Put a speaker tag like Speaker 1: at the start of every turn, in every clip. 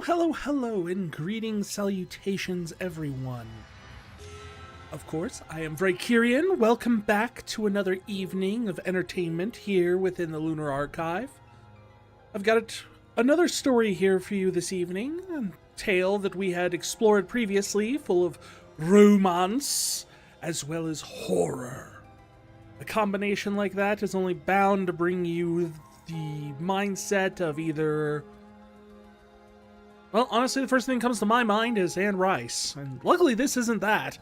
Speaker 1: Hello, and greetings, salutations, everyone. Of course, I am Vrykirian. Welcome back to another evening of entertainment here within the Lunar Archive. I've got another story here for you this evening, a tale that we had explored previously, full of romance as well as horror. A combination like that is only bound to bring you the mindset of either... Well, honestly, the first thing that comes to my mind is Anne Rice, and luckily this isn't that.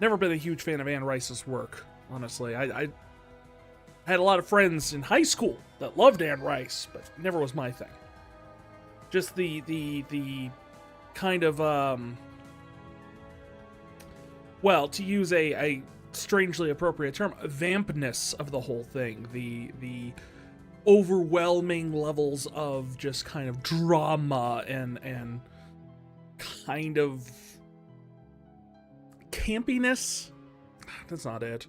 Speaker 1: Never been a huge fan of Anne Rice's work, honestly. I had a lot of friends in high school that loved Anne Rice, but it never was my thing. Just the kind of, well, to use a strangely appropriate term, vampness of the whole thing. The overwhelming levels of just kind of drama and kind of campiness. That's not it.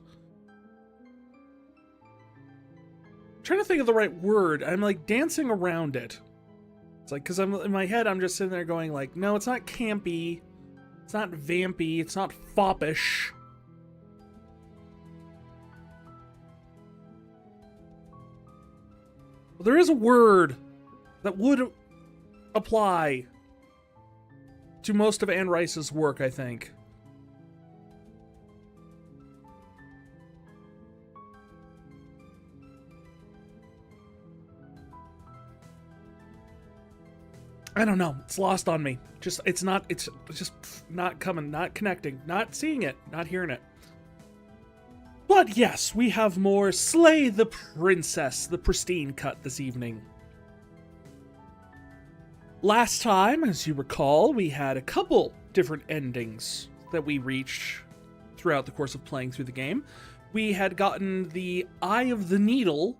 Speaker 1: I'm trying to think of the right word. I'm like dancing around it. It's like, because I'm in my head, I'm just sitting there going like, no, it's not campy, it's not vampy, it's not foppish. There is a word that would apply to most of Anne Rice's work, I think. I don't know. It's lost on me. It's just not coming, not connecting, not seeing it, not hearing it. But yes, we have more Slay the Princess, the pristine cut this evening. Last time, as you recall, we had a couple different endings that we reached throughout the course of playing through the game. We had gotten the Eye of the Needle,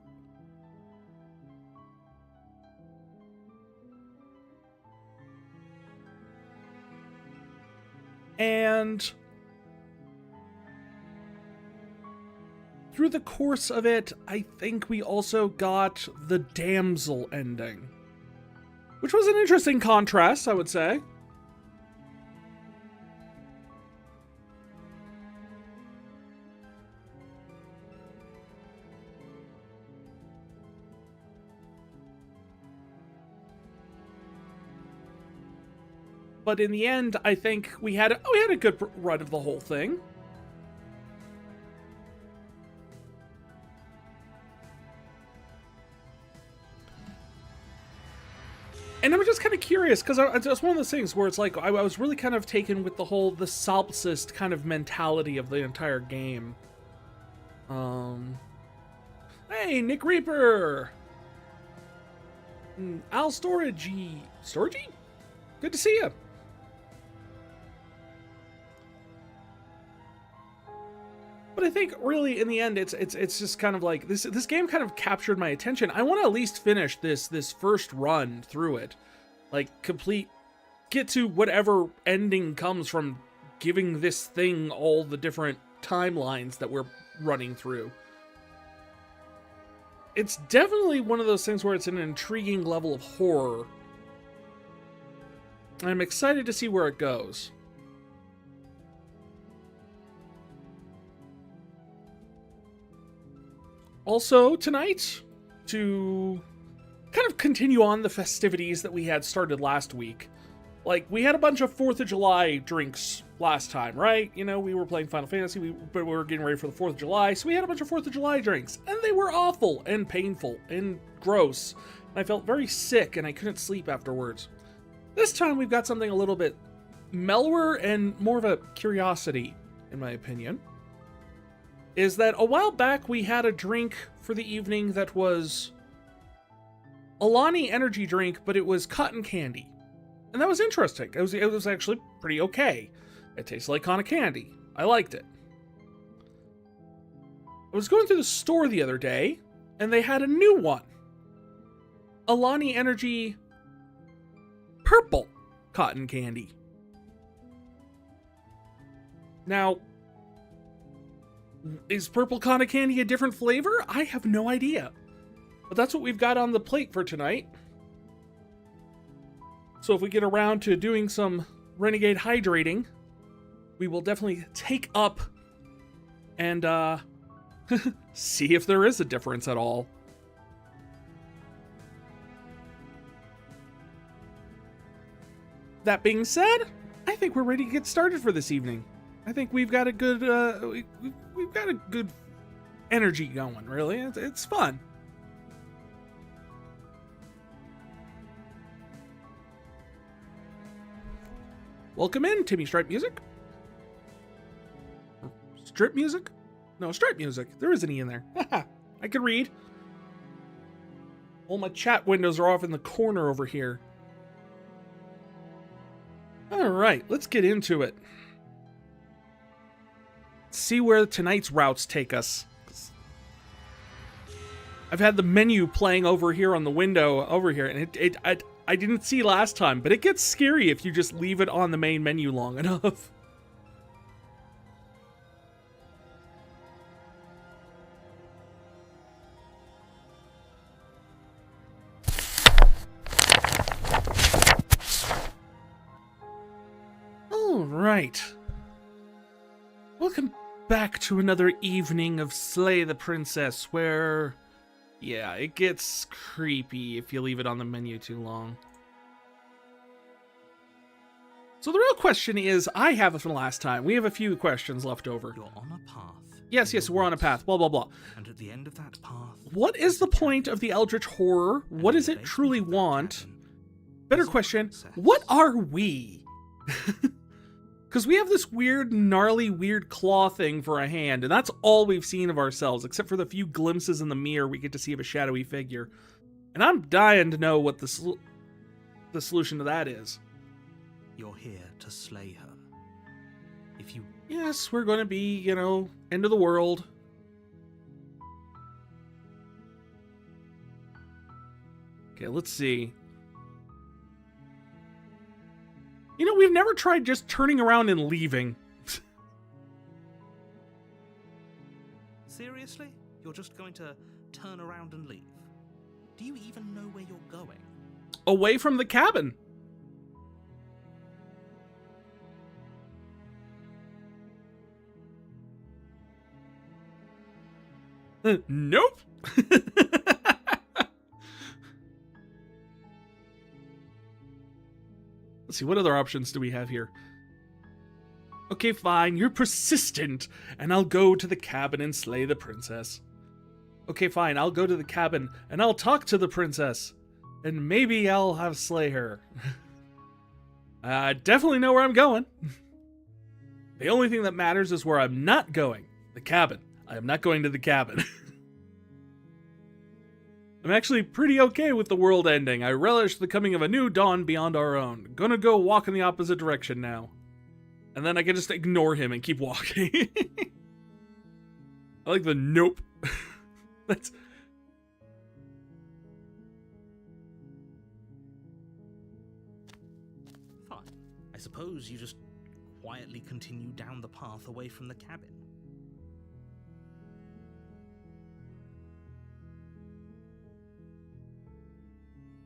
Speaker 1: and through the course of it, I think we also got the damsel ending, which was an interesting contrast, I would say. But in the end, I think we had a good run of the whole thing. And I'm just kind of curious, because it's one of those things where it's like, I was really kind of taken with the solipsist kind of mentality of the entire game. Hey, Nick Reaper! Al Storagey? Storagey? Good to see you. But I think really in the end, it's just kind of like this game kind of captured my attention. I want to at least finish this first run through it, like get to whatever ending comes from giving this thing all the different timelines that we're running through. It's definitely one of those things where it's an intriguing level of horror. I'm excited to see where it goes. Also, tonight, to kind of continue on the festivities that we had started last week. Like, we had a bunch of 4th of July drinks last time, right? You know, we were playing Final Fantasy, but we were getting ready for the 4th of July, so we had a bunch of 4th of July drinks. And they were awful, and painful, and gross. And I felt very sick, and I couldn't sleep afterwards. This time, we've got something a little bit mellower and more of a curiosity, in my opinion. Is that a while back we had a drink for the evening that was Alani energy drink, but it was cotton candy. And that was interesting. It was actually pretty okay. It tasted like cotton candy. I liked it. I was going through the store the other day, and they had a new one. Alani Energy purple cotton candy. Now, is purple cotton candy a different flavor? I have no idea. But that's what we've got on the plate for tonight. So if we get around to doing some Renegade hydrating, we will definitely take up and see if there is a difference at all. That being said, I think we're ready to get started for this evening. I think we've got a good we've got a good energy going. Really, it's fun. Welcome in, Timmy Stripe Music. Strip Music? No, Stripe Music. There is an E in there. I can read. All my chat windows are off in the corner over here. Alright, let's get into it. See where tonight's routes take us. I've had the menu playing over here on the window over here, and I didn't see last time, but it gets scary if you just leave it on the main menu long enough. Alright. Welcome back to another evening of Slay the Princess, where... yeah, it gets creepy if you leave it on the menu too long. So the real question is, I have it from last time. We have a few questions left over.
Speaker 2: You're on a path.
Speaker 1: Yes, we're on a path. Blah, blah, blah.
Speaker 2: And at the end of that path...
Speaker 1: what is the point of the Eldritch Horror? What does it truly want? Better question, what are we? Because we have this weird, gnarly, weird claw thing for a hand, and that's all we've seen of ourselves, except for the few glimpses in the mirror we get to see of a shadowy figure. And I'm dying to know what the solution to that is.
Speaker 2: You're here to slay her. If you...
Speaker 1: yes, we're going to be, you know, end of the world. Okay, let's see. You know, we've never tried just turning around and leaving.
Speaker 2: Seriously? You're just going to turn around and leave? Do you even know where you're going?
Speaker 1: Away from the cabin. Nope. Let's see, what other options do we have here? Okay, fine, you're persistent, and I'll go to the cabin and slay the princess. Okay, fine, I'll go to the cabin, and I'll talk to the princess, and maybe I'll have slay her. I definitely know where I'm going. The only thing that matters is where I'm not going. The cabin. I am not going to the cabin. I'm actually pretty okay with the world ending. I relish the coming of a new dawn beyond our own. Gonna go walk in the opposite direction now. And then I can just ignore him and keep walking. I like the nope. That's...
Speaker 2: fine. I suppose you just quietly continue down the path away from the cabin.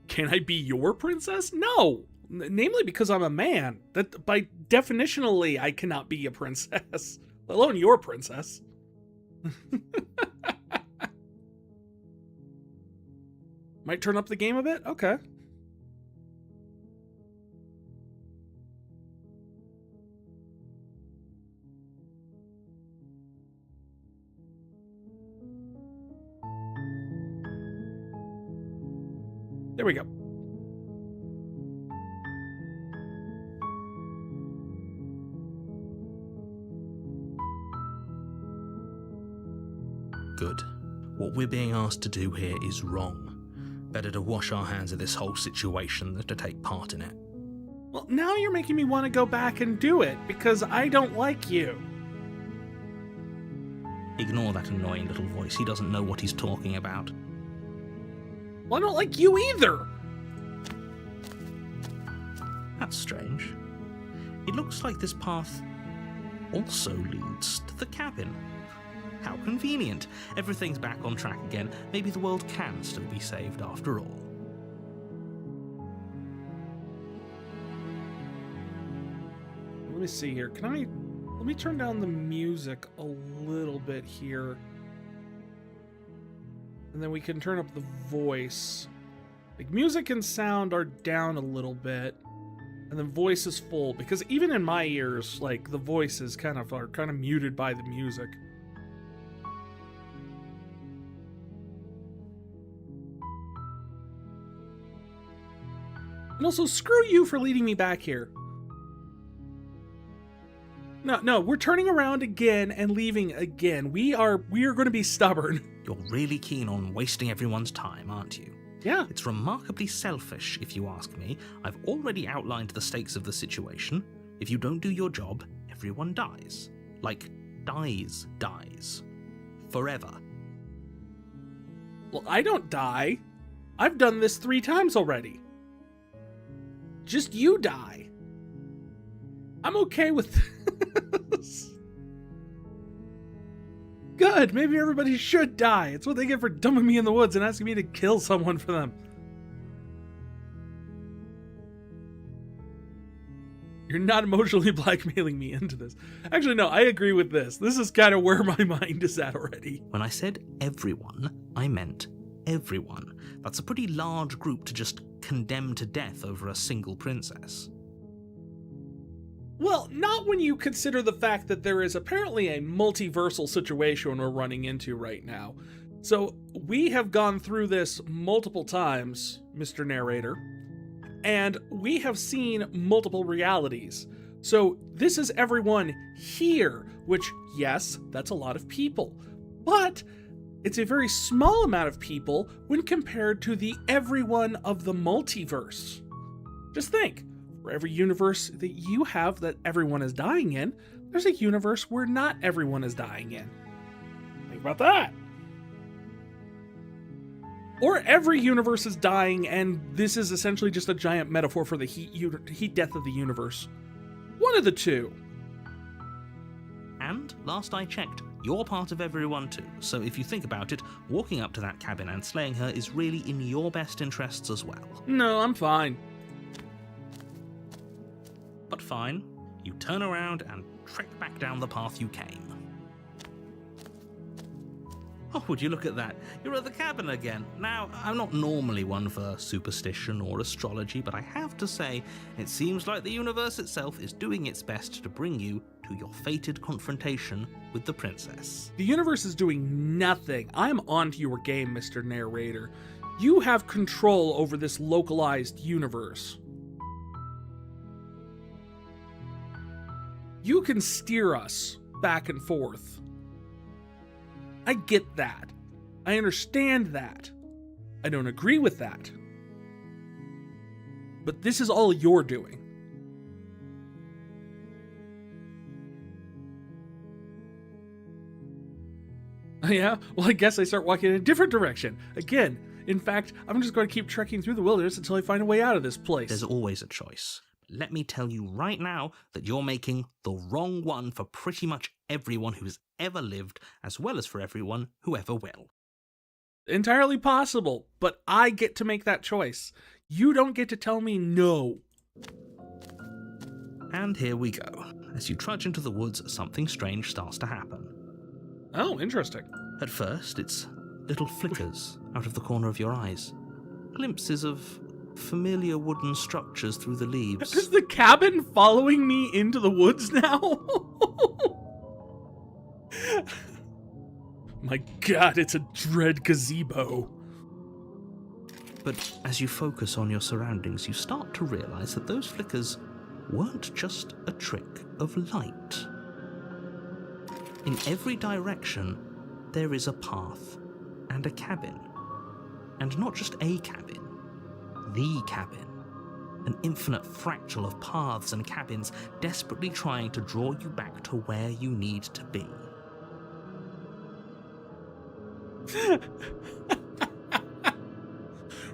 Speaker 1: Can I be your princess? No! Namely because I'm a man. That, by definitionally, I cannot be a princess. Let alone your princess. Might turn up the game a bit? Okay. There we go.
Speaker 2: Good. What we're being asked to do here is wrong. Better to wash our hands of this whole situation than to take part in it.
Speaker 1: Well, now you're making me want to go back and do it, because I don't like you.
Speaker 2: Ignore that annoying little voice. He doesn't know what he's talking about.
Speaker 1: Well, I don't like you either.
Speaker 2: That's strange. It looks like this path also leads to the cabin. How convenient. Everything's back on track again. Maybe the world can still be saved after all.
Speaker 1: me see here. Let me turn down the music a little bit here. And then we can turn up the voice. Like, music and sound are down a little bit. And then voice is full. Because even in my ears, like, the voices are kind of muted by the music. And also, screw you for leading me back here. No, we're turning around again and leaving again. We are going to be stubborn.
Speaker 2: You're really keen on wasting everyone's time, aren't you?
Speaker 1: Yeah.
Speaker 2: It's remarkably selfish, if you ask me. I've already outlined the stakes of the situation. If you don't do your job, everyone dies. Like, dies. Forever.
Speaker 1: Well, I don't die. I've done this 3 times already. Just you die. I'm okay with this. Good, maybe everybody should die. It's what they get for dumping me in the woods and asking me to kill someone for them. You're not emotionally blackmailing me into this. Actually, no, I agree with this. This is kind of where my mind is at already.
Speaker 2: When I said everyone, I meant everyone. That's a pretty large group to just condemn to death over a single princess.
Speaker 1: Well, not when you consider the fact that there is apparently a multiversal situation we're running into right now. So, we have gone through this multiple times, Mr. Narrator, and we have seen multiple realities. So, this is everyone here, which, yes, that's a lot of people. But it's a very small amount of people when compared to the everyone of the multiverse. Just think. For every universe that you have that everyone is dying in, there's a universe where not everyone is dying in. Think about that. Or every universe is dying, and this is essentially just a giant metaphor for the heat death of the universe. One of the two.
Speaker 2: And, last I checked, you're part of everyone too, so if you think about it, walking up to that cabin and slaying her is really in your best interests as well.
Speaker 1: No, I'm fine.
Speaker 2: But fine, you turn around and trek back down the path you came. Oh, would you look at that? You're at the cabin again. Now, I'm not normally one for superstition or astrology, but I have to say, it seems like the universe itself is doing its best to bring you to your fated confrontation with the princess.
Speaker 1: The universe is doing nothing. I'm onto your game, Mr. Narrator. You have control over this localized universe. You can steer us back and forth. I get that. I understand that. I don't agree with that. But this is all you're doing. Yeah? Well, I guess I start walking in a different direction. Again, in fact, I'm just going to keep trekking through the wilderness until I find a way out of this place.
Speaker 2: There's always a choice. Let me tell you right now that you're making the wrong one for pretty much everyone who's ever lived, as well as for everyone who ever will.
Speaker 1: Entirely possible, but I get to make that choice. You don't get to tell me no.
Speaker 2: And here we go. As you trudge into the woods, something strange starts to happen.
Speaker 1: Oh, interesting.
Speaker 2: At first, it's little flickers out of the corner of your eyes. Glimpses of familiar wooden structures through the leaves.
Speaker 1: Is the cabin following me into the woods now? My god, it's a dread gazebo.
Speaker 2: But as you focus on your surroundings, you start to realize that those flickers weren't just a trick of light. In every direction, there is a path and a cabin. And not just a cabin. The cabin. An infinite fractal of paths and cabins desperately trying to draw you back to where you need to be.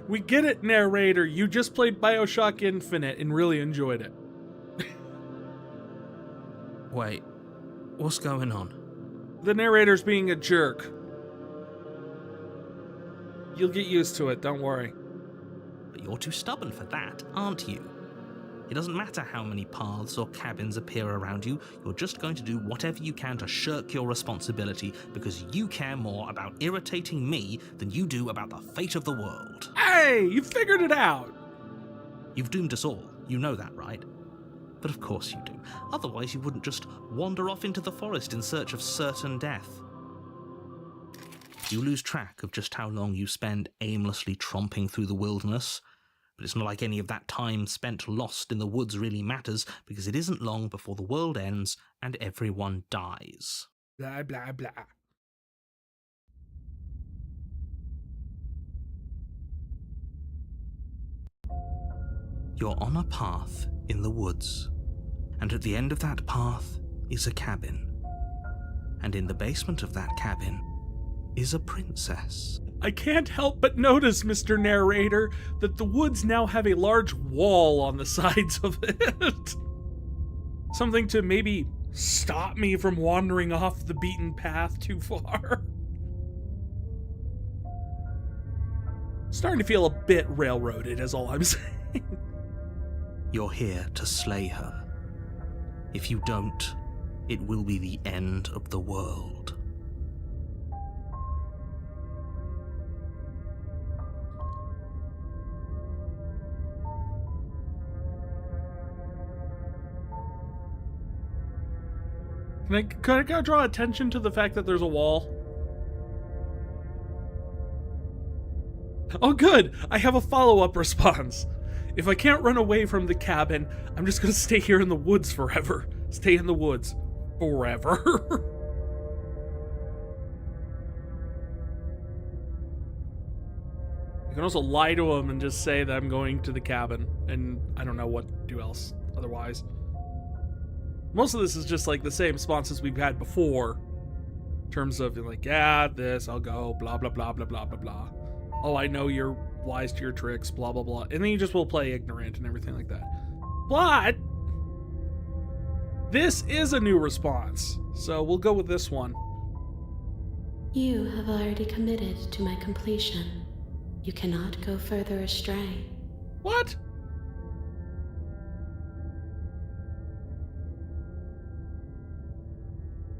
Speaker 1: We get it, narrator. You just played BioShock Infinite and really enjoyed it.
Speaker 2: Wait, what's going on?
Speaker 1: The narrator's being a jerk. You'll get used to it, don't worry.
Speaker 2: But you're too stubborn for that, aren't you? It doesn't matter how many paths or cabins appear around you, you're just going to do whatever you can to shirk your responsibility because you care more about irritating me than you do about the fate of the world.
Speaker 1: Hey, you figured it out!
Speaker 2: You've doomed us all, you know that, right? But of course you do. Otherwise you wouldn't just wander off into the forest in search of certain death. You lose track of just how long you spend aimlessly tromping through the wilderness. But it's not like any of that time spent lost in the woods really matters, because it isn't long before the world ends and everyone dies.
Speaker 1: Blah, blah, blah.
Speaker 2: You're on a path in the woods, and at the end of that path is a cabin. And in the basement of that cabin is a princess.
Speaker 1: I can't help but notice, Mr. Narrator, that the woods now have a large wall on the sides of it. Something to maybe stop me from wandering off the beaten path too far. Starting to feel a bit railroaded, is all I'm saying.
Speaker 2: You're here to slay her. If you don't, it will be the end of the world.
Speaker 1: Can I draw attention to the fact that there's a wall? Oh good, I have a follow-up response. If I can't run away from the cabin, I'm just gonna stay here in the woods forever. Stay in the woods forever. You can also lie to him and just say that I'm going to the cabin, and I don't know what to do else otherwise. Most of this is just like the same responses we've had before. In terms of like, yeah, this, I'll go, blah, blah, blah, blah, blah, blah, blah. Oh, I know you're wise to your tricks, blah, blah, blah. And then you just will play ignorant and everything like that. But this is a new response, so we'll go with this one.
Speaker 3: You have already committed to my completion. You cannot go further astray.
Speaker 1: What?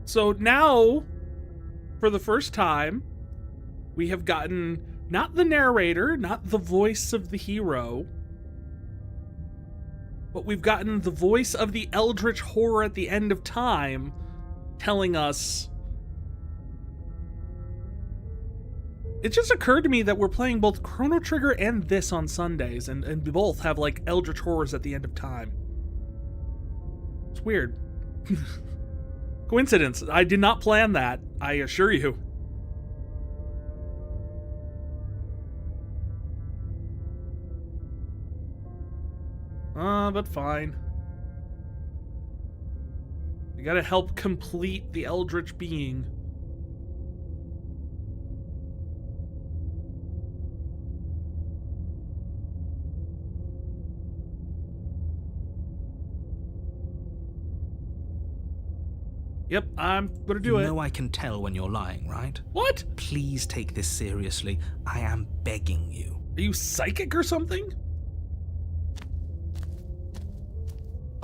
Speaker 1: So now, for the first time, we have gotten not the narrator, not the voice of the hero, but we've gotten the voice of the eldritch horror at the end of time telling us. It just occurred to me that we're playing both Chrono Trigger and this on Sundays, and both have like eldritch horrors at the end of time. It's weird. Coincidence. I did not plan that, I assure you. But fine. You gotta help complete the eldritch being. Yep, I'm gonna do it.
Speaker 2: You know I can tell when you're lying, right?
Speaker 1: What?
Speaker 2: Please take this seriously. I am begging you.
Speaker 1: Are you psychic or something?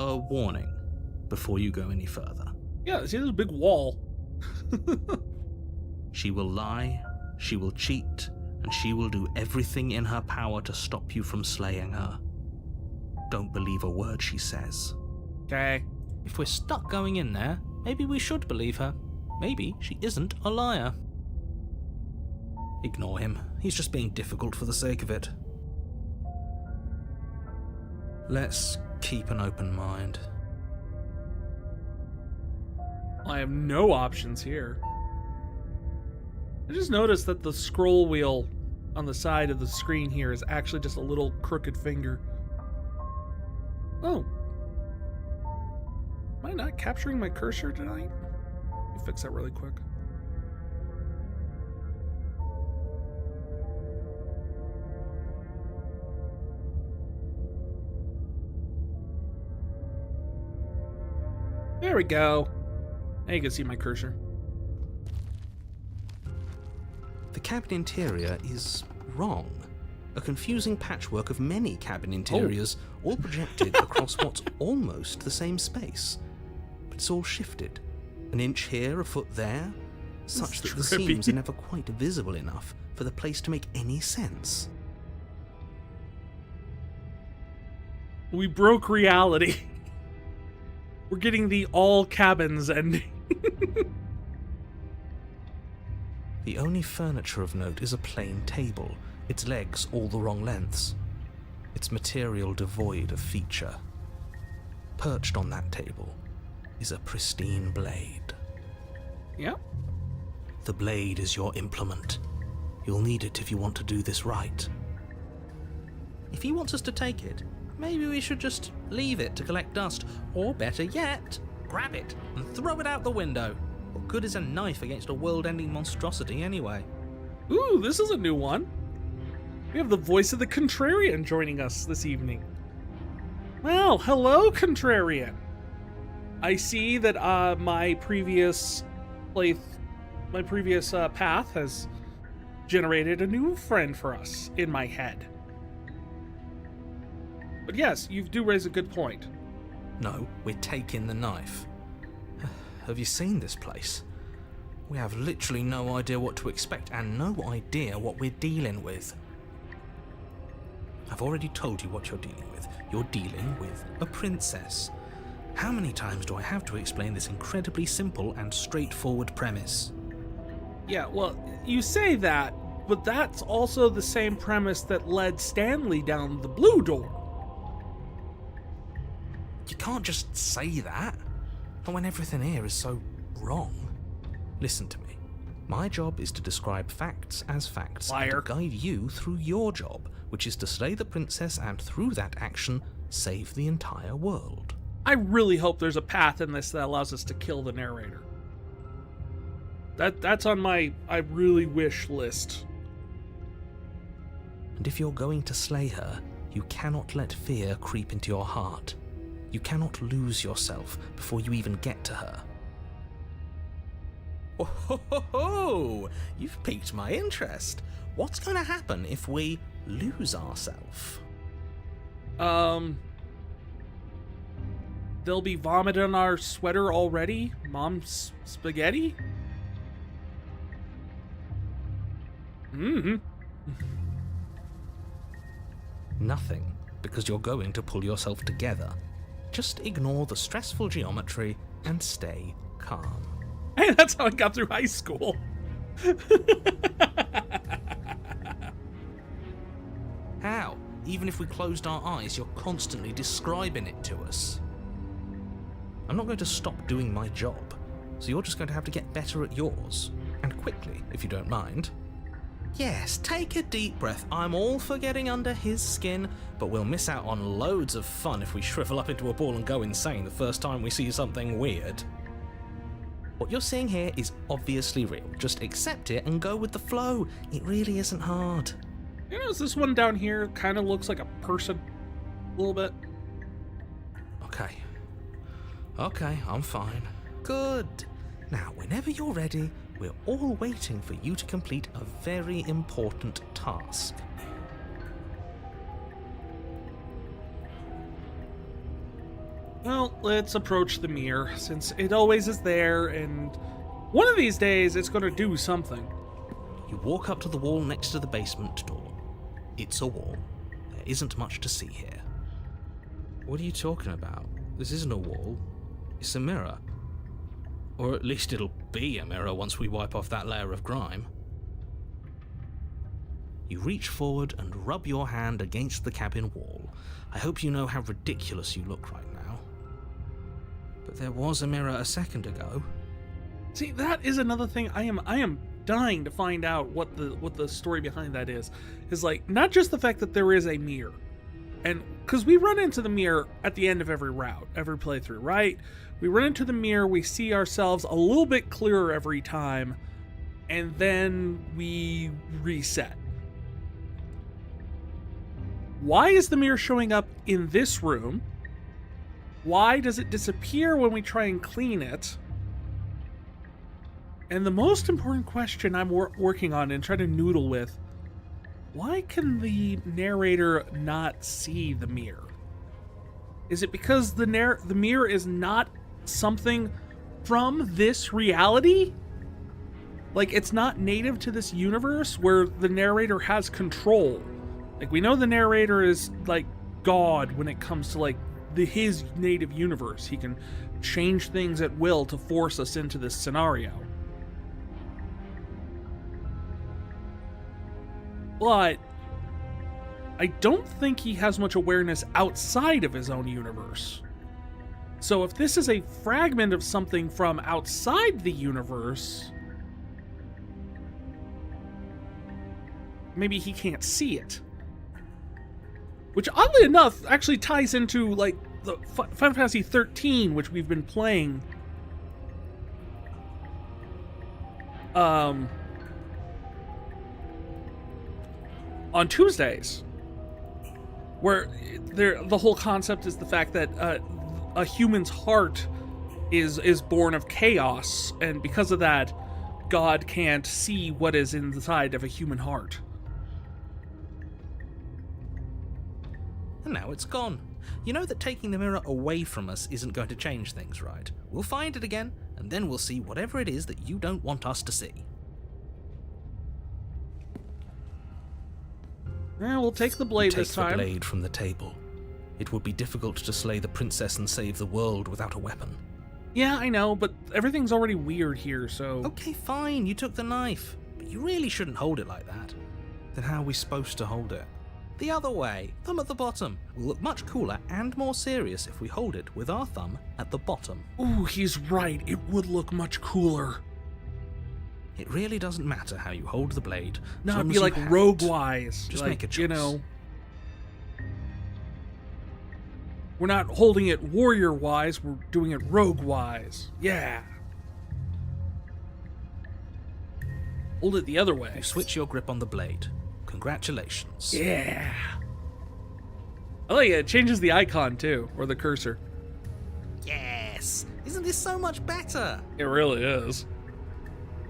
Speaker 2: A warning before you go any further.
Speaker 1: Yeah, see, there's a big wall.
Speaker 2: She will lie, she will cheat, and she will do everything in her power to stop you from slaying her. Don't believe a word she says.
Speaker 1: Okay.
Speaker 2: If we're stuck going in there, maybe we should believe her. Maybe she isn't a liar. Ignore him. He's just being difficult for the sake of it. Let's keep an open mind.
Speaker 1: I have no options here. I just noticed that the scroll wheel on the side of the screen here is actually just a little crooked finger. Oh. Am I not capturing my cursor tonight? Let me fix that really quick. There we go. Now you can see my cursor.
Speaker 2: The cabin interior is wrong. a confusing patchwork of many cabin interiors, all projected across what's almost the same space. But it's all shifted. An inch here, a foot there, such that the seams are never quite visible enough for the place to make any sense.
Speaker 1: We broke reality. We're getting the all cabins ending.
Speaker 2: The only furniture of note is a plain table, its legs all the wrong lengths, its material devoid of feature. Perched on that table is a pristine blade.
Speaker 1: Yeah.
Speaker 2: The blade is your implement. You'll need it if you want to do this right. If he wants us to take it, maybe we should just leave it to collect dust, or better yet, grab it and throw it out the window. What good is a knife against a world-ending monstrosity anyway?
Speaker 1: Ooh, this is a new one. We have the voice of the Contrarian joining us this evening. Well, hello, Contrarian. I see that my previous path has generated a new friend for us in my head. But yes, you do raise a good point.
Speaker 2: No, we're taking the knife. Have you seen this place? We have literally no idea what to expect and no idea what we're dealing with. I've already told you what you're dealing with. You're dealing with a princess. How many times do I have to explain this incredibly simple and straightforward premise?
Speaker 1: Yeah, well, you say that, but that's also the same premise that led Stanley down the blue door.
Speaker 2: You can't just say that. Not when everything here is so wrong. Listen to me. My job is to describe facts as facts.
Speaker 1: Liar.
Speaker 2: And to guide you through your job, which is to slay the princess and through that action, save the entire world.
Speaker 1: I really hope there's a path in this that allows us to kill the narrator. That's on my I really wish list.
Speaker 2: And if you're going to slay her, you cannot let fear creep into your heart. You cannot lose yourself before you even get to her. Oh, ho, ho, ho. You've piqued my interest. What's going to happen if we lose ourselves?
Speaker 1: They'll be vomiting on our sweater already? Mom's spaghetti? Mm-hmm.
Speaker 2: Nothing, because you're going to pull yourself together. Just ignore the stressful geometry and stay calm.
Speaker 1: Hey, that's how I got through high school.
Speaker 2: How? Even if we closed our eyes, you're constantly describing it to us. I'm not going to stop doing my job, so you're just going to have to get better at yours. And quickly, if you don't mind. Yes, take a deep breath. I'm all for getting under his skin, but we'll miss out on loads of fun if we shrivel up into a ball and go insane the first time we see something weird. What you're seeing here is obviously real. Just accept it and go with the flow. It really isn't hard.
Speaker 1: You know, this one down here kind of looks like a person. A little bit.
Speaker 2: Okay, I'm fine. Good. Now, whenever you're ready, we're all waiting for you to complete a very important task.
Speaker 1: Well, let's approach the mirror, since it always is there, and one of these days it's going to do something.
Speaker 2: You walk up to the wall next to the basement door. It's a wall. There isn't much to see here. What are you talking about? This isn't a wall. It's a mirror. Or at least it'll be a mirror once we wipe off that layer of grime. You reach forward and rub your hand against the cabin wall. I hope you know how ridiculous you look right now. But there was a mirror a second ago.
Speaker 1: See, that is another thing I am dying to find out what the story behind that is. Is like, not just the fact that there is a mirror. And because we run into the mirror at the end of every route, every playthrough, right? We run into the mirror, we see ourselves a little bit clearer every time, and then we reset. Why is the mirror showing up in this room? Why does it disappear when we try and clean it? And the most important question I'm working on and trying to noodle with, Why can the narrator not see the mirror? Is it because the mirror is not something from this reality? Like, it's not native to this universe where the narrator has control. Like, we know the narrator is, like, God when it comes to, like, his native universe. He can change things at will to force us into this scenario. But I don't think he has much awareness outside of his own universe. So if this is a fragment of something from outside the universe, maybe he can't see it. Which, oddly enough, actually ties into, like, the Final Fantasy 13, which we've been playing on Tuesdays, where the whole concept is the fact that a human's heart is born of chaos, and because of that, God can't see what is inside of a human heart.
Speaker 2: And now it's gone. You know that taking the mirror away from us isn't going to change things, right? We'll find it again, and then we'll see whatever it is that you don't want us to see.
Speaker 1: We'll take the blade this time.
Speaker 2: Take the blade from the table. It would be difficult to slay the princess and save the world without a weapon.
Speaker 1: Yeah, I know, but everything's already weird here, so...
Speaker 2: Okay, fine, you took the knife, but you really shouldn't hold it like that. Then how are we supposed to hold it? The other way, thumb at the bottom. Will look much cooler and more serious if we hold it with our thumb at the bottom.
Speaker 1: Ooh, he's right. It would look much cooler.
Speaker 2: It really doesn't matter how you hold the blade.
Speaker 1: No, it'd be like rogue-wise.
Speaker 2: Just
Speaker 1: like,
Speaker 2: make a choice.
Speaker 1: You know, we're not holding it warrior-wise, we're doing it rogue-wise. Yeah. Hold it the other way.
Speaker 2: You switch your grip on the blade. Congratulations.
Speaker 1: Yeah. I like it. It changes the icon, too, or the cursor.
Speaker 2: Yes! Isn't this so much better?
Speaker 1: It really is.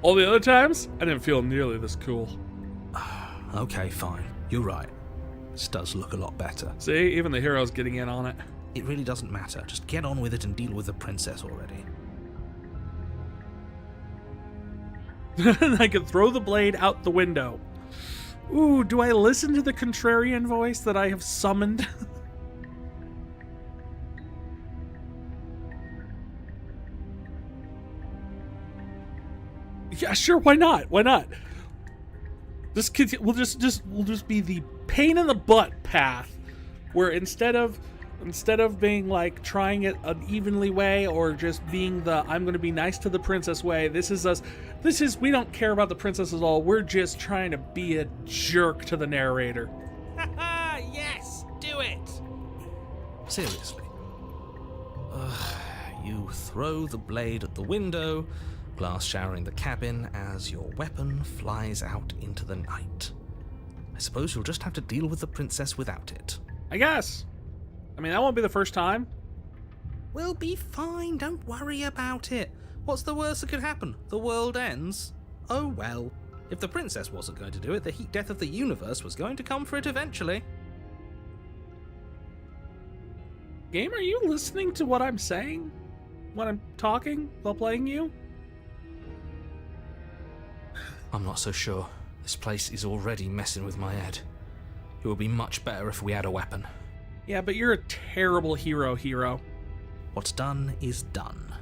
Speaker 1: All the other times, I didn't feel nearly this cool.
Speaker 2: Okay, fine. You're right. This does look a lot better.
Speaker 1: See, even the hero's getting in on it.
Speaker 2: It really doesn't matter. Just get on with it and deal with the princess already.
Speaker 1: I could throw the blade out the window. Ooh, do I listen to the contrarian voice that I have summoned? Yeah, sure, why not? Why not? We'll just be the pain in the butt path, where instead of being like trying it an evenly way or just being the I'm going to be nice to the princess way, this is we don't care about the princess at all. We're just trying to be a jerk to the narrator.
Speaker 2: Yes, do it. Seriously. You throw the blade at the window, glass showering the cabin as your weapon flies out into the night. I suppose you'll just have to deal with the princess without it.
Speaker 1: I guess. I mean, that won't be the first time.
Speaker 2: We'll be fine, don't worry about it. What's the worst that could happen? The world ends? Oh well. If the princess wasn't going to do it, the heat death of the universe was going to come for it eventually.
Speaker 1: Game, are you listening to what I'm saying? When I'm talking while playing you?
Speaker 2: I'm not so sure. This place is already messing with my head. It would be much better if we had a weapon.
Speaker 1: Yeah, but you're a terrible hero.
Speaker 2: What's done is done.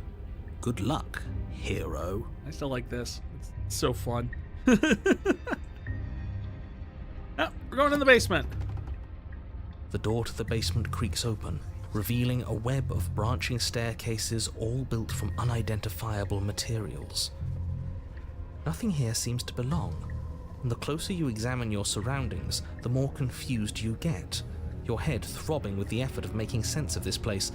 Speaker 2: Good luck, hero.
Speaker 1: I still like this. It's so fun. Oh, we're going in the basement.
Speaker 2: The door to the basement creaks open, revealing a web of branching staircases all built from unidentifiable materials. Nothing here seems to belong, and the closer you examine your surroundings, the more confused you get, your head throbbing with the effort of making sense of this place.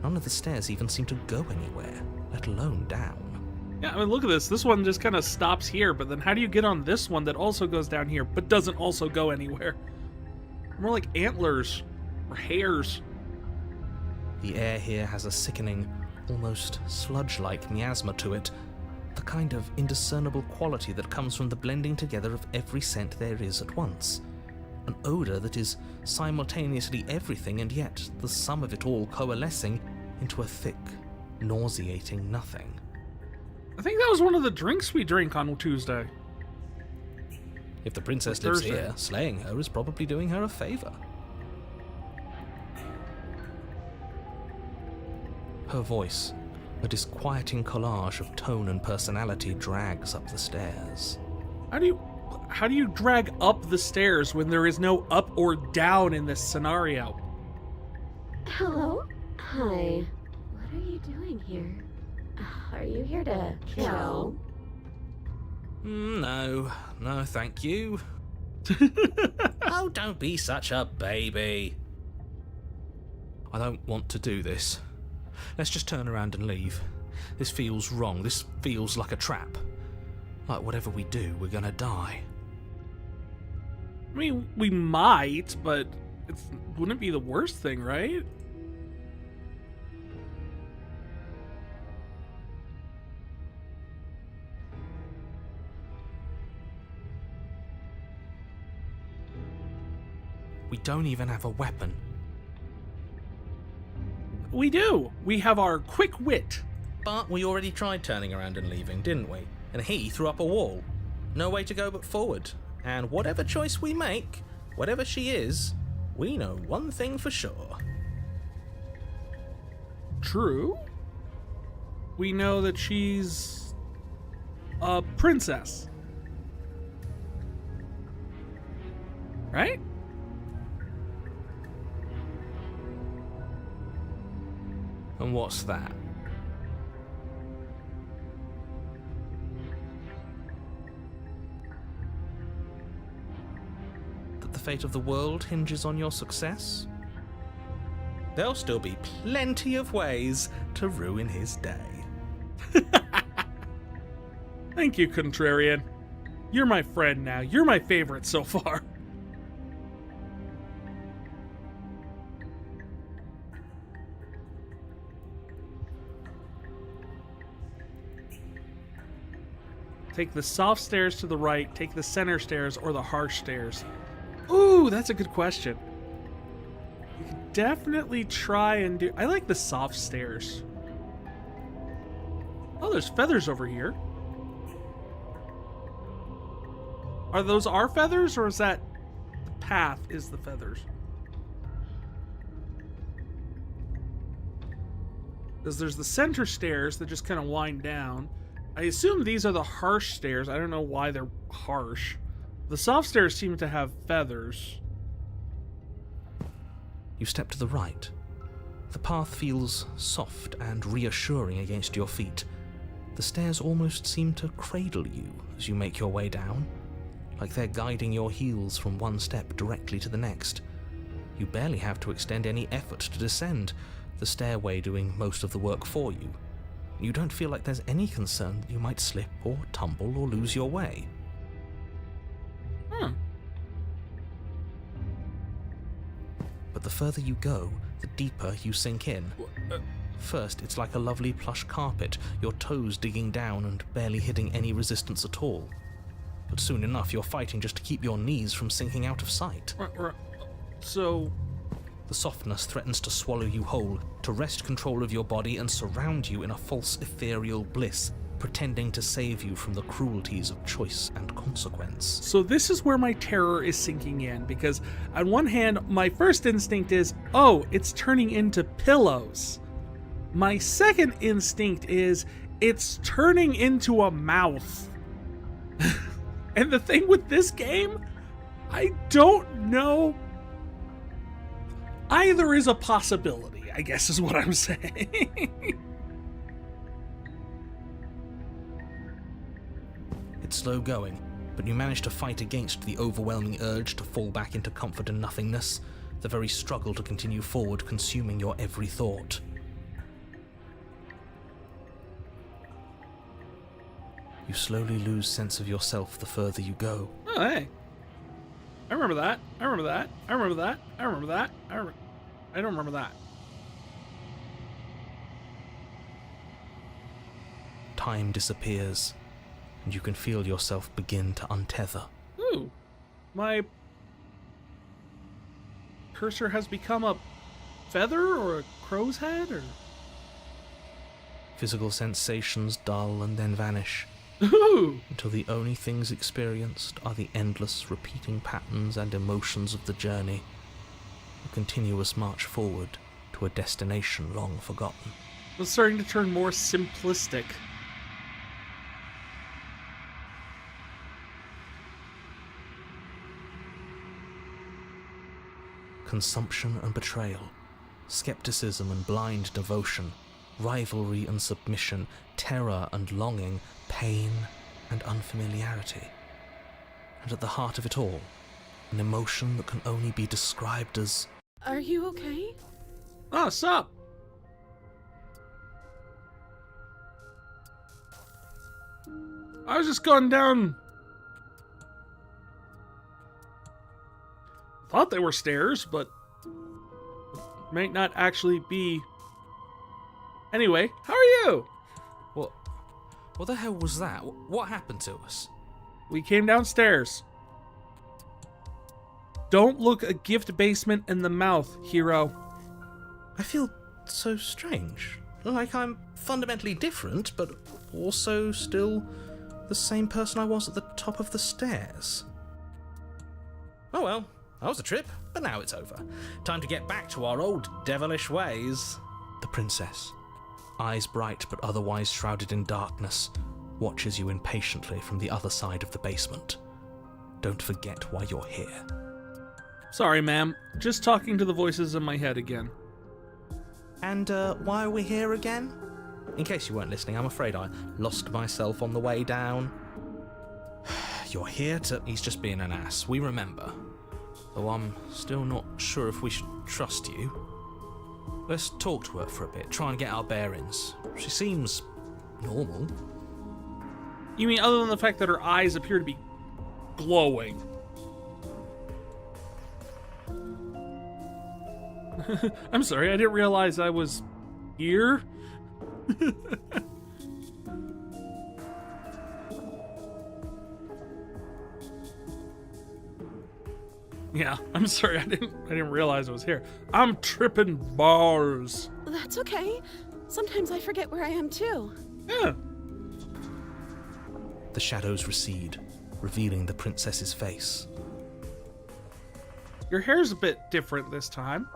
Speaker 2: None of the stairs even seem to go anywhere, let alone down.
Speaker 1: Yeah, I mean, look at this. This one just kind of stops here, but then how do you get on this one that also goes down here, but doesn't also go anywhere? More like antlers or hairs.
Speaker 2: The air here has a sickening, almost sludge-like miasma to it, The kind of indiscernible quality that comes from the blending together of every scent there is at once. An odour that is simultaneously everything and yet the sum of it all coalescing into a thick, nauseating nothing.
Speaker 1: I think that was one of the drinks we drank on Tuesday.
Speaker 2: If the princess
Speaker 1: Or
Speaker 2: lives
Speaker 1: Thursday.
Speaker 2: here, slaying her is probably doing her a favour. Her voice, a disquieting collage of tone and personality, drags up the stairs.
Speaker 1: How do you drag up the stairs when there is no up or down in this scenario?
Speaker 3: Hello? Hi. What are you doing here? Are you here to kill?
Speaker 2: No, thank you. Oh, don't be such a baby. I don't want to do this. Let's just turn around and leave. This feels wrong. This feels like a trap. Like whatever we do, we're gonna die.
Speaker 1: I mean, we might, but it wouldn't be the worst thing, right?
Speaker 2: We don't even have a weapon.
Speaker 1: We do. We have our quick wit.
Speaker 2: But we already tried turning around and leaving, didn't we? And he threw up a wall. No way to go but forward. And whatever choice we make, whatever she is, we know one thing for sure.
Speaker 1: True. We know that she's a princess. Right?
Speaker 2: And what's that? That the fate of the world hinges on your success? There'll still be plenty of ways to ruin his day.
Speaker 1: Thank you, Contrarian. You're my friend now. You're my favorite so far. Take the soft stairs to the right, take the center stairs, or the harsh stairs. Ooh, that's a good question. You could definitely try and do... I like the soft stairs. Oh, there's feathers over here. Are those our feathers, or is that the path is the feathers? Because there's the center stairs that just kind of wind down. I assume these are the harsh stairs. I don't know why they're harsh. The soft stairs seem to have feathers.
Speaker 2: You step to the right. The path feels soft and reassuring against your feet. The stairs almost seem to cradle you as you make your way down, like they're guiding your heels from one step directly to the next. You barely have to extend any effort to descend, the stairway doing most of the work for you. You don't feel like there's any concern that you might slip or tumble or lose your way. But the further you go, the deeper you sink in. First, it's like a lovely plush carpet, your toes digging down and barely hitting any resistance at all. But soon enough, you're fighting just to keep your knees from sinking out of sight.
Speaker 1: So...
Speaker 2: The softness threatens to swallow you whole, to wrest control of your body and surround you in a false ethereal bliss, pretending to save you from the cruelties of choice and consequence.
Speaker 1: So this is where my terror is sinking in, because on one hand, my first instinct is, oh, it's turning into pillows. My second instinct is, it's turning into a mouth. And the thing with this game, I don't know. Either is a possibility, I guess is what I'm saying.
Speaker 2: It's slow going, but you manage to fight against the overwhelming urge to fall back into comfort and nothingness, the very struggle to continue forward consuming your every thought. You slowly lose sense of yourself the further you go.
Speaker 1: Oh, hey. I remember that. I remember that. I remember that. I remember that. I don't remember that.
Speaker 2: time disappears, and you can feel yourself begin to untether.
Speaker 1: Ooh, my cursor has become a feather or a crow's head, or...
Speaker 2: Physical sensations dull and then vanish,
Speaker 1: Ooh!
Speaker 2: until the only things experienced are the endless repeating patterns and emotions of the journey, a continuous march forward to a destination long forgotten.
Speaker 1: It's starting to turn more simplistic.
Speaker 2: Consumption and betrayal, skepticism and blind devotion, rivalry and submission, terror and longing, pain and unfamiliarity. And at the heart of it all, an emotion that can only be described as...
Speaker 3: Are you okay?
Speaker 1: Oh, sup? I was just going down... Thought they were stairs, but... might not actually be... Anyway, how are you?
Speaker 2: What the hell was that? What happened to us?
Speaker 1: We came downstairs. Don't look a gift basement in the mouth, hero.
Speaker 2: I feel so strange. Like I'm fundamentally different, but also still the same person I was at the top of the stairs. Oh well, that was a trip, but now it's over. Time to get back to our old devilish ways. The princess, eyes bright but otherwise shrouded in darkness, watches you impatiently from the other side of the basement. Don't forget why you're here.
Speaker 1: Sorry, ma'am. Just talking to the voices in my head again.
Speaker 2: And why are we here again? In case you weren't listening, I'm afraid I lost myself on the way down. You're here to... He's just being an ass, we remember. Though I'm still not sure if we should trust you. Let's talk to her for a bit, try and get our bearings. She seems normal.
Speaker 1: You mean other than the fact that her eyes appear to be glowing? I'm sorry, I didn't realize I was here. Yeah, I'm sorry, I didn't realize I was here. I'm tripping balls.
Speaker 3: That's okay. Sometimes I forget where I am too.
Speaker 1: Yeah.
Speaker 2: The shadows recede, revealing the princess's face.
Speaker 1: Your hair's a bit different this time.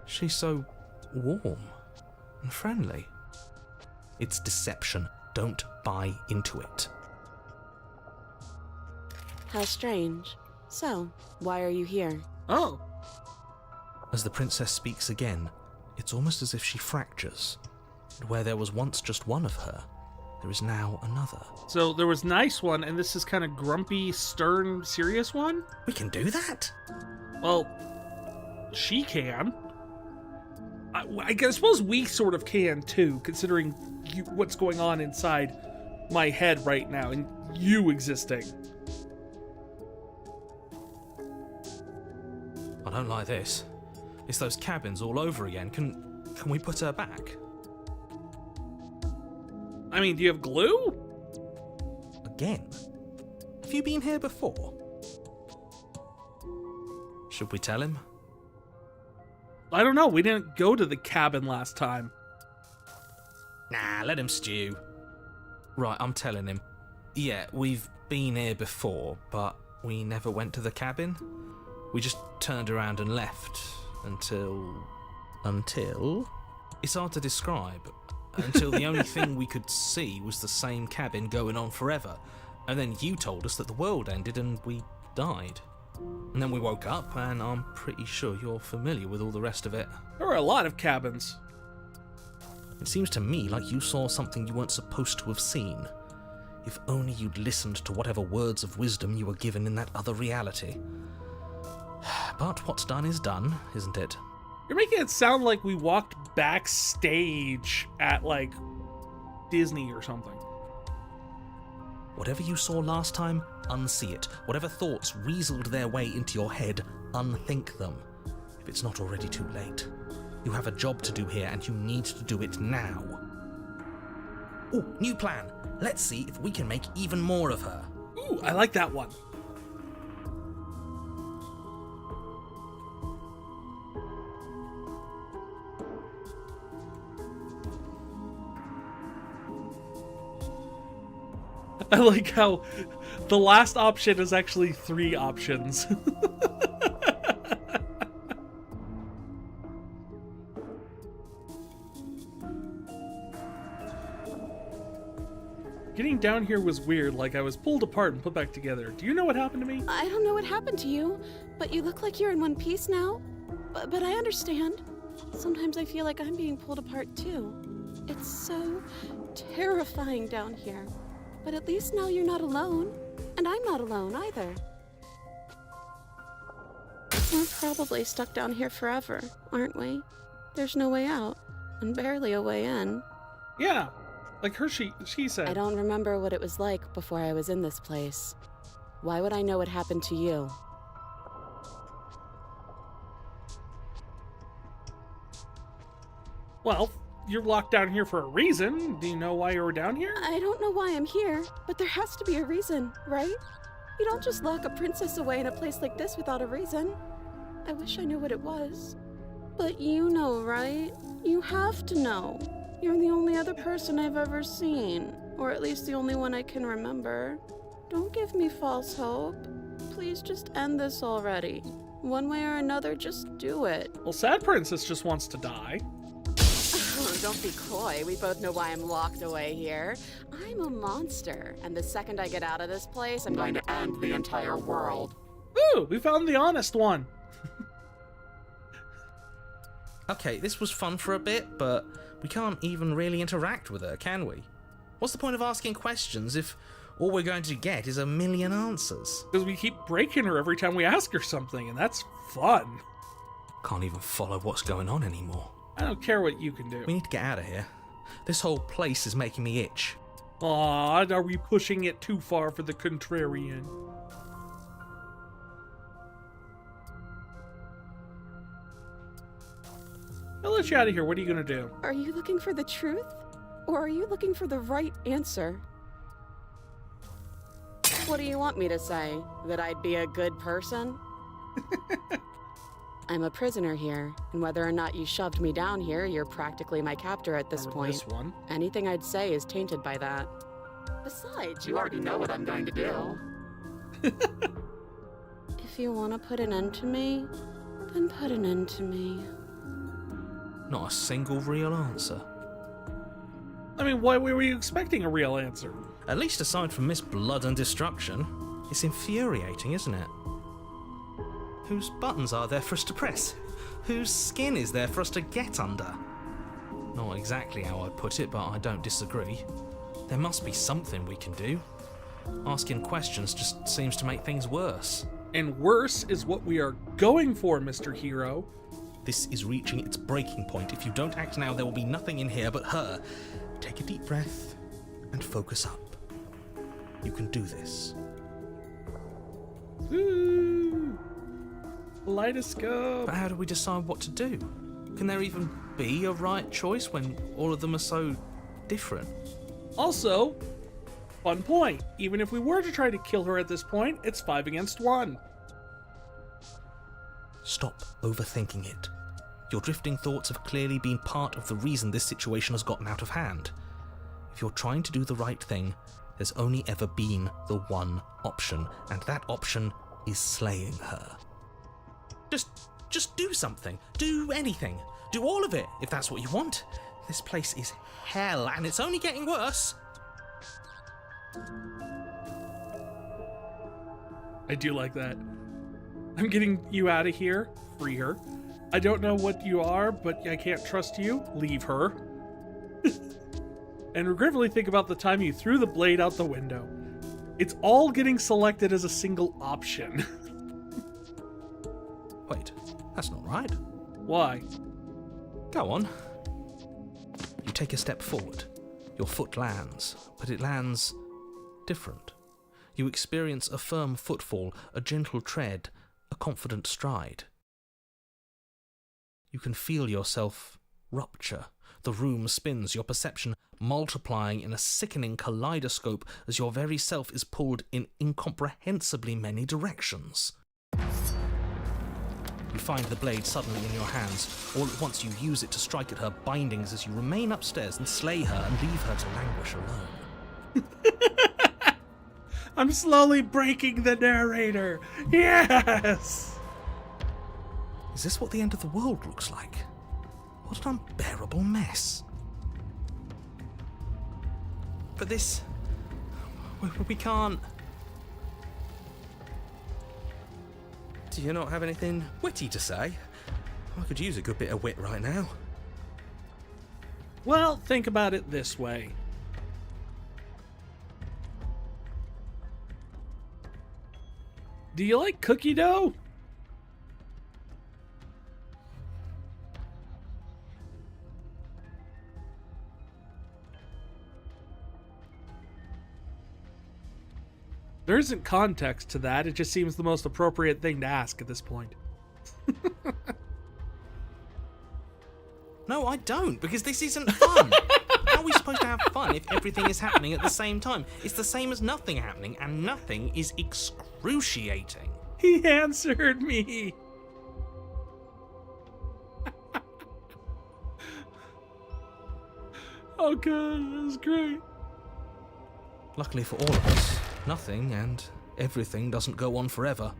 Speaker 2: She's so warm and friendly. It's deception. Don't buy into it.
Speaker 3: How strange. So, why are you here?
Speaker 1: Oh.
Speaker 2: As the princess speaks again, it's almost as if she fractures. And where there was once just one of her, there is now another.
Speaker 1: So there was nice one, and this is kind of grumpy, stern, serious one?
Speaker 2: We can do that?
Speaker 1: Well, she can. I suppose we sort of can too, considering what's going on inside my head right now, and you existing.
Speaker 2: I don't like this. It's those cabins all over again. Can we put her back?
Speaker 1: I mean, do you have glue?
Speaker 2: Again? Have you been here before? Should we tell him?
Speaker 1: I don't know. We didn't go to the cabin last time.
Speaker 2: Nah, let him stew. Right, I'm telling him. Yeah, we've been here before, but we never went to the cabin. We just turned around and left until... It's hard to describe. Until the only thing we could see was the same cabin going on forever. And then you told us that the world ended and we died. And then we woke up, and I'm pretty sure you're familiar with all the rest of it.
Speaker 1: There were a lot of cabins.
Speaker 2: It seems to me like you saw something you weren't supposed to have seen. If only you'd listened to whatever words of wisdom you were given in that other reality. But what's done is done, isn't it?
Speaker 1: You're making it sound like we walked backstage at, like, Disney or something.
Speaker 2: Whatever you saw last time, unsee it. Whatever thoughts weaseled their way into your head, unthink them. If it's not already too late. You have a job to do here, and you need to do it now. Oh, new plan. Let's see if we can make even more of her.
Speaker 1: Ooh, I like that one. I like how the last option is actually 3 options. Getting down here was weird, like I was pulled apart and put back together. Do you know what happened to me?
Speaker 3: I don't know what happened to you, but you look like you're in one piece now. But I understand. Sometimes I feel like I'm being pulled apart too. It's so terrifying down here. But at least now you're not alone. And I'm not alone either. We're probably stuck down here forever, aren't we? There's no way out, and barely a way in.
Speaker 1: Yeah, like she said.
Speaker 3: I don't remember what it was like before I was in this place. Why would I know what happened to you?
Speaker 1: Well, you're locked down here for a reason. Do you know why you were down here?
Speaker 3: I don't know why I'm here, but there has to be a reason, right? You don't just lock a princess away in a place like this without a reason. I wish I knew what it was. But you know, right? You have to know. You're the only other person I've ever seen, or at least the only one I can remember. Don't give me false hope. Please just end this already. One way or another, just do it.
Speaker 1: Well, Sad Princess just wants to die.
Speaker 3: Don't be coy. We both know why I'm locked away here. I'm a monster, and the second I get out of this place, I'm going to end the entire world.
Speaker 1: Ooh, we found the honest one.
Speaker 2: Okay, this was fun for a bit, but we can't even really interact with her, can we? What's the point of asking questions if all we're going to get is a million answers?
Speaker 1: Because we keep breaking her every time we ask her something, and that's fun.
Speaker 2: Can't even follow what's going on anymore.
Speaker 1: I don't care what you can do.
Speaker 2: We need to get out of here. This whole place is making me itch.
Speaker 1: Aw, are we pushing it too far for the contrarian? I'll let you out of here. What are you gonna do?
Speaker 3: Are you looking for the truth? Or are you looking for the right answer? What do you want me to say? That I'd be a good person? I'm a prisoner here, and whether or not you shoved me down here, you're practically my captor at this point.
Speaker 1: This one.
Speaker 3: Anything I'd say is tainted by that. Besides, you already know what I'm going to do. If you want to put an end to me, then put an end to me.
Speaker 2: Not a single real answer.
Speaker 1: I mean, why were you expecting a real answer?
Speaker 2: At least aside from Miss Blood and Destruction, it's infuriating, isn't it? Whose buttons are there for us to press? Whose skin is there for us to get under? Not exactly how I'd put it, but I don't disagree. There must be something we can do. Asking questions just seems to make things worse.
Speaker 1: And worse is what we are going for, Mr. Hero.
Speaker 2: This is reaching its breaking point. If you don't act now, there will be nothing in here but her. Take a deep breath and focus up. You can do this.
Speaker 1: Woo! Kaleidoscope.
Speaker 2: But how do we decide what to do? Can there even be a right choice when all of them are so different?
Speaker 1: Also, fun point. Even if we were to try to kill her at this point, it's 5 against 1.
Speaker 2: Stop overthinking it. Your drifting thoughts have clearly been part of the reason this situation has gotten out of hand. If you're trying to do the right thing, there's only ever been the one option, and that option is slaying her. Just do something. Do anything. Do all of it, if that's what you want. This place is hell, and it's only getting worse.
Speaker 1: I do like that. I'm getting you out of here. Free her. I don't know what you are, but I can't trust you. Leave her. And regretfully think about the time you threw the blade out the window. It's all getting selected as a single option.
Speaker 2: Wait, that's not right.
Speaker 1: Why?
Speaker 2: Go on. You take a step forward. Your foot lands, but it lands different. You experience a firm footfall, a gentle tread, a confident stride. You can feel yourself rupture, The room spins, your perception multiplying in a sickening kaleidoscope as your very self is pulled in incomprehensibly many directions. You find the blade suddenly in your hands. All at once you use it to strike at her bindings as you remain upstairs and slay her and leave her to languish alone.
Speaker 1: I'm slowly breaking the narrator. Yes!
Speaker 2: Is this what the end of the world looks like? What an unbearable mess. But this... we can't... Do you not have anything witty to say? I could use a good bit of wit right now.
Speaker 1: Well, think about it this way. Do you like cookie dough? There isn't context to that. It just seems the most appropriate thing to ask at this point.
Speaker 2: No, I don't, because this isn't fun. How are we supposed to have fun if everything is happening at the same time? It's the same as nothing happening, and nothing is excruciating.
Speaker 1: He answered me. Oh god, that was great.
Speaker 2: Luckily for all of us, nothing and everything doesn't go on forever.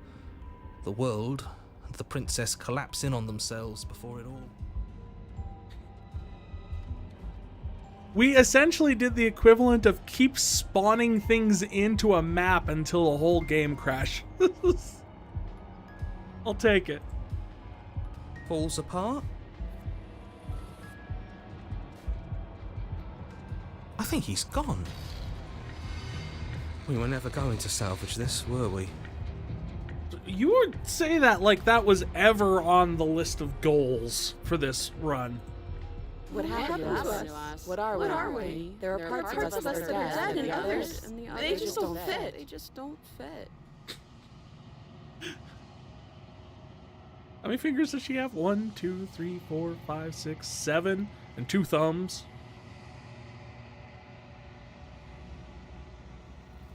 Speaker 2: The world and the princess collapse in on themselves before it all.
Speaker 1: We essentially did the equivalent of keep spawning things into a map until the whole game crashes. I'll take it.
Speaker 2: Falls apart? I think he's gone. We were never going to salvage this, were we?
Speaker 1: You would say that like that was ever on the list of goals for this run.
Speaker 3: What happened to us? What are we? There are parts of us that are dead and others, they just don't fit. They just don't fit.
Speaker 1: How many fingers does she have? 1, 2, 3, 4, 5, 6, 7, and 2 thumbs.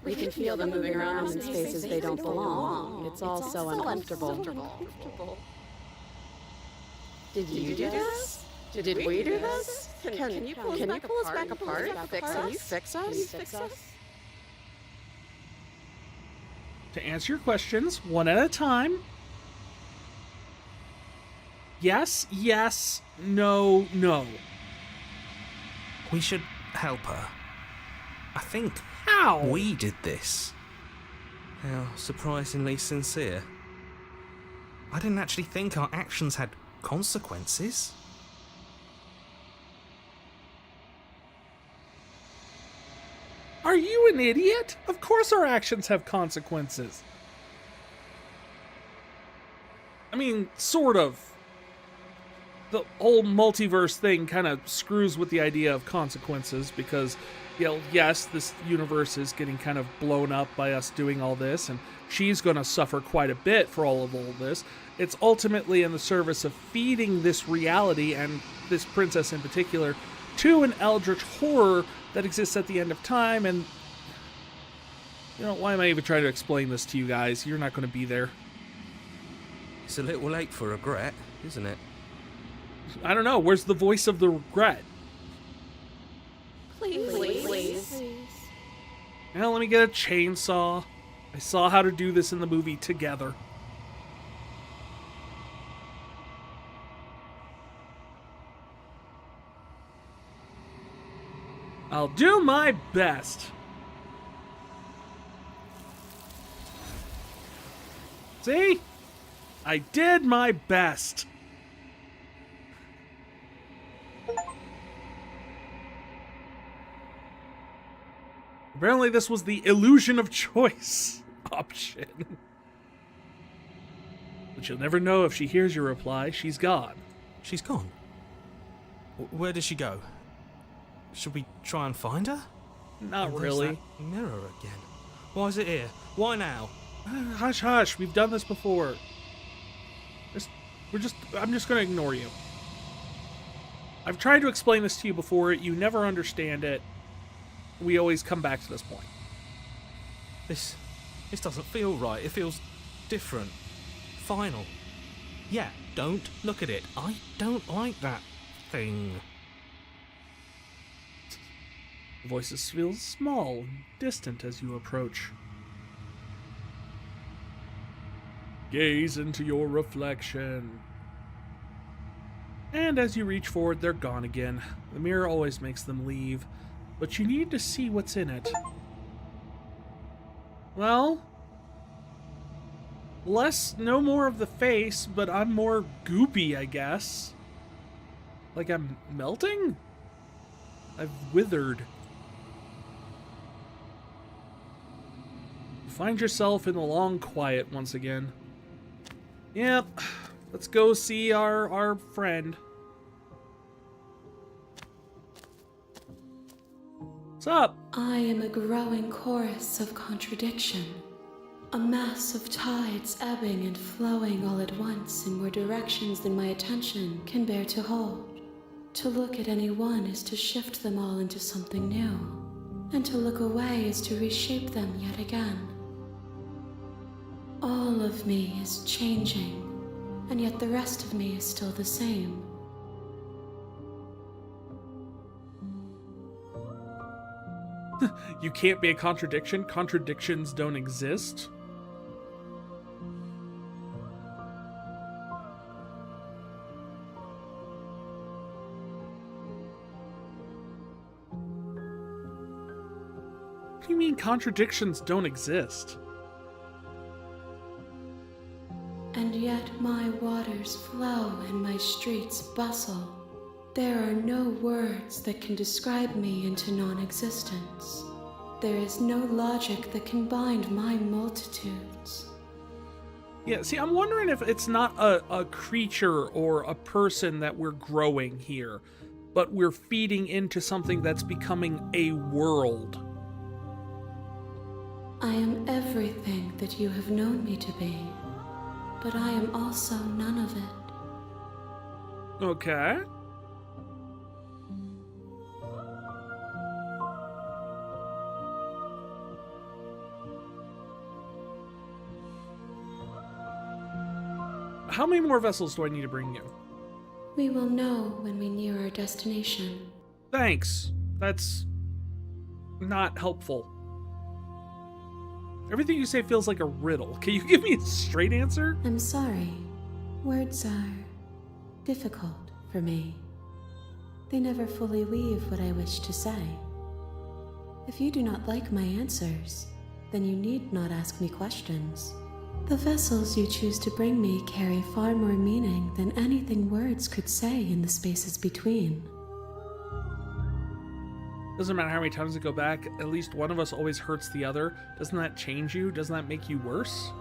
Speaker 3: We can feel them moving around in spaces they don't belong. It's all so uncomfortable. Did you do this? Did we do this? Can you pull us back apart? Can you fix us?
Speaker 1: To answer your questions, one at a time. Yes, yes, no, no.
Speaker 2: We should help her. I think
Speaker 1: How?
Speaker 2: we did this. How surprisingly sincere. I didn't actually think our actions had consequences.
Speaker 1: Are you an idiot? Of course our actions have consequences. I mean, sort of. The whole multiverse thing kind of screws with the idea of consequences because, you know, yes, this universe is getting kind of blown up by us doing all this, and she's going to suffer quite a bit for all this. It's ultimately in the service of feeding this reality, and this princess in particular, to an eldritch horror that exists at the end of time. And, you know, why am I even trying to explain this to you guys? You're not going to be there.
Speaker 2: It's a little late for regret, isn't it?
Speaker 1: I don't know. Where's the voice of the regret?
Speaker 3: Please.
Speaker 1: Now let me get a chainsaw. I saw how to do this in the movie Together. I'll do my best. See? I did my best. Apparently this was the illusion of choice option. But you'll never know if she hears your reply. She's gone.
Speaker 2: She's gone. Where did she go? Should we try and find her?
Speaker 1: Not
Speaker 2: There's
Speaker 1: really.
Speaker 2: that mirror again. Why is it here? Why now?
Speaker 1: Hush, hush. We've done this before. I'm just gonna ignore you. I've tried to explain this to you before. You never understand it. We always come back to this point.
Speaker 2: This doesn't feel right. It feels different. Final. Yeah, don't look at it. I don't like that thing.
Speaker 1: The voices feel small and distant as you approach. Gaze into your reflection. And as you reach forward, they're gone again. The mirror always makes them leave, but you need to see what's in it. Well, no more of the face, but I'm more goopy, I guess. Like I'm melting? I've withered. You find yourself in the long quiet once again. Yep, let's go see our friend. What's up?
Speaker 3: I am a growing chorus of contradiction. A mass of tides ebbing and flowing all at once in more directions than my attention can bear to hold. To look at any one is to shift them all into something new, and to look away is to reshape them yet again. All of me is changing, and yet the rest of me is still the same.
Speaker 1: You can't be a contradiction. Contradictions don't exist. What do you mean contradictions don't exist?
Speaker 3: And yet my waters flow and my streets bustle. There are no words that can describe me into non-existence. There is no logic that can bind my multitudes.
Speaker 1: Yeah, see, I'm wondering if it's not a creature or a person that we're growing here, but we're feeding into something that's becoming a world.
Speaker 3: I am everything that you have known me to be, but I am also none of it.
Speaker 1: Okay. How many more vessels do I need to bring you?
Speaker 3: We will know when we near our destination.
Speaker 1: Thanks. That's not helpful. Everything you say feels like a riddle. Can you give me a straight answer?
Speaker 3: I'm sorry. Words are difficult for me. They never fully weave what I wish to say. If you do not like my answers, then you need not ask me questions. The vessels you choose to bring me carry far more meaning than anything words could say in the spaces between.
Speaker 1: Doesn't matter how many times we go back, at least one of us always hurts the other. Doesn't that change you? Doesn't that make you worse?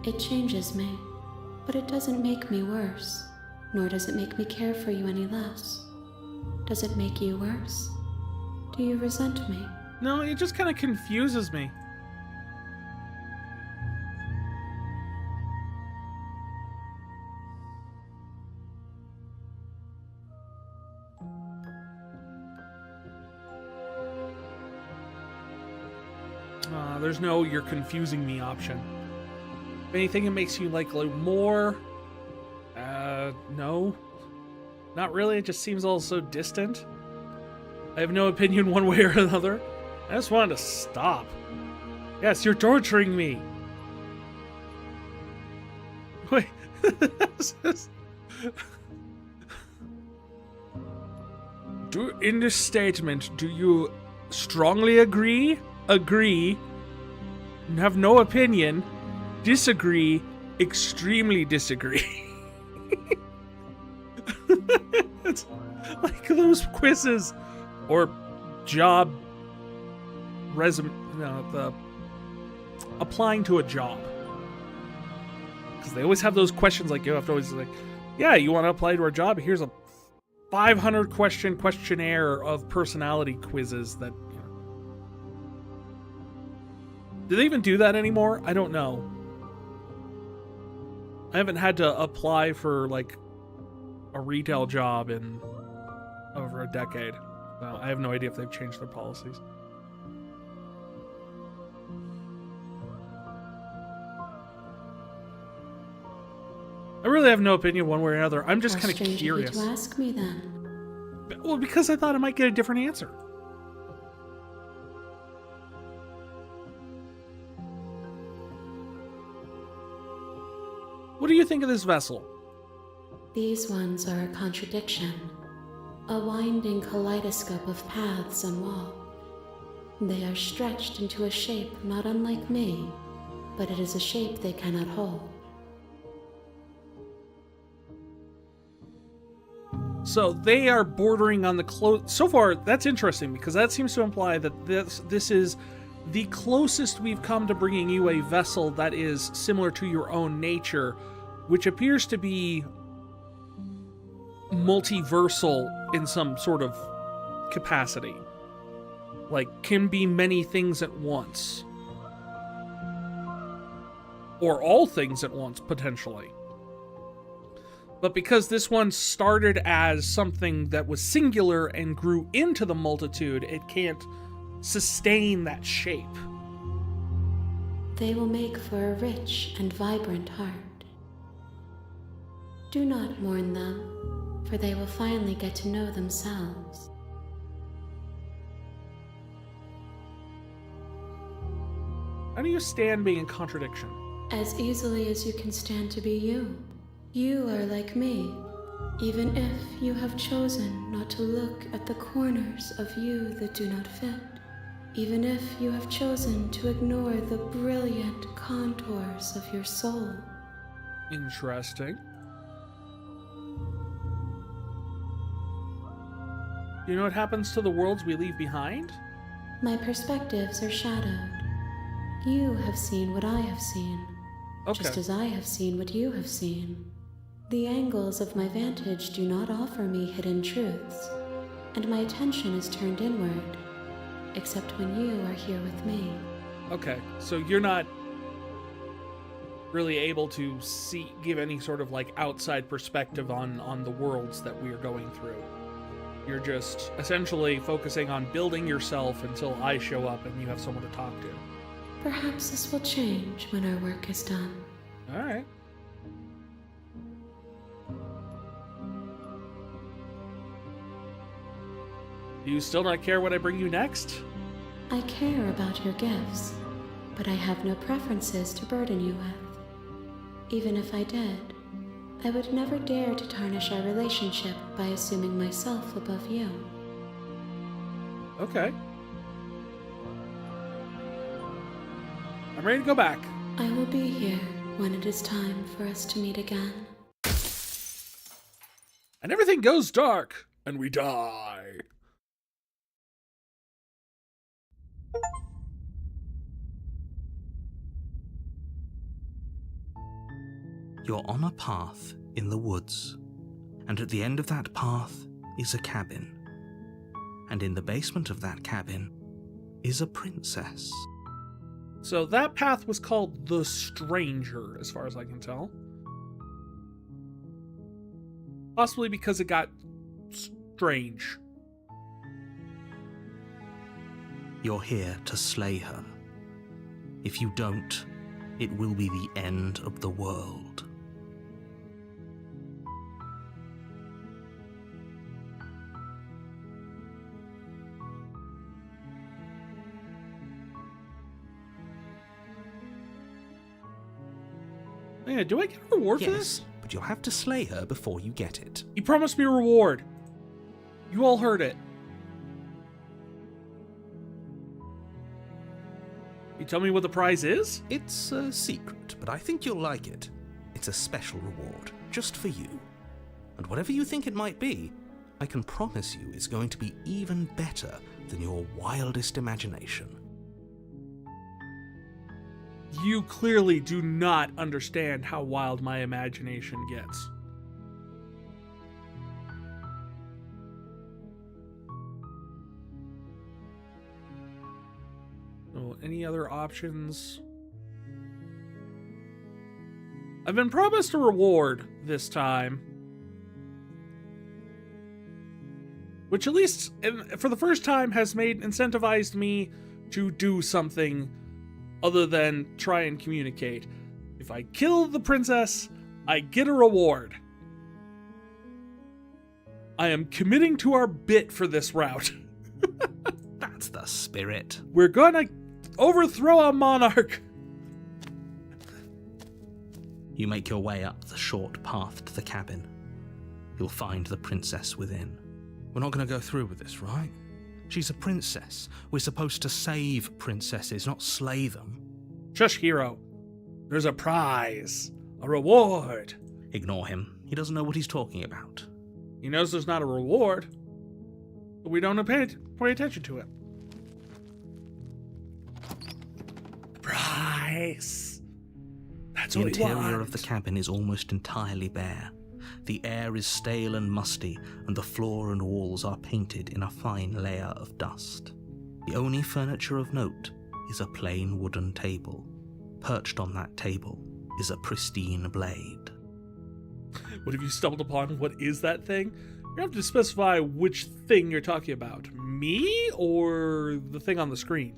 Speaker 3: It changes me, but it doesn't make me worse, nor does it make me care for you any less. Does it make you worse? Do you resent me?
Speaker 1: No, it just kind of confuses me. There's no "you're confusing me" option. If anything, it makes you like more. No. Not really, it just seems all so distant. I have no opinion one way or another. I just wanted to stop. Yes, you're torturing me. Wait. In this statement, do you strongly agree, have no opinion, disagree, extremely disagree? It's like those quizzes or job resume, the applying to a job. Because they always have those questions like you have to always like, yeah, you want to apply to our job? Here's a 500 question questionnaire of personality quizzes that, you know. Do they even do that anymore? I don't know. I haven't had to apply for like a retail job in for a decade. Well, I have no idea if they've changed their policies. I really have no opinion one way or another. I'm just kind of curious.
Speaker 3: How strange of you to ask me then.
Speaker 1: Well, because I thought I might get a different answer. What do you think of this vessel?
Speaker 3: These ones are a contradiction. A winding kaleidoscope of paths and wall. They are stretched into a shape not unlike me, but it is a shape they cannot hold.
Speaker 1: So they are bordering on the close. So far, that's interesting because that seems to imply that this is the closest we've come to bringing you a vessel that is similar to your own nature, which appears to be multiversal in some sort of capacity. Like, can be many things at once. Or all things at once, potentially. But because this one started as something that was singular and grew into the multitude, it can't sustain that shape.
Speaker 3: They will make for a rich and vibrant heart. Do not mourn them, for they will finally get to know themselves.
Speaker 1: How do you stand being in contradiction?
Speaker 3: As easily as you can stand to be you. You are like me, even if you have chosen not to look at the corners of you that do not fit. Even if you have chosen to ignore the brilliant contours of your soul.
Speaker 1: Interesting. You know what happens to the worlds we leave behind?
Speaker 3: My perspectives are shadowed. You have seen what I have seen,
Speaker 1: Okay.
Speaker 3: just as I have seen what you have seen. The angles of my vantage do not offer me hidden truths, and my attention is turned inward, except when you are here with me.
Speaker 1: Okay, so you're not really able to give any sort of like outside perspective on the worlds that we are going through. You're just essentially focusing on building yourself until I show up and you have someone to talk to.
Speaker 3: Perhaps this will change when our work is done.
Speaker 1: All right. Do you still not care what I bring you next?
Speaker 3: I care about your gifts, but I have no preferences to burden you with. Even if I did, I would never dare to tarnish our relationship by assuming myself above you.
Speaker 1: Okay. I'm ready to go back.
Speaker 3: I will be here when it is time for us to meet again.
Speaker 1: And everything goes dark, and we die.
Speaker 2: You're on a path in the woods, and at the end of that path is a cabin. And in the basement of that cabin is a princess.
Speaker 1: So that path was called the Stranger, as far as I can tell. Possibly because it got strange.
Speaker 2: You're here to slay her. If you don't, it will be the end of the world.
Speaker 1: Yeah, do I get a reward for
Speaker 2: Yes,
Speaker 1: this?
Speaker 2: but you'll have to slay her before you get it.
Speaker 1: He promised me a reward. You all heard it. You tell me what the prize is?
Speaker 2: It's a secret, but I think you'll like it. It's a special reward, just for you. And whatever you think it might be, I can promise you it's going to be even better than your wildest imagination.
Speaker 1: You clearly do not understand how wild my imagination gets. So, any other options? I've been promised a reward this time. which at least for the first time has incentivized me to do something other than try and communicate. If I kill the princess, I get a reward. I am committing to our bit for this route.
Speaker 2: That's the spirit.
Speaker 1: We're gonna overthrow a monarch.
Speaker 2: You make your way up the short path to the cabin. You'll find the princess within. We're not going to go through with this, right? She's a princess. We're supposed to save princesses, not slay them.
Speaker 1: Shush, hero. There's a prize. A reward.
Speaker 2: Ignore him. He doesn't know what he's talking about.
Speaker 1: He knows there's not a reward, but we don't pay attention to it. Prize. That's
Speaker 2: The
Speaker 1: what he
Speaker 2: interior
Speaker 1: wants.
Speaker 2: of the cabin is almost entirely bare. The air is stale and musty, and the floor and walls are painted in a fine layer of dust. The only furniture of note is a plain wooden table. Perched on that table is a pristine blade.
Speaker 1: What have you stumbled upon? What is that thing? You have to specify which thing you're talking about. Me or the thing on the screen?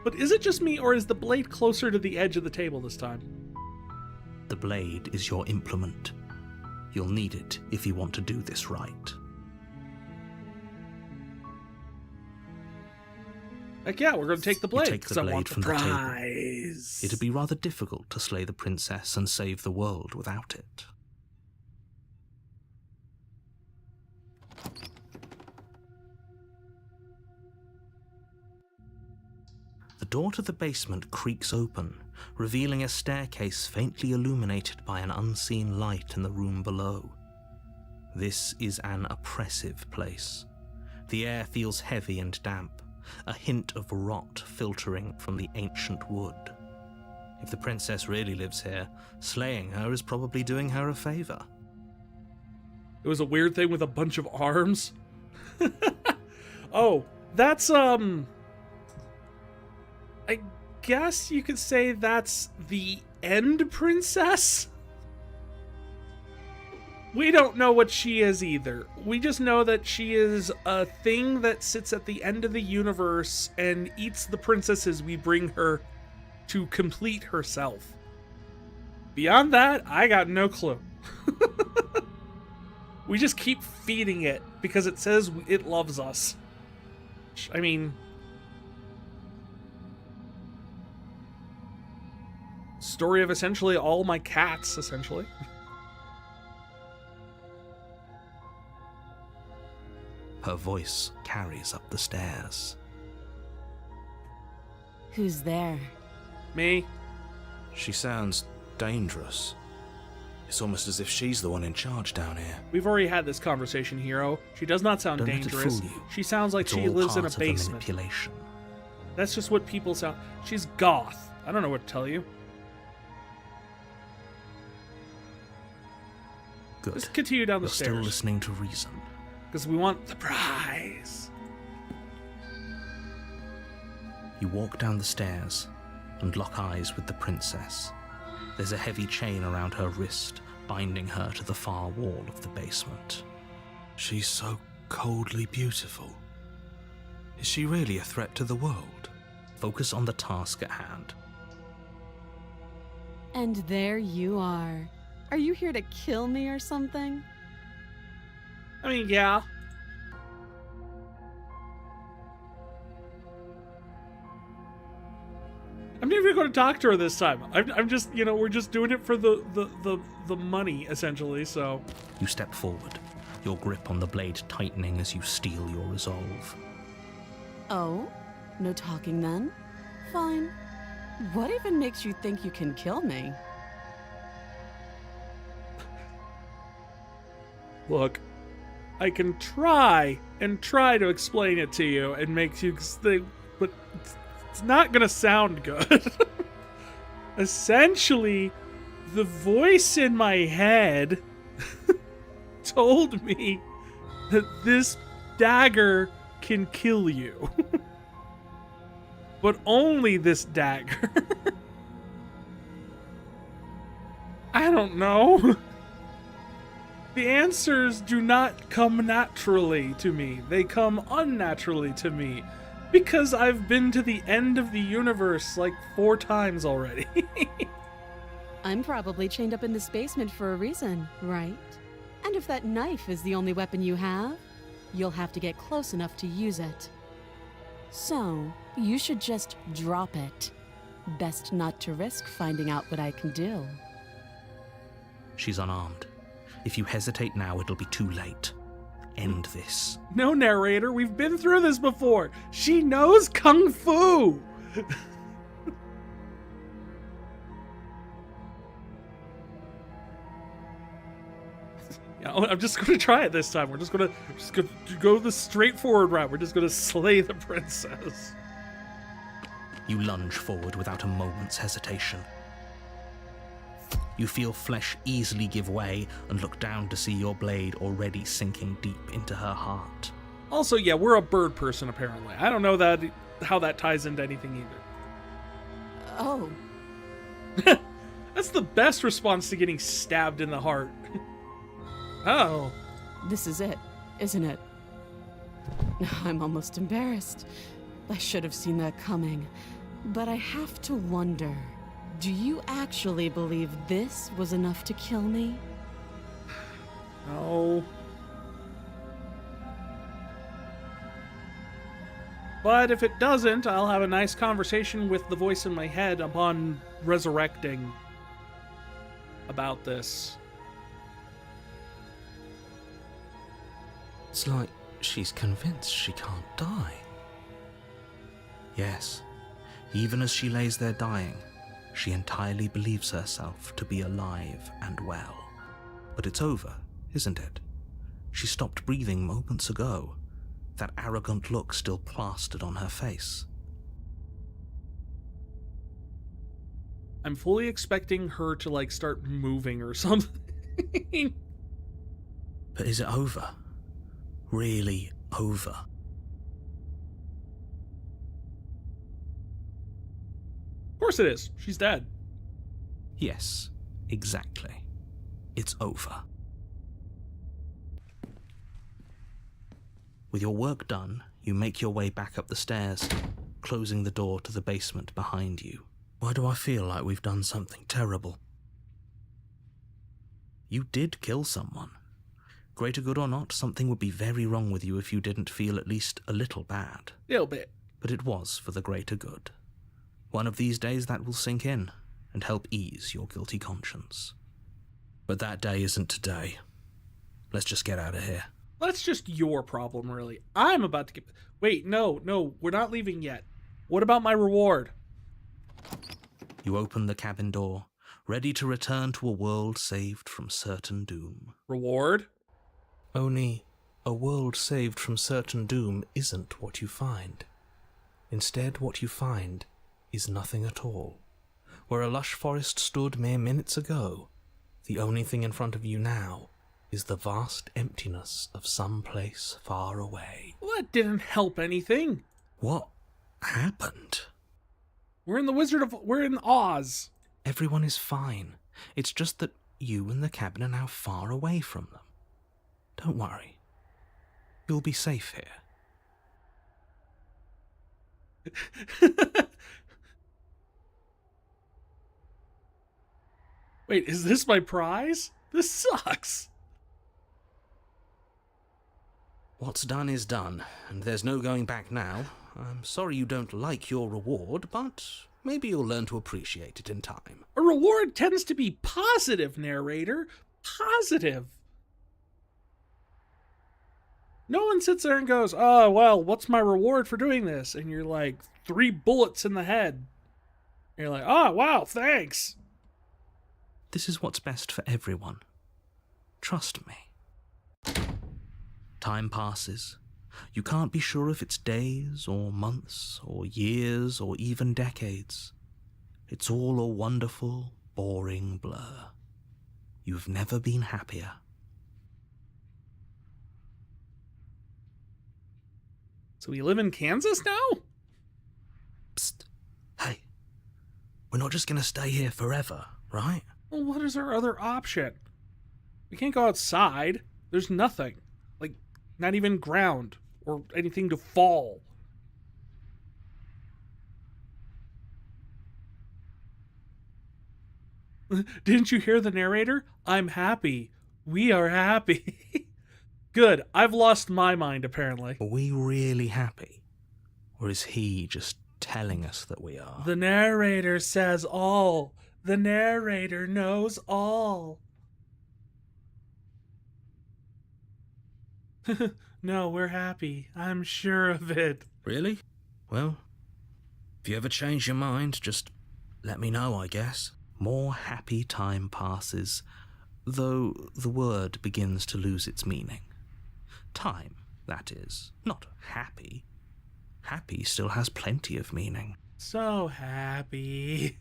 Speaker 1: But is it just me, or is the blade closer to the edge of the table this time?
Speaker 2: The blade is your implement. You'll need it if you want to do this right.
Speaker 1: Heck yeah, we're going to take the blade.
Speaker 2: You take the
Speaker 1: 'cause I
Speaker 2: blade
Speaker 1: want
Speaker 2: from the table.
Speaker 1: prize.
Speaker 2: It'd be rather difficult to slay the princess and save the world without it. The door to the basement creaks open, revealing a staircase faintly illuminated by an unseen light in the room below. This is an oppressive place. The air feels heavy and damp, a hint of rot filtering from the ancient wood. If the princess really lives here, slaying her is probably doing her a favor.
Speaker 1: It was a weird thing with a bunch of arms. Oh, that's, I guess you could say that's the end princess? We don't know what she is either. We just know that she is a thing that sits at the end of the universe and eats the princesses we bring her to complete herself. Beyond that, I got no clue. We just keep feeding it because it says it loves us. I mean, story of essentially all my cats, essentially.
Speaker 2: Her voice carries up the stairs.
Speaker 3: Who's there?
Speaker 1: Me?
Speaker 4: She sounds dangerous. It's almost as if she's the one in charge down here.
Speaker 1: We've already had this conversation, hero. She does not sound
Speaker 2: Don't let it
Speaker 1: dangerous.
Speaker 2: fool you.
Speaker 1: She sounds like
Speaker 2: It's
Speaker 1: she
Speaker 2: all
Speaker 1: lives in a
Speaker 2: part of the
Speaker 1: basement.
Speaker 2: manipulation.
Speaker 1: That's just what people sound. She's goth. I don't know what to tell you.
Speaker 2: Good.
Speaker 1: Just continue down the
Speaker 2: You're still
Speaker 1: stairs.
Speaker 2: listening to reason.
Speaker 1: Because we want the prize.
Speaker 2: You walk down the stairs and lock eyes with the princess. There's a heavy chain around her wrist, binding her to the far wall of the basement.
Speaker 4: She's so coldly beautiful. Is she really a threat to the world?
Speaker 2: Focus on the task at hand.
Speaker 3: And there you are. Are you here to kill me or something?
Speaker 1: I mean, yeah. I'm never going to talk to her this time. I'm just, we're just doing it for the money, essentially, so.
Speaker 2: You step forward, your grip on the blade tightening as you steel your resolve.
Speaker 3: Oh? No talking then? Fine. What even makes you think you can kill me?
Speaker 1: Look, I can try to explain it to you and make you think, but it's not gonna sound good. Essentially, the voice in my head told me that this dagger can kill you. But only this dagger. I don't know. The answers do not come naturally to me. They come unnaturally to me. Because I've been to the end of the universe like 4 times already.
Speaker 3: I'm probably chained up in this basement for a reason, right? And if that knife is the only weapon you have, you'll have to get close enough to use it. So, you should just drop it. Best not to risk finding out what I can do.
Speaker 2: She's unarmed. If you hesitate now, it'll be too late. End this.
Speaker 1: No, narrator, we've been through this before. She knows Kung Fu. Yeah, I'm just going to try it this time. We're just going to go the straightforward route. We're just going to slay the princess.
Speaker 2: You lunge forward without a moment's hesitation. You feel flesh easily give way and look down to see your blade already sinking deep into her heart.
Speaker 1: Also, yeah, we're a bird person, apparently. I don't know how that ties into anything either.
Speaker 3: Oh.
Speaker 1: That's the best response to getting stabbed in the heart. Oh.
Speaker 3: This is it, isn't it? I'm almost embarrassed. I should have seen that coming. But I have to wonder, do you actually believe this was enough to kill me?
Speaker 1: No. But if it doesn't, I'll have a nice conversation with the voice in my head upon resurrecting about this.
Speaker 4: It's like she's convinced she can't die.
Speaker 2: Yes, even as she lays there dying, she entirely believes herself to be alive and well. But it's over, isn't it? She stopped breathing moments ago, that arrogant look still plastered on her face.
Speaker 1: I'm fully expecting her to, start moving or something.
Speaker 2: But is it over? Really over?
Speaker 1: Of course it is. She's dead.
Speaker 2: Yes, exactly. It's over. With your work done, you make your way back up the stairs, closing the door to the basement behind you. Why do I feel like we've done something terrible? You did kill someone. Greater good or not, something would be very wrong with you if you didn't feel at least a little bad.
Speaker 1: A little bit.
Speaker 2: But it was for the greater good. One of these days that will sink in and help ease your guilty conscience. But that day isn't today. Let's just get out of here.
Speaker 1: That's just your problem, really. I'm about to get... Wait, no, we're not leaving yet. What about my reward?
Speaker 2: You open the cabin door, ready to return to a world saved from certain doom.
Speaker 1: Reward?
Speaker 4: Only a world saved from certain doom isn't what you find. Instead, what you find is nothing at all. Where a lush forest stood mere minutes ago, the only thing in front of you now is the vast emptiness of some place far away.
Speaker 1: Well, that didn't help anything.
Speaker 2: What happened?
Speaker 1: We're in Oz.
Speaker 2: Everyone is fine. It's just that you and the cabin are now far away from them. Don't worry. You'll be safe here.
Speaker 1: Wait, is this my prize? This sucks.
Speaker 2: What's done is done, and there's no going back now. I'm sorry you don't like your reward, but maybe you'll learn to appreciate it in time.
Speaker 1: A reward tends to be positive, narrator. Positive. No one sits there and goes, oh, well, what's my reward for doing this? And you're like, 3 bullets in the head. And you're like, oh, wow, thanks.
Speaker 2: This is what's best for everyone. Trust me. Time passes. You can't be sure if it's days or months or years or even decades. It's all a wonderful, boring blur. You've never been happier.
Speaker 1: So we live in Kansas now?
Speaker 2: Psst. Hey. We're not just going to stay here forever, right?
Speaker 1: Well, what is our other option? We can't go outside. There's nothing. Like, not even ground or anything to fall. Didn't you hear the narrator? I'm happy. We are happy. Good. I've lost my mind, apparently.
Speaker 2: Are we really happy? Or is he just telling us that we are?
Speaker 1: The narrator says all. The narrator knows all. No, we're happy. I'm sure of it.
Speaker 2: Really? Well, if you ever change your mind, just let me know, I guess. More happy time passes, though the word begins to lose its meaning. Time, that is, not happy. Happy still has plenty of meaning.
Speaker 1: So happy.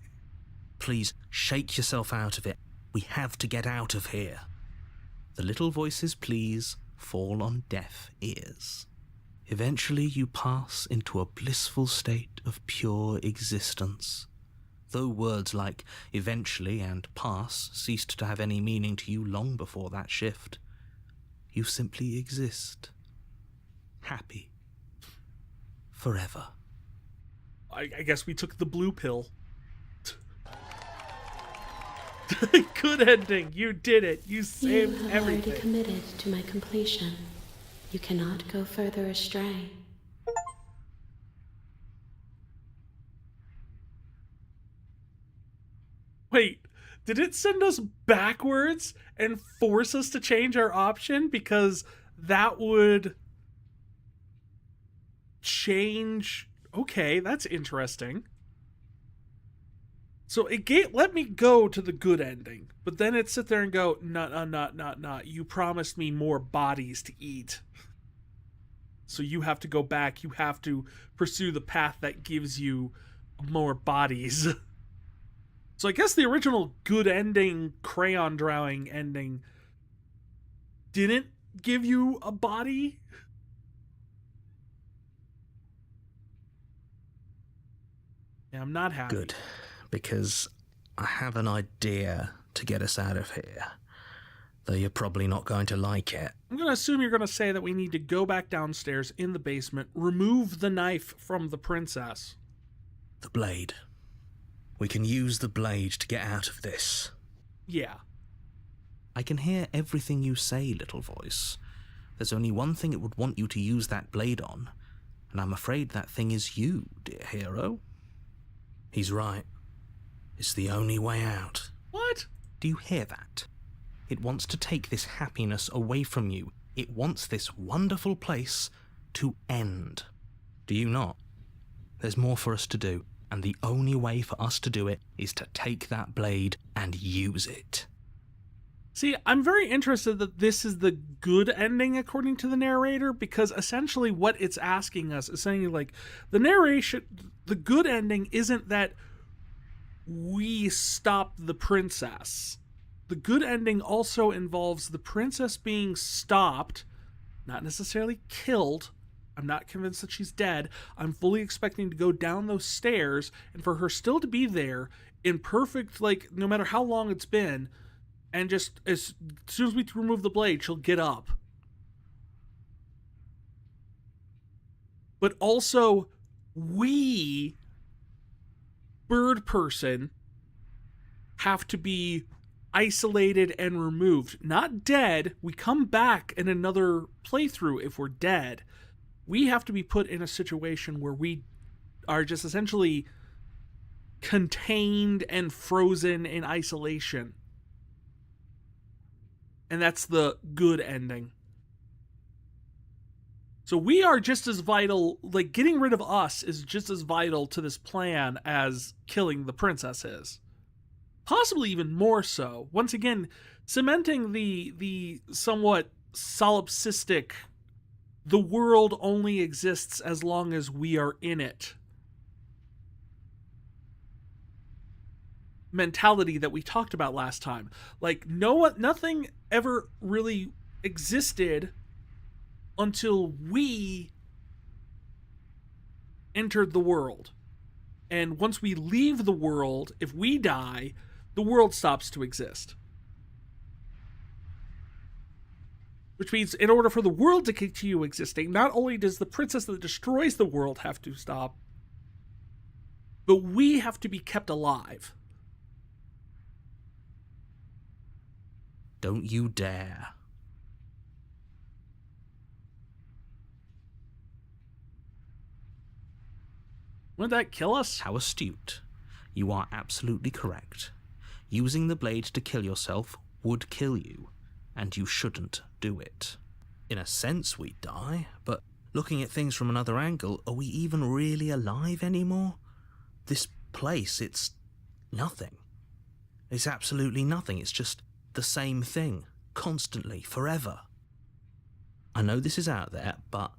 Speaker 2: Please, shake yourself out of it. We have to get out of here. The little voices, please, fall on deaf ears. Eventually you pass into a blissful state of pure existence. Though words like eventually and pass ceased to have any meaning to you long before that shift, you simply exist. Happy. Forever.
Speaker 1: I guess we took the blue pill. Good ending. You did it. You
Speaker 3: You
Speaker 1: saved
Speaker 3: have
Speaker 1: everything.
Speaker 3: already committed to my completion. You cannot go further astray.
Speaker 1: Wait, did it send us backwards and force us to change our option? Because that would change. Okay, that's interesting. So it let me go to the good ending, but then it sit there and go, not. You promised me more bodies to eat. So you have to go back. You have to pursue the path that gives you more bodies. So I guess the original good ending, crayon drawing ending, didn't give you a body? Yeah, I'm not happy.
Speaker 2: Good, because I have an idea to get us out of here. Though you're probably not going to like it.
Speaker 1: I'm going to assume you're going to say that we need to go back downstairs in the basement, remove the knife from the princess.
Speaker 2: The blade. We can use the blade to get out of this.
Speaker 1: Yeah.
Speaker 2: I can hear everything you say, little voice. There's only one thing it would want you to use that blade on, and I'm afraid that thing is you, dear hero. He's right. It's the only way out.
Speaker 1: What?
Speaker 2: Do you hear that? It wants to take this happiness away from you. It wants this wonderful place to end. Do you not? There's more for us to do, and the only way for us to do it is to take that blade and use it.
Speaker 1: See, I'm very interested that this is the good ending according to the narrator, because essentially what it's asking us is saying, like, the good ending isn't that we stop the princess. The good ending also involves the princess being stopped, not necessarily killed. I'm not convinced that she's dead. I'm fully expecting to go down those stairs and for her still to be there in perfect, like, no matter how long it's been, and just as soon as we remove the blade, she'll get up. But also, we, bird person, have to be isolated and removed. Not dead. We come back in another playthrough if we're dead. We have to be put in a situation where we are just essentially contained and frozen in isolation. And that's the good ending. So we are just as vital, like, getting rid of us is just as vital to this plan as killing the princess is. Possibly even more so. Once again, cementing the somewhat solipsistic, the world only exists as long as we are in it mentality that we talked about last time. Like, nothing ever really existed until we entered the world. And once we leave the world, if we die, the world stops to exist. Which means in order for the world to continue existing, not only does the princess that destroys the world have to stop, but we have to be kept alive.
Speaker 2: Don't you dare.
Speaker 1: Wouldn't that kill us?
Speaker 2: How astute. You are absolutely correct. Using the blade to kill yourself would kill you, and you shouldn't do it. In a sense, we die, but looking at things from another angle, are we even really alive anymore? This place, it's nothing. It's absolutely nothing. It's just the same thing, constantly, forever. I know this is out there, but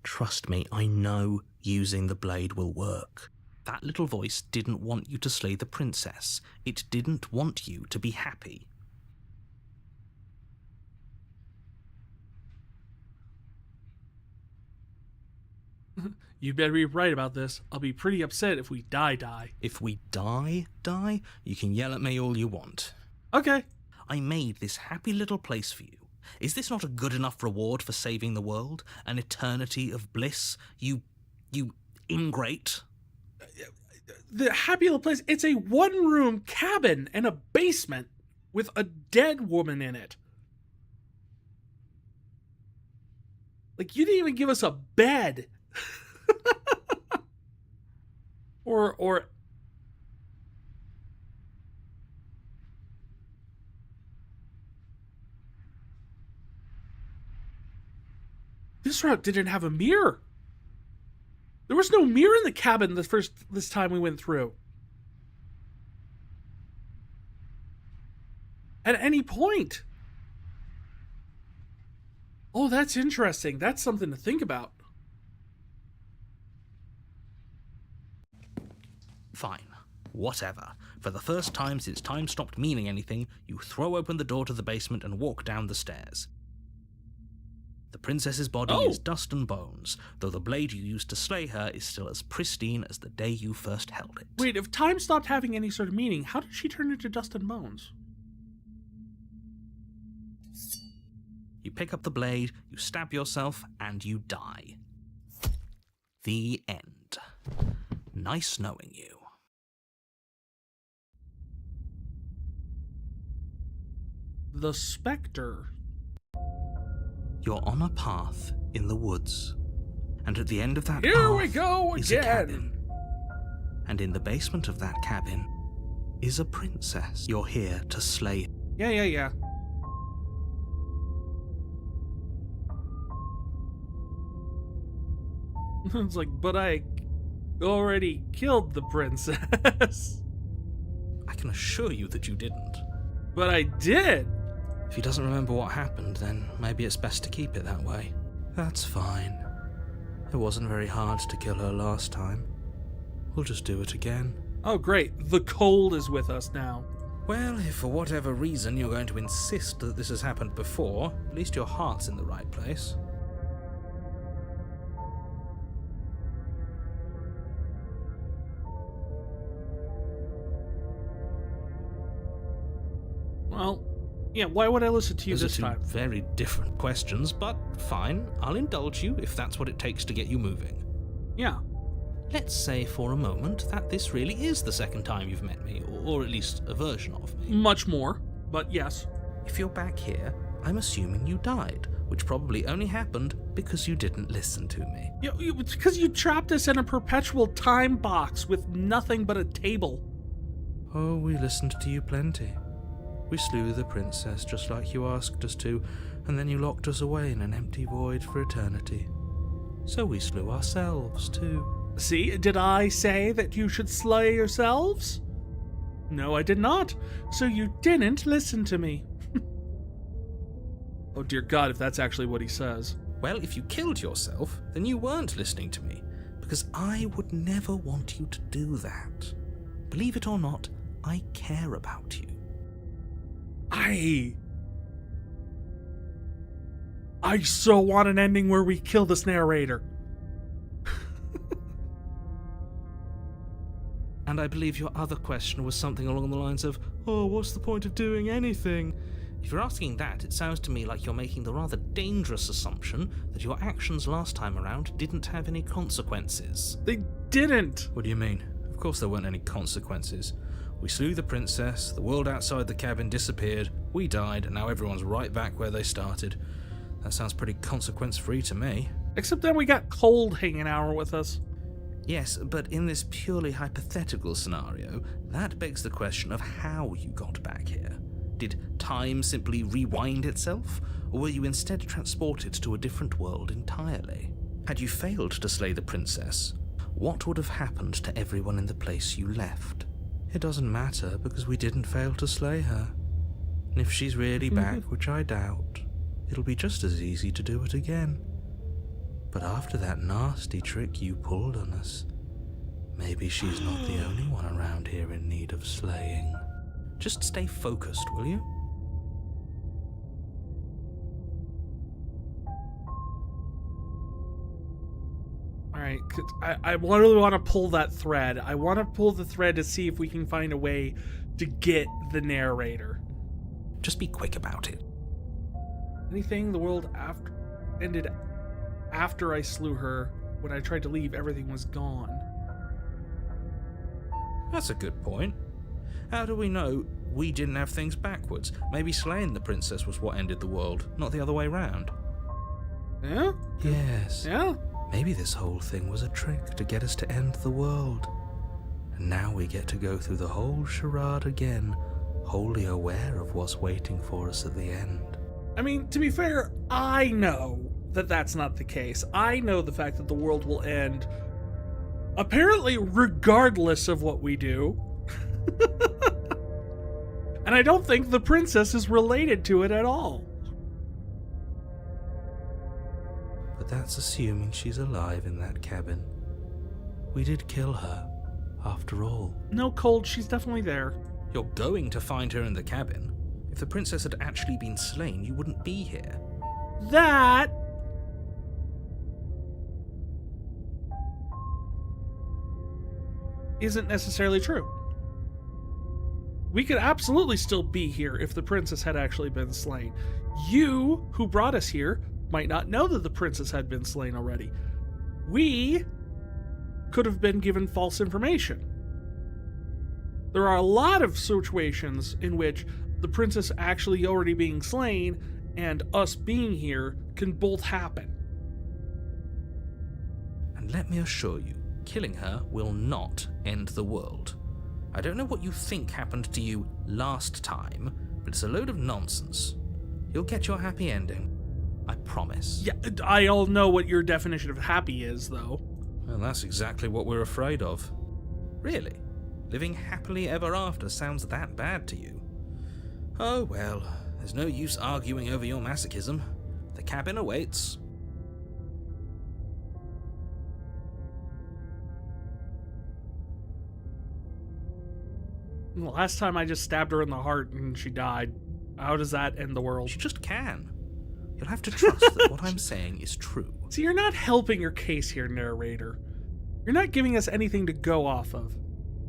Speaker 2: trust me, I know using the blade will work. That little voice didn't want you to slay the princess. It didn't want you to be happy.
Speaker 1: You better be right about this. I'll be pretty upset if we die.
Speaker 2: If we die, you can yell at me all you want.
Speaker 1: Okay.
Speaker 2: I made this happy little place for you. Is this not a good enough reward for saving the world? An eternity of bliss? You ingrate?
Speaker 1: The happy little place, it's a one-room cabin and a basement with a dead woman in it. Like, you didn't even give us a bed. or this route didn't have a mirror. There was no mirror in the cabin this time we went through. At any point. Oh, that's interesting. That's something to think about.
Speaker 2: Fine. Whatever. For the first time since time stopped meaning anything, you throw open the door to the basement and walk down the stairs. The princess's body is dust and bones, though the blade you used to slay her is still as pristine as the day you first held it.
Speaker 1: Wait, if time stopped having any sort of meaning, how did she turn into dust and bones?
Speaker 2: You pick up the blade, you stab yourself, and you die. The end. Nice knowing you.
Speaker 1: The Spectre.
Speaker 2: You're on a path in the woods, and at the end of that path
Speaker 1: Here we go
Speaker 2: is a
Speaker 1: again.
Speaker 2: cabin. And in the basement of that cabin is a princess. You're here to slay.
Speaker 1: Yeah. It's like, but I already killed the princess.
Speaker 2: I can assure you that you didn't.
Speaker 1: But I did.
Speaker 2: If he doesn't remember what happened, then maybe it's best to keep it that way. That's fine. It wasn't very hard to kill her last time. We'll just do it again.
Speaker 1: Oh, great. The cold is with us now.
Speaker 2: Well, if for whatever reason you're going to insist that this has happened before, at least your heart's in the right place.
Speaker 1: Well, yeah, why would I listen to you
Speaker 2: Those
Speaker 1: this
Speaker 2: are two
Speaker 1: time?
Speaker 2: very different questions, but fine. I'll indulge you if that's what it takes to get you moving.
Speaker 1: Yeah.
Speaker 2: Let's say for a moment that this really is the second time you've met me, or at least a version of me.
Speaker 1: Much more, but yes.
Speaker 2: If you're back here, I'm assuming you died, which probably only happened because you didn't listen to me.
Speaker 1: It's because you trapped us in a perpetual time box with nothing but a table.
Speaker 4: Oh, we listened to you plenty. We slew the princess just like you asked us to, and then you locked us away in an empty void for eternity. So we slew ourselves too.
Speaker 1: See, did I say that you should slay yourselves? No, I did not. So you didn't listen to me. Oh dear God, if that's actually what he says.
Speaker 2: Well, if you killed yourself, then you weren't listening to me, because I would never want you to do that. Believe it or not, I care about you.
Speaker 1: I so want an ending where we kill this narrator.
Speaker 4: And I believe your other question was something along the lines of, oh, what's the point of doing anything? If you're asking that, it sounds to me like you're making the rather dangerous assumption that your actions last time around didn't have any consequences.
Speaker 1: They didn't!
Speaker 4: What do you mean? Of course there weren't any consequences. We slew the princess, the world outside the cabin disappeared, we died, and now everyone's right back where they started. That sounds pretty consequence-free to me.
Speaker 1: Except then we got Cold hanging out with us.
Speaker 4: Yes, but in this purely hypothetical scenario, that begs the question of how you got back here. Did time simply rewind itself, or were you instead transported to a different world entirely? Had you failed to slay the princess, what would have happened to everyone in the place you left? It doesn't matter, because we didn't fail to slay her. And if she's really back, which I doubt, it'll be just as easy to do it again. But after that nasty trick you pulled on us, maybe she's not the only one around here in need of slaying. Just stay focused, will you?
Speaker 1: Alright, I really want to pull that thread. I want to pull the thread to see if we can find a way to get the narrator.
Speaker 4: Just be quick about it.
Speaker 1: Anything the world ended after I slew her. When I tried to leave, everything was gone.
Speaker 4: That's a good point. How do we know we didn't have things backwards? Maybe slaying the princess was what ended the world, not the other way round.
Speaker 1: Yeah?
Speaker 4: Yes.
Speaker 1: Yeah?
Speaker 4: Maybe this whole thing was a trick to get us to end the world. And now we get to go through the whole charade again, wholly aware of what's waiting for us at the end.
Speaker 1: I mean, to be fair, I know that that's not the case. I know the fact that the world will end, apparently regardless of what we do. And I don't think the princess is related to it at all.
Speaker 4: But that's assuming she's alive in that cabin. We did kill her, after all.
Speaker 1: No, Cold, she's definitely there.
Speaker 4: You're going to find her in the cabin. If the princess had actually been slain, you wouldn't be here.
Speaker 1: That isn't necessarily true. We could absolutely still be here if the princess had actually been slain. You, who brought us here, might not know that the princess had been slain already. We could have been given false information. There are a lot of situations in which the princess actually already being slain and us being here can both happen.
Speaker 4: And let me assure you, killing her will not end the world. I don't know what you think happened to you last time, but it's a load of nonsense. You'll get your happy ending. I promise.
Speaker 1: Yeah, I all know what your definition of happy is, though.
Speaker 4: Well, that's exactly what we're afraid of. Really? Living happily ever after sounds that bad to you? Oh well, there's no use arguing over your masochism. The cabin awaits.
Speaker 1: Last time I just stabbed her in the heart and she died. How does that end the world?
Speaker 4: You just can. You'll have to trust that what I'm saying is true.
Speaker 1: See, you're not helping your case here, narrator. You're not giving us anything to go off of.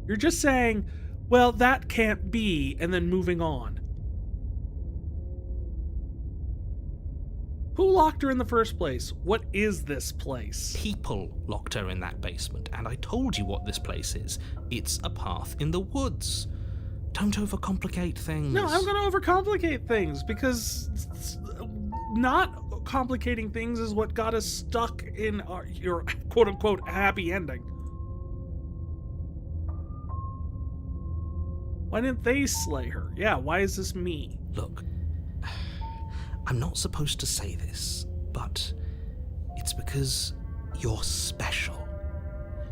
Speaker 1: You're just saying, well, that can't be, and then moving on. Who locked her in the first place? What is this place?
Speaker 4: People locked her in that basement, and I told you what this place is. It's a path in the woods. Don't overcomplicate things.
Speaker 1: No, I'm going to overcomplicate things, because not complicating things is what got us stuck in your quote-unquote happy ending. Why didn't they slay her? Yeah, why is this me?
Speaker 4: Look, I'm not supposed to say this, but it's because you're special.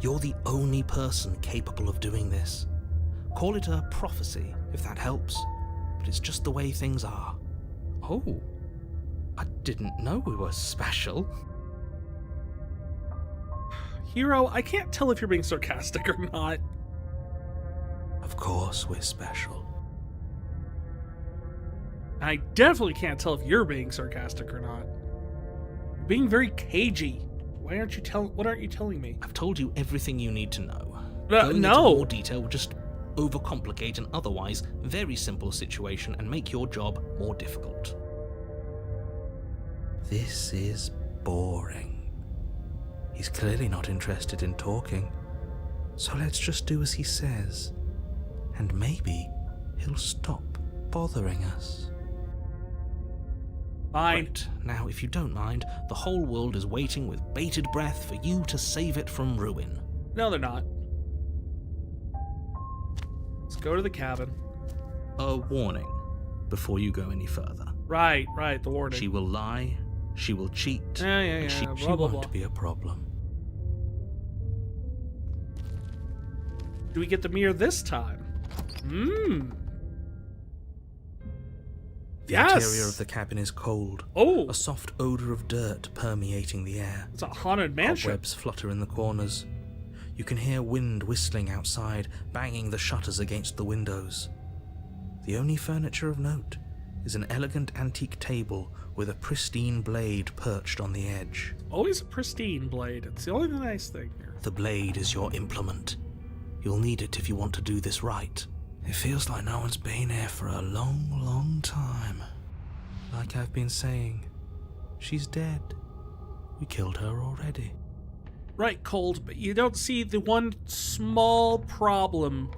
Speaker 4: You're the only person capable of doing this. Call it a prophecy, if that helps, but it's just the way things are. Oh, I didn't know we were special.
Speaker 1: Hero, I can't tell if you're being sarcastic or not.
Speaker 4: Of course we're special.
Speaker 1: I definitely can't tell if you're being sarcastic or not. You're being very cagey. What aren't you telling me?
Speaker 4: I've told you everything you need to know.
Speaker 2: Going
Speaker 1: no.
Speaker 2: into more detail would just overcomplicate an otherwise very simple situation and make your job more difficult.
Speaker 4: This is boring. He's clearly not interested in talking, so let's just do as he says, and maybe he'll stop bothering us.
Speaker 1: Fine.
Speaker 2: Right, now if you don't mind, the whole world is waiting with bated breath for you to save it from ruin.
Speaker 1: No, they're not. Let's go to the cabin.
Speaker 2: A warning before you go any further.
Speaker 1: Right, the warning.
Speaker 2: She will lie, she will cheat,
Speaker 1: Yeah,
Speaker 2: and
Speaker 4: She
Speaker 1: blah, blah,
Speaker 4: won't
Speaker 1: blah.
Speaker 4: be a problem.
Speaker 1: Do we get the mirror this time?
Speaker 4: The
Speaker 1: Yes!
Speaker 4: interior of the cabin is cold.
Speaker 1: Oh,
Speaker 4: A soft odor of dirt permeating the air.
Speaker 1: it's a haunted mansion.
Speaker 4: Cobwebs flutter in the corners. You can hear wind whistling outside, banging the shutters against the windows. The only furniture of note is an elegant antique table with a pristine blade perched on the edge.
Speaker 1: Always a pristine blade. It's the only nice thing here.
Speaker 4: The blade is your implement. You'll need it if you want to do this right. It feels like no one's been here for a long, long time. Like I've been saying, she's dead. We killed her already.
Speaker 1: Right, Cold, but you don't see the one small problem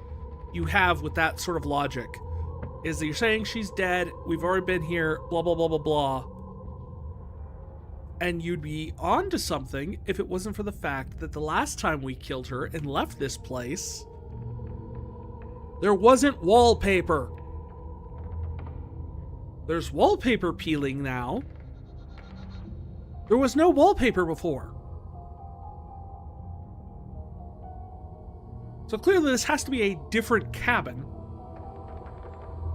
Speaker 1: you have with that sort of logic. Is that you're saying she's dead, we've already been here, blah, blah, blah, blah, blah. And you'd be onto something if it wasn't for the fact that the last time we killed her and left this place, there wasn't wallpaper. There's wallpaper peeling now. There was no wallpaper before. So clearly this has to be a different cabin.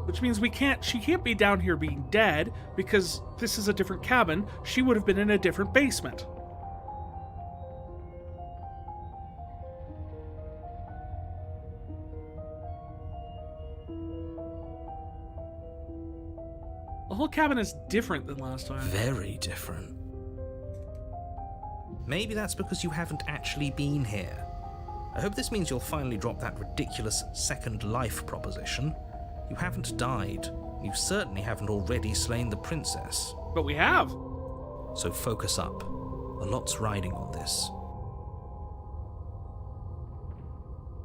Speaker 1: Which means she can't be down here being dead, because this is a different cabin. She would have been in a different basement. The whole cabin is different than last time.
Speaker 4: Very different.
Speaker 2: Maybe that's because you haven't actually been here. I hope this means you'll finally drop that ridiculous second life proposition. You haven't died. You certainly haven't already slain the princess.
Speaker 1: But we have.
Speaker 2: So focus up. A lot's riding on this.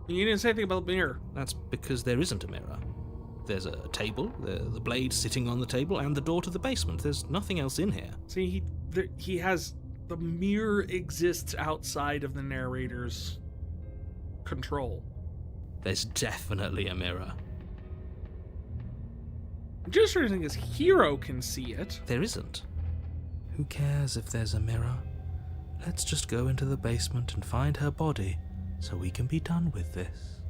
Speaker 1: You didn't say anything about the mirror.
Speaker 2: That's because there isn't a mirror. There's a table, the blade sitting on the table, and the door to the basement. There's nothing else in here.
Speaker 1: See, he has... The mirror exists outside of the narrator's control.
Speaker 2: There's definitely a mirror.
Speaker 1: Just interesting is Hero can see it.
Speaker 2: There isn't.
Speaker 4: Who cares if there's a mirror? Let's just go into the basement and find her body so we can be done with this.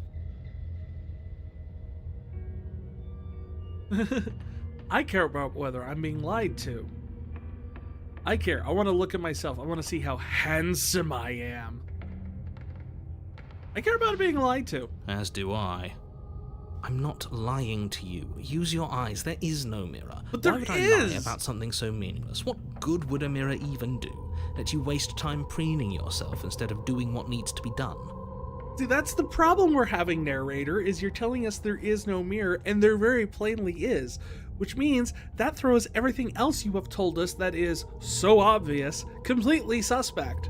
Speaker 1: I care about whether I'm being lied to. I care. I want to look at myself. I want to see how handsome I am. I care about being lied to.
Speaker 2: As do I. I'm not lying to you. Use your eyes. There is no mirror.
Speaker 1: But there
Speaker 2: Why would I
Speaker 1: is!
Speaker 2: lie about something so meaningless? What good would a mirror even do? Let you waste time preening yourself instead of doing what needs to be done.
Speaker 1: See, that's the problem we're having, narrator, is you're telling us there is no mirror, and there very plainly is. Which means that throws everything else you have told us that is so obvious completely suspect.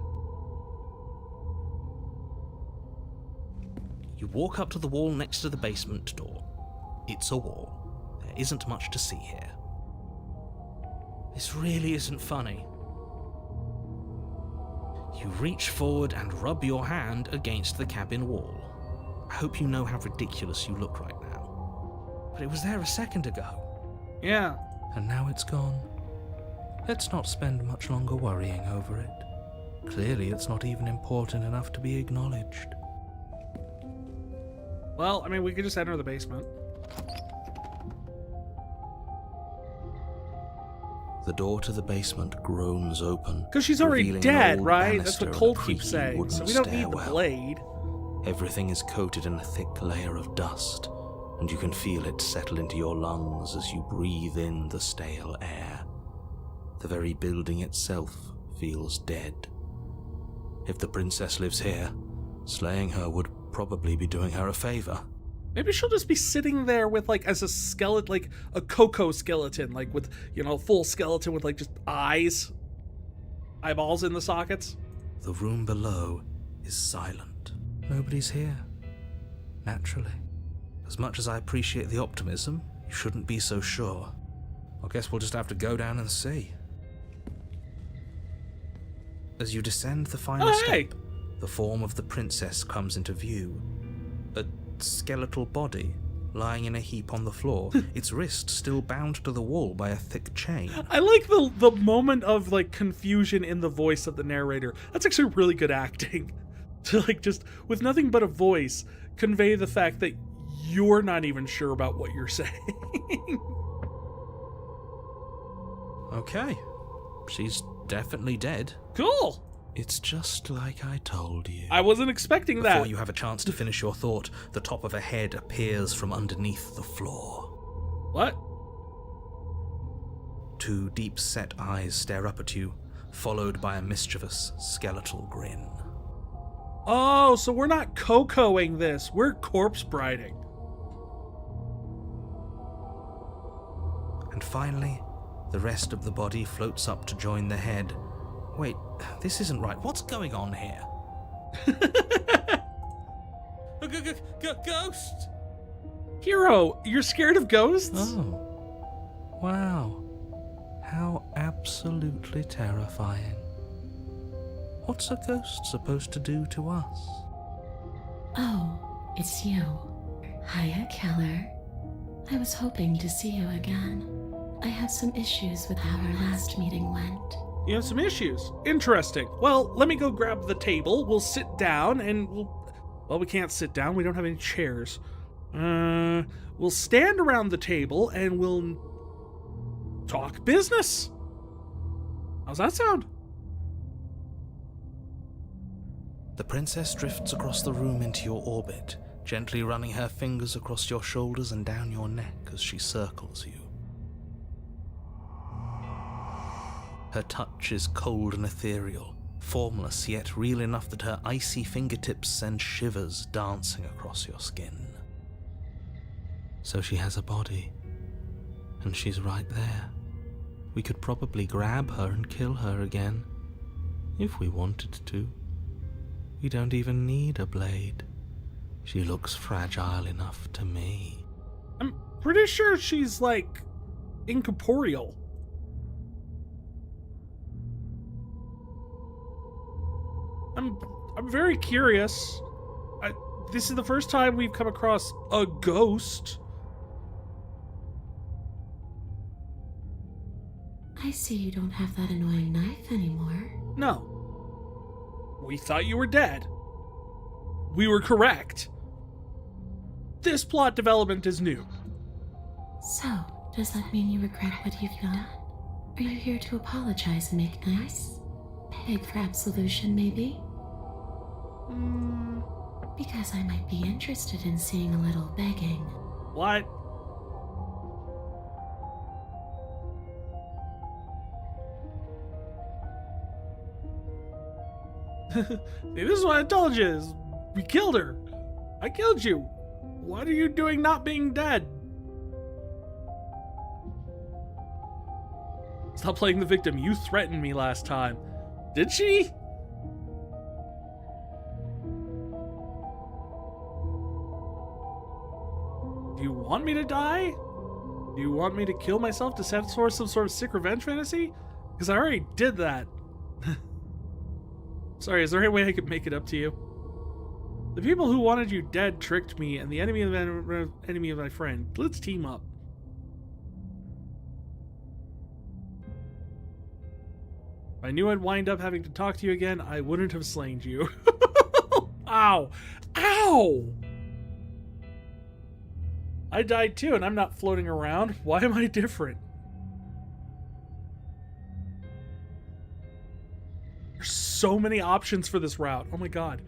Speaker 2: You walk up to the wall next to the basement door. It's a wall. There isn't much to see here. This really isn't funny. You reach forward and rub your hand against the cabin wall. I hope you know how ridiculous you look right now. But it was there a second ago.
Speaker 1: Yeah.
Speaker 4: And now it's gone. Let's not spend much longer worrying over it. Clearly it's not even important enough to be acknowledged.
Speaker 1: Well, I mean, we could just enter the basement.
Speaker 4: The door to the basement groans open.
Speaker 1: Because she's already
Speaker 4: revealing an
Speaker 1: dead,
Speaker 4: old
Speaker 1: right? That's
Speaker 4: banister
Speaker 1: what
Speaker 4: and a
Speaker 1: Colt
Speaker 4: creaky
Speaker 1: keeps saying.
Speaker 4: wooden
Speaker 1: So we don't need the
Speaker 4: stairwell.
Speaker 1: blade.
Speaker 4: Everything is coated in a thick layer of dust, and you can feel it settle into your lungs as you breathe in the stale air. The very building itself feels dead. If the princess lives here, slaying her would probably be doing her a favor.
Speaker 1: Maybe she'll just be sitting there with, like, as a skeleton, like a Coco skeleton, like with, you know, full skeleton with, like, just eyeballs in the sockets.
Speaker 4: The room below is silent. Nobody's here. Naturally. As much as I appreciate the optimism, you shouldn't be so sure. I guess we'll just have to go down and see. As you descend the final step, the form of the princess comes into view. A skeletal body lying in a heap on the floor, its wrist still bound to the wall by a thick chain.
Speaker 1: I like the moment of, like, confusion in the voice of the narrator. That's actually really good acting. To, like, just with nothing but a voice, convey the fact that you're not even sure about what you're saying.
Speaker 4: Okay. She's definitely dead.
Speaker 1: Cool.
Speaker 4: It's just like I told you.
Speaker 1: I wasn't expecting that.
Speaker 4: Before you have a chance to finish your thought, the top of a head appears from underneath the floor.
Speaker 1: What?
Speaker 4: 2 deep-set eyes stare up at you, followed by a mischievous, skeletal grin.
Speaker 1: Oh, so we're not Cocoing this. We're corpse briding.
Speaker 4: And finally, the rest of the body floats up to join the head. Wait, this isn't right. What's going on here? Ghost!
Speaker 1: Hero, you're scared of ghosts?
Speaker 4: Oh. Wow. How absolutely terrifying. What's a ghost supposed to do to us?
Speaker 5: Oh, it's you. Hiya, Keller. I was hoping to see you again. I have some issues with how our last meeting went.
Speaker 1: You have some issues. Interesting. Well, let me go grab the table. We'll sit down and well, we can't sit down. We don't have any chairs. We'll stand around the table and we'll talk business. How's that sound?
Speaker 4: The princess drifts across the room into your orbit, gently running her fingers across your shoulders and down your neck as she circles you. Her touch is cold and ethereal, formless yet real enough that her icy fingertips send shivers dancing across your skin. So she has a body, and she's right there. We could probably grab her and kill her again, if we wanted to. We don't even need a blade. She looks fragile enough to me.
Speaker 1: I'm pretty sure she's, like, incorporeal. I'm very curious. This is the first time we've come across a ghost.
Speaker 5: I see you don't have that annoying knife anymore.
Speaker 1: No. We thought you were dead. We were correct. This plot development is new.
Speaker 5: So, does that mean you regret what you've done? Are you here to apologize and make nice? Beg for absolution, maybe? Because I might be interested in seeing a little begging.
Speaker 1: What? See, this is what I told you. We killed her. I killed you. What are you doing not being dead? Stop playing the victim. You threatened me last time. Did she? Do you want me to die? Do you want me to kill myself to satisfy some sort of sick revenge fantasy? Because I already did that. Sorry, is there any way I could make it up to you? The people who wanted you dead tricked me, and the enemy of my friend. Let's team up. If I knew I'd wind up having to talk to you again, I wouldn't have slain you. Ow! Ow! I died too, and I'm not floating around. Why am I different? There's so many options for this route. Oh my god.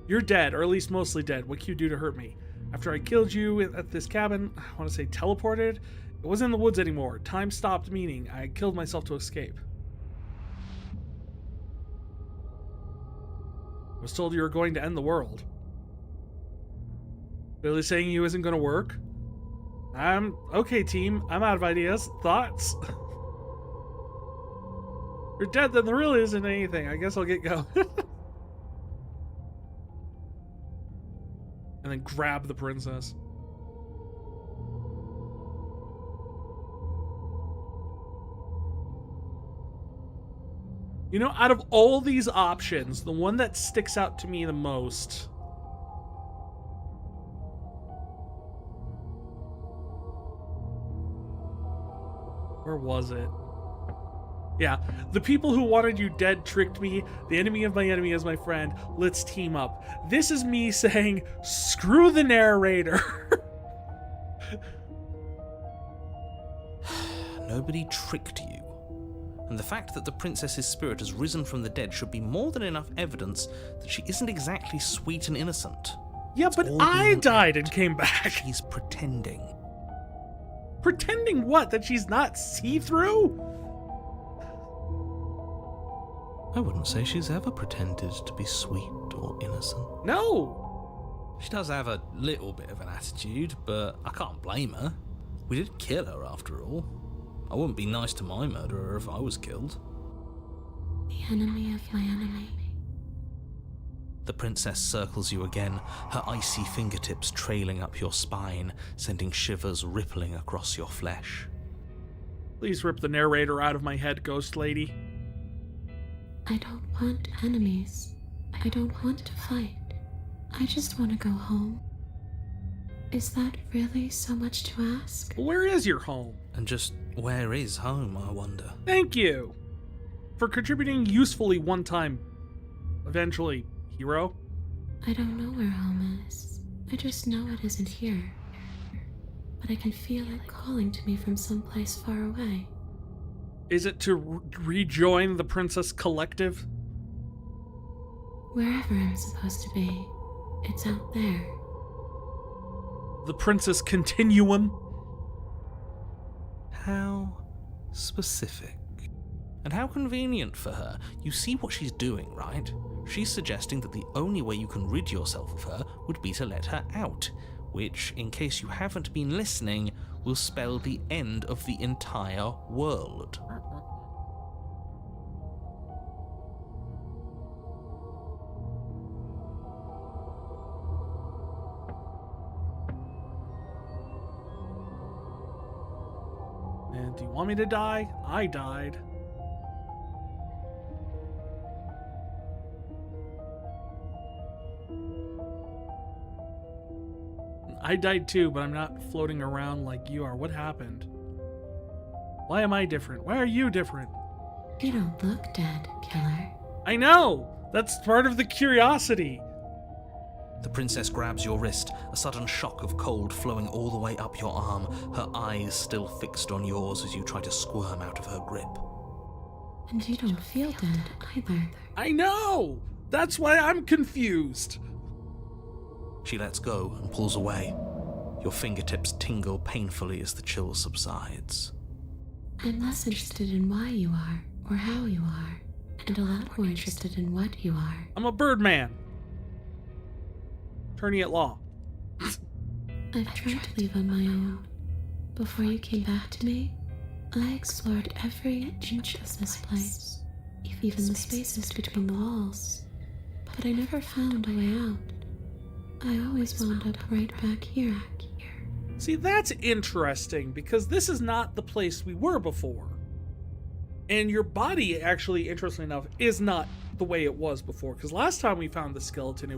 Speaker 1: You're dead, or at least mostly dead. What can you do to hurt me? After I killed you at this cabin, I want to say teleported? It wasn't in the woods anymore. Time stopped meaning. I killed myself to escape. I was told you were going to end the world. Really saying you isn't gonna work? Okay, team. I'm out of ideas. Thoughts? You're dead, then there really isn't anything. I guess I'll get going. And then grab the princess. You know, out of all these options, the one that sticks out to me the most... Where was it? Yeah, the people who wanted you dead tricked me. The enemy of my enemy is my friend. Let's team up. This is me saying, screw the narrator.
Speaker 2: Nobody tricked you. And the fact that the princess's spirit has risen from the dead should be more than enough evidence that she isn't exactly sweet and innocent.
Speaker 1: Yeah, but I died and came back.
Speaker 2: She's pretending.
Speaker 1: Pretending what? That she's not see-through?
Speaker 4: I wouldn't say she's ever pretended to be sweet or innocent.
Speaker 1: No.
Speaker 2: She does have a little bit of an attitude, but I can't blame her. We did kill her after all. I wouldn't be nice to my murderer if I was killed.
Speaker 5: The enemy of my enemy.
Speaker 2: The princess circles you again, her icy fingertips trailing up your spine, sending shivers rippling across your flesh.
Speaker 1: Please rip the narrator out of my head, ghost lady.
Speaker 5: I don't want enemies. I don't want to fight. I just want to go home. Is that really so much to ask?
Speaker 1: Where is your home?
Speaker 2: And just where is home, I wonder?
Speaker 1: Thank you for contributing usefully one time. Eventually, hero.
Speaker 5: I don't know where home is. I just know it isn't here. But I can feel it calling to me from someplace far away.
Speaker 1: Is it to rejoin the Princess Collective?
Speaker 5: Wherever I'm supposed to be, it's out there.
Speaker 1: The Princess Continuum?
Speaker 2: How specific. And how convenient for her. You see what she's doing, right? She's suggesting that the only way you can rid yourself of her would be to let her out, which, in case you haven't been listening, will spell the end of the entire world.
Speaker 1: And do you want me to die? I died. I died too, but I'm not floating around like you are. What happened? Why am I different? Why are you different?
Speaker 5: You don't look dead, killer.
Speaker 1: I know! That's part of the curiosity.
Speaker 2: The princess grabs your wrist, a sudden shock of cold flowing all the way up your arm, her eyes still fixed on yours as you try to squirm out of her grip.
Speaker 5: And you don't feel dead either.
Speaker 1: I know! That's why I'm confused.
Speaker 2: She lets go and pulls away. Your fingertips tingle painfully as the chill subsides.
Speaker 5: I'm less interested in why you are, or how you are, and a lot more interested in what you are.
Speaker 1: I'm a Birdman. Attorney at law.
Speaker 5: I've tried to leave on my own. Before you came back to me, I explored every inch of this place, even the spaces between the walls. But I never found a way out. I always wound up right back here.
Speaker 1: See, that's interesting, because this is not the place we were before. And your body, actually, interestingly enough, is not the way it was before. Because last time we found the skeleton,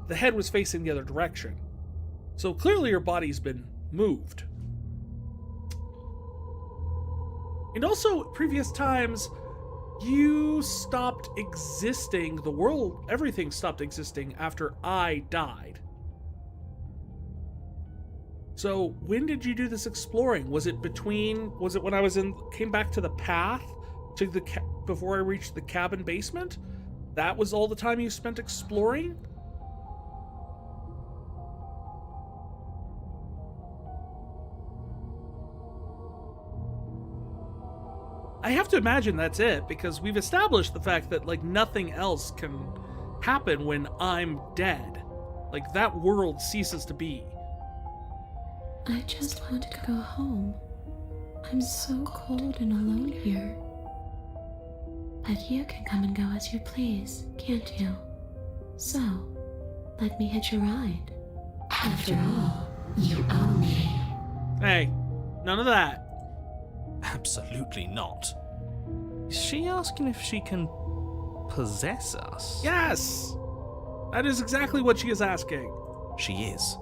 Speaker 1: the head was facing the other direction. So clearly your body's been moved. And also, previous times, you stopped existing, the world, everything stopped existing after I died. So when did you do this exploring? Was it when I came back to the path to before I reached the cabin basement? That was all the time you spent exploring? I have to imagine that's it, because we've established the fact that, like, nothing else can happen when I'm dead. Like, that world ceases to be.
Speaker 5: I just want to go home. I'm so cold and alone here. But you can come and go as you please, can't you? So, let me hitch a ride. After all, you own me.
Speaker 1: Hey, none of that.
Speaker 2: Absolutely not. Is she asking if she can possess us?
Speaker 1: Yes! That is exactly what she is asking.
Speaker 2: She is.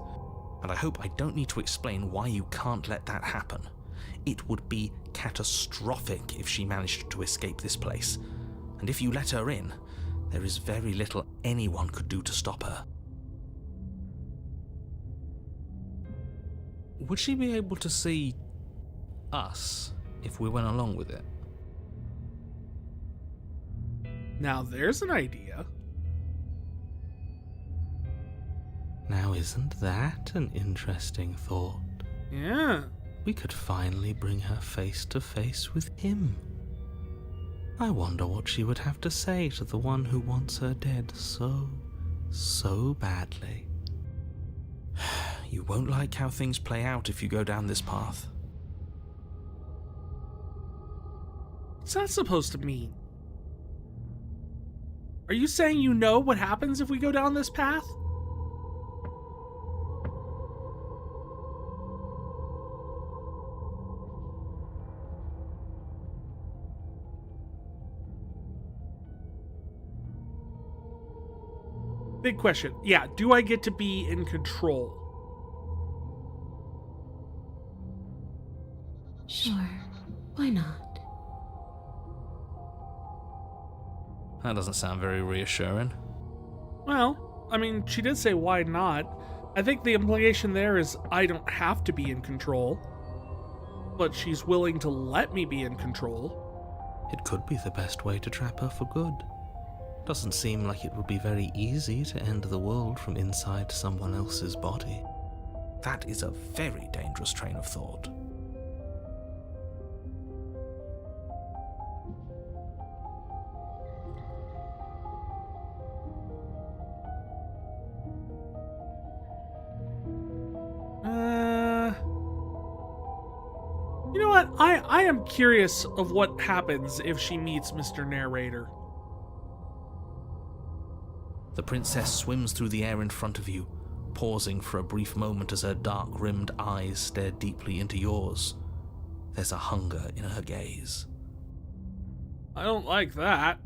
Speaker 2: And I hope I don't need to explain why you can't let that happen. It would be catastrophic if she managed to escape this place. And if you let her in, there is very little anyone could do to stop her. Would she be able to see us if we went along with it?
Speaker 1: Now there's an idea.
Speaker 4: Now, isn't that an interesting thought?
Speaker 1: Yeah.
Speaker 4: We could finally bring her face to face with him. I wonder what she would have to say to the one who wants her dead so badly.
Speaker 2: You won't like how things play out if you go down this path.
Speaker 1: What's that supposed to mean? Are you saying you know what happens if we go down this path? Big question. Yeah, do I get to be in control?
Speaker 5: Sure, why not?
Speaker 2: That doesn't sound very reassuring.
Speaker 1: Well, I mean, she did say why not. I think the implication there is I don't have to be in control, but she's willing to let me be in control.
Speaker 4: It could be the best way to trap her for good. Doesn't seem like it would be very easy to end the world from inside someone else's body.
Speaker 2: That is a very dangerous train of thought.
Speaker 1: You know what? I am curious of what happens if she meets Mr. Narrator.
Speaker 2: The princess swims through the air in front of you, pausing for a brief moment as her dark-rimmed eyes stare deeply into yours. There's a hunger in her gaze.
Speaker 1: I don't like that.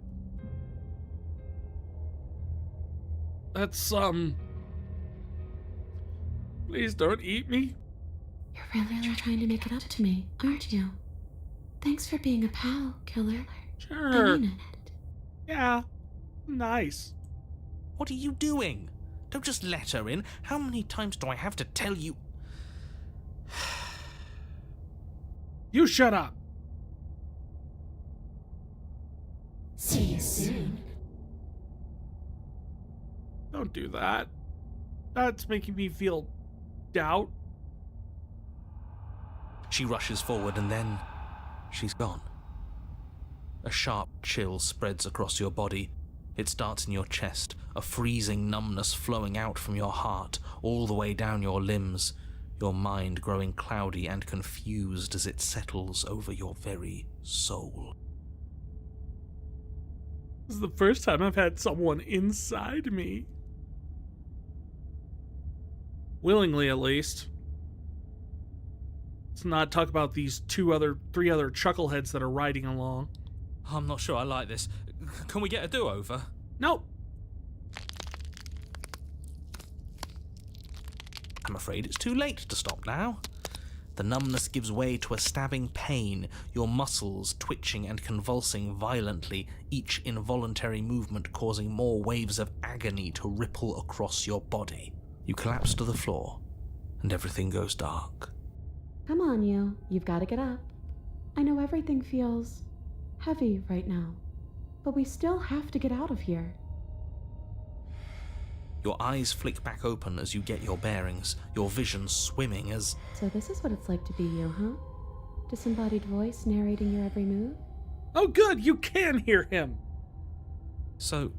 Speaker 1: That's, Please don't eat me.
Speaker 5: You're really trying to make it up to me, aren't you? Thanks for being a pal, killer.
Speaker 1: Sure.
Speaker 5: I mean it.
Speaker 1: Yeah. Nice.
Speaker 2: What are you doing? Don't just let her in. How many times do I have to tell you?
Speaker 1: You shut up.
Speaker 5: See you soon.
Speaker 1: Don't do that. That's making me feel doubt.
Speaker 2: She rushes forward and then she's gone. A sharp chill spreads across your body. It starts in your chest, a freezing numbness flowing out from your heart, all the way down your limbs, your mind growing cloudy and confused as it settles over your very soul.
Speaker 1: This is the first time I've had someone inside me. Willingly, at least. Let's not talk about these three other chuckleheads that are riding along.
Speaker 2: I'm not sure I like this. Can we get a do-over?
Speaker 1: Nope.
Speaker 2: I'm afraid it's too late to stop now. The numbness gives way to a stabbing pain, your muscles twitching and convulsing violently, each involuntary movement causing more waves of agony to ripple across your body. You collapse to the floor, and everything goes dark.
Speaker 3: Come on, you. You've got to get up. I know everything feels heavy right now, but we still have to get out of here.
Speaker 2: Your eyes flick back open as you get your bearings, your vision swimming as...
Speaker 3: So this is what it's like to be you, huh? Disembodied voice narrating your every move?
Speaker 1: Oh good, you can hear him.
Speaker 2: So,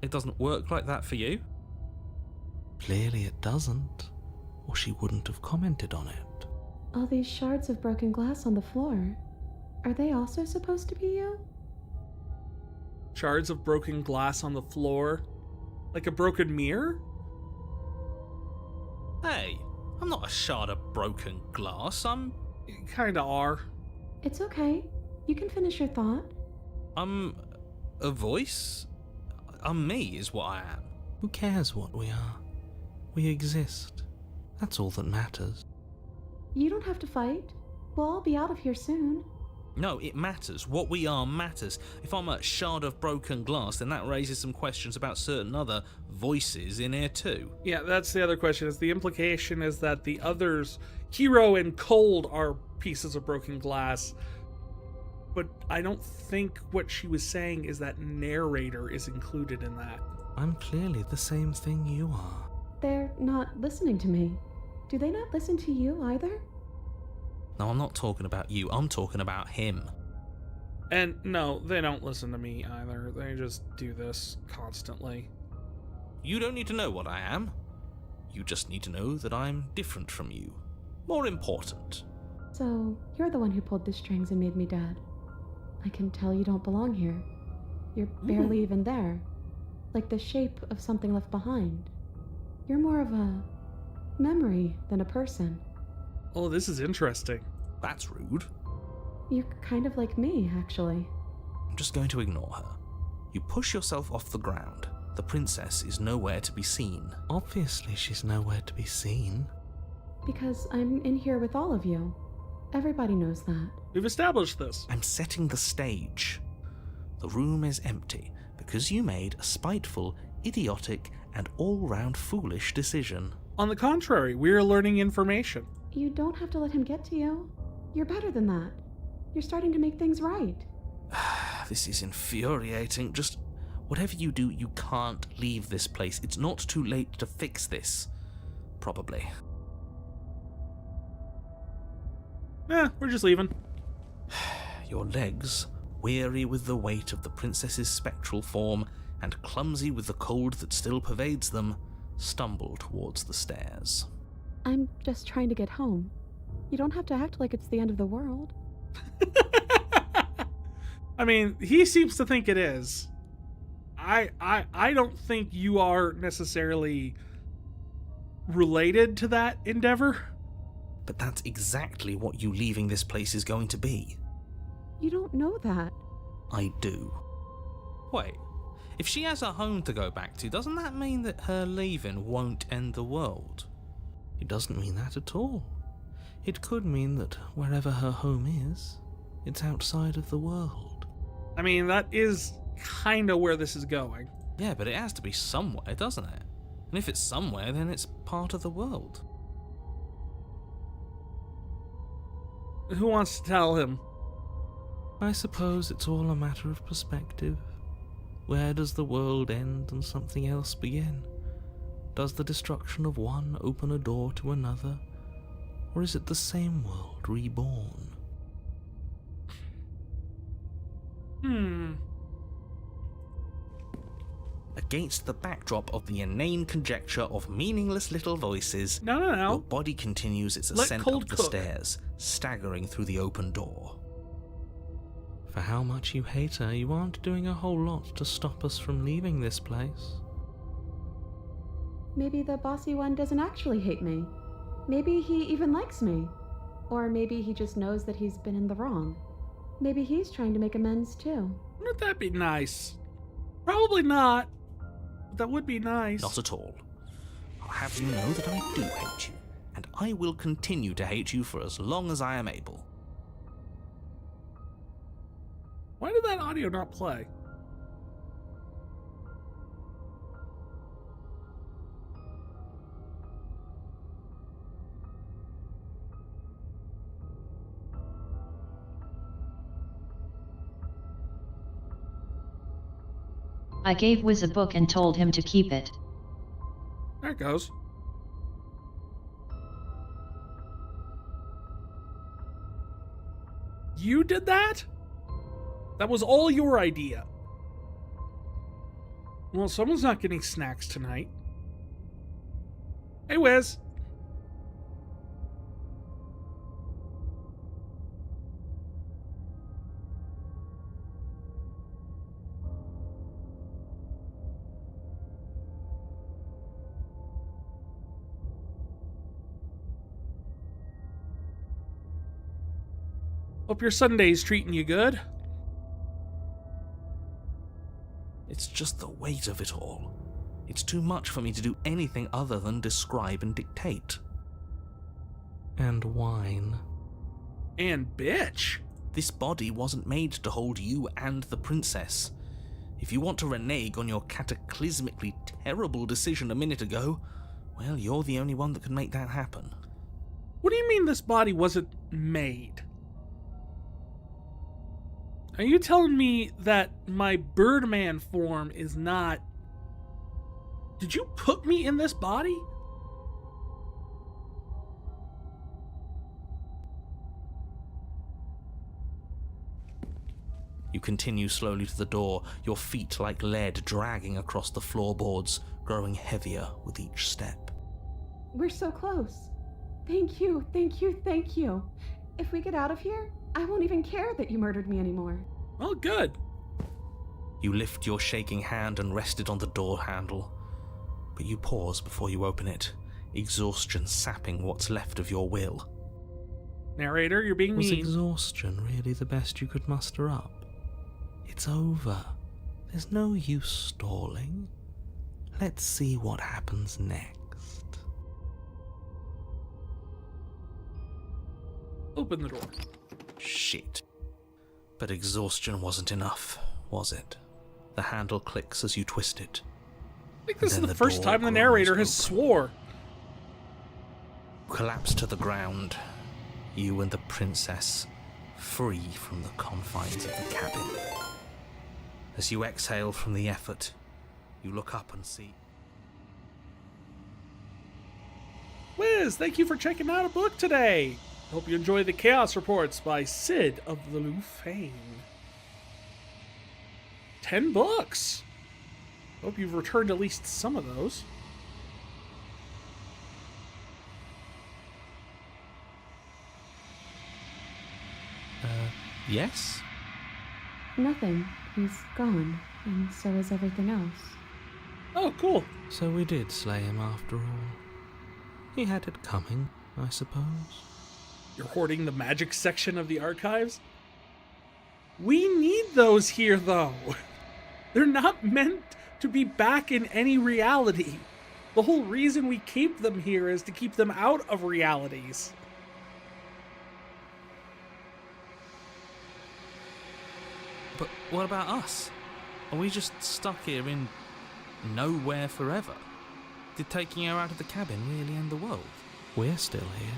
Speaker 2: it doesn't work like that for you?
Speaker 4: Clearly it doesn't, or she wouldn't have commented on it.
Speaker 5: All these shards of broken glass on the floor. Are they also supposed to be you?
Speaker 1: Shards of broken glass on the floor? Like a broken mirror?
Speaker 2: Hey, I'm not a shard of broken glass.
Speaker 1: You kinda are.
Speaker 5: It's okay. You can finish your thought.
Speaker 2: I'm a voice? I'm me, is what I am.
Speaker 4: Who cares what we are? We exist. That's all that matters.
Speaker 5: You don't have to fight. We'll all be out of here soon.
Speaker 2: No, it matters. What we are matters. If I'm a shard of broken glass, then that raises some questions about certain other voices in here too.
Speaker 1: Yeah, that's the other question. Is the implication is that the others, Hero and Cold, are pieces of broken glass. But I don't think what she was saying is that narrator is included in that.
Speaker 4: I'm clearly the same thing you are.
Speaker 5: They're not listening to me. Do they not listen to you either?
Speaker 2: No, I'm not talking about you. I'm talking about him.
Speaker 1: And no, they don't listen to me either. They just do this constantly.
Speaker 2: You don't need to know what I am. You just need to know that I'm different from you. More important.
Speaker 5: So, you're the one who pulled the strings and made me dead. I can tell you don't belong here. You're barely even there. Like the shape of something left behind. You're more of a memory than a person.
Speaker 1: Oh, this is interesting.
Speaker 2: That's rude.
Speaker 5: You're kind of like me, actually.
Speaker 2: I'm just going to ignore her. You push yourself off the ground. The princess is nowhere to be seen.
Speaker 4: Obviously, she's nowhere to be seen.
Speaker 5: Because I'm in here with all of you. Everybody knows that.
Speaker 1: We've established this.
Speaker 2: I'm setting the stage. The room is empty because you made a spiteful, idiotic, and all-round foolish decision.
Speaker 1: On the contrary, we're learning information.
Speaker 5: You don't have to let him get to you. You're better than that. You're starting to make things right.
Speaker 2: This is infuriating. Just whatever you do, you can't leave this place. It's not too late to fix this. Probably.
Speaker 1: We're just leaving.
Speaker 2: Your legs, weary with the weight of the princess's spectral form and clumsy with the cold that still pervades them, stumble towards the stairs.
Speaker 5: I'm just trying to get home. You don't have to act like it's the end of the world.
Speaker 1: I mean, he seems to think it is. I don't think you are necessarily related to that endeavor.
Speaker 2: But that's exactly what you leaving this place is going to be.
Speaker 5: You don't know that.
Speaker 2: I do. Wait, if she has a home to go back to, doesn't that mean that her leaving won't end the world?
Speaker 4: It doesn't mean that at all. It could mean that wherever her home is, it's outside of the world.
Speaker 1: I mean, that is kind of where this is going.
Speaker 2: Yeah, but it has to be somewhere, doesn't it? And if it's somewhere, then it's part of the world.
Speaker 1: Who wants to tell him?
Speaker 4: I suppose it's all a matter of perspective. Where does the world end and something else begin? Does the destruction of one open a door to another? Or is it the same world reborn?
Speaker 2: Against the backdrop of the inane conjecture of meaningless little voices,
Speaker 1: No.
Speaker 2: your body continues its
Speaker 1: Let
Speaker 2: ascent
Speaker 1: Cold
Speaker 2: up the
Speaker 1: cook.
Speaker 2: stairs, staggering through the open door.
Speaker 4: For how much you hate her, you aren't doing a whole lot to stop us from leaving this place.
Speaker 5: Maybe the bossy one doesn't actually hate me. Maybe he even likes me. Or maybe he just knows that he's been in the wrong. Maybe he's trying to make amends too.
Speaker 1: Wouldn't that be nice? Probably not. But that would be nice.
Speaker 2: Not at all. I'll have you know that I do hate you, and I will continue to hate you for as long as I am able.
Speaker 1: Why did that audio not play?
Speaker 6: I gave Wiz a book and told him to keep it.
Speaker 1: There it goes. You did that? That was all your idea. Well, someone's not getting snacks tonight. Hey, Wiz. Hope your Sunday's treating you good.
Speaker 2: It's just the weight of it all. It's too much for me to do anything other than describe and dictate.
Speaker 4: And whine.
Speaker 1: And bitch.
Speaker 2: This body wasn't made to hold you and the princess. If you want to renege on your cataclysmically terrible decision a minute ago, well, you're the only one that can make that happen.
Speaker 1: What do you mean this body wasn't made? Are you telling me that my Birdman form is not... Did you put me in this body?
Speaker 2: You continue slowly to the door, your feet like lead dragging across the floorboards, growing heavier with each step.
Speaker 3: We're so close. Thank you, thank you, thank you. If we get out of here, I won't even care that you murdered me anymore.
Speaker 1: Well, good.
Speaker 2: You lift your shaking hand and rest it on the door handle, but you pause before you open it, exhaustion sapping what's left of your will.
Speaker 1: Narrator, you're being
Speaker 4: Was
Speaker 1: mean.
Speaker 4: exhaustion really the best you could muster up? It's over. There's no use stalling. Let's see what happens next.
Speaker 1: Open the door.
Speaker 2: Shit. But exhaustion wasn't enough, was it? The handle clicks as you twist it.
Speaker 1: I think this is
Speaker 2: And
Speaker 1: the
Speaker 2: then
Speaker 1: first
Speaker 2: door
Speaker 1: time the
Speaker 2: groans
Speaker 1: narrator has
Speaker 2: open.
Speaker 1: swore.
Speaker 2: Collapse to the ground. You and the princess, free from the confines of the cabin. As you exhale from the effort, you look up and see...
Speaker 1: Wiz, thank you for checking out a book today. Hope you enjoy the Chaos Reports by Sid of the Lufane. 10 books. Hope you've returned at least some of those.
Speaker 2: Yes?
Speaker 3: Nothing. He's gone, and so is everything else.
Speaker 1: Oh, cool.
Speaker 4: So we did slay him after all. He had it coming, I suppose.
Speaker 1: You're hoarding the magic section of the archives? We need those here, though. They're not meant to be back in any reality. The whole reason we keep them here is to keep them out of realities.
Speaker 2: But what about us? Are we just stuck here in nowhere forever? Did taking her out of the cabin really end the world?
Speaker 4: We're still here.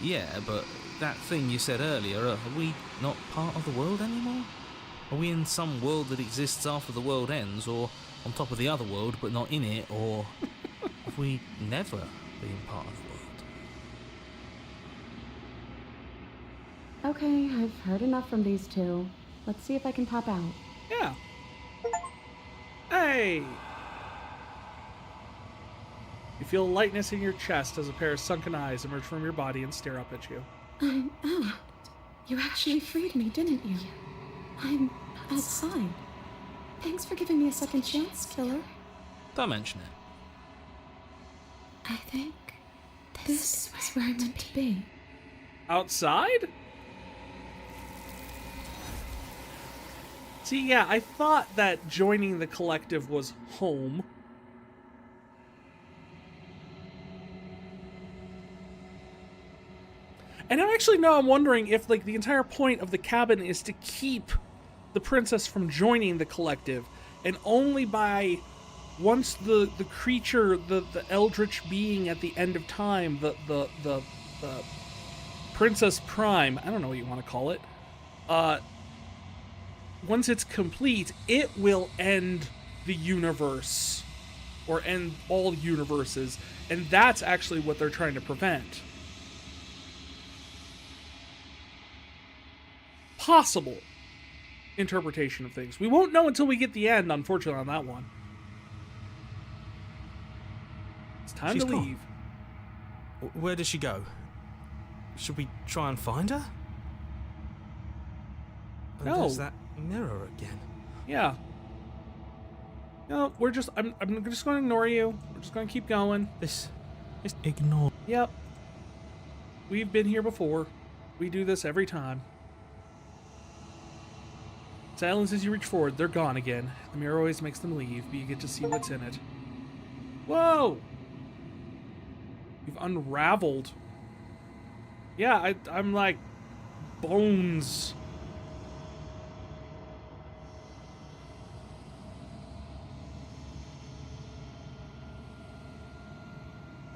Speaker 2: Yeah, but that thing you said earlier, are we not part of the world anymore? Are we in some world that exists after the world ends, or on top of the other world but not in it, or have we never been part of the world?
Speaker 3: Okay, I've heard enough from these two. Let's see if I can pop out.
Speaker 1: Yeah. Hey! You feel a lightness in your chest as a pair of sunken eyes emerge from your body and stare up at you.
Speaker 5: I'm out. You actually freed me, didn't you? I'm outside. Thanks for giving me a second chance, killer.
Speaker 2: Don't mention it.
Speaker 5: I think this is where I'm meant to be.
Speaker 1: Outside? See, yeah, I thought that joining the collective was home. And I'm actually now I'm wondering if, like, the entire point of the cabin is to keep the princess from joining the collective, and only by once the creature, the eldritch being at the end of time, the Princess Prime, I don't know what you want to call it, once it's complete, it will end the universe, or end all universes, and that's actually what they're trying to prevent. Possible interpretation of things. We won't know until we get the end, unfortunately, on that one. It's time
Speaker 4: She's
Speaker 1: to
Speaker 4: gone.
Speaker 1: leave.
Speaker 4: Where does she go? Should we try and find her? And
Speaker 1: No.
Speaker 4: There's that mirror again.
Speaker 1: Yeah. No, I'm just going to ignore you. We're just going to keep going.
Speaker 4: This is ignore.
Speaker 1: Yep. We've been here before. We do this every time. Silence as you reach forward. They're gone again. The mirror always makes them leave, but you get to see what's in it. Whoa! You've unraveled. Yeah, I'm like bones.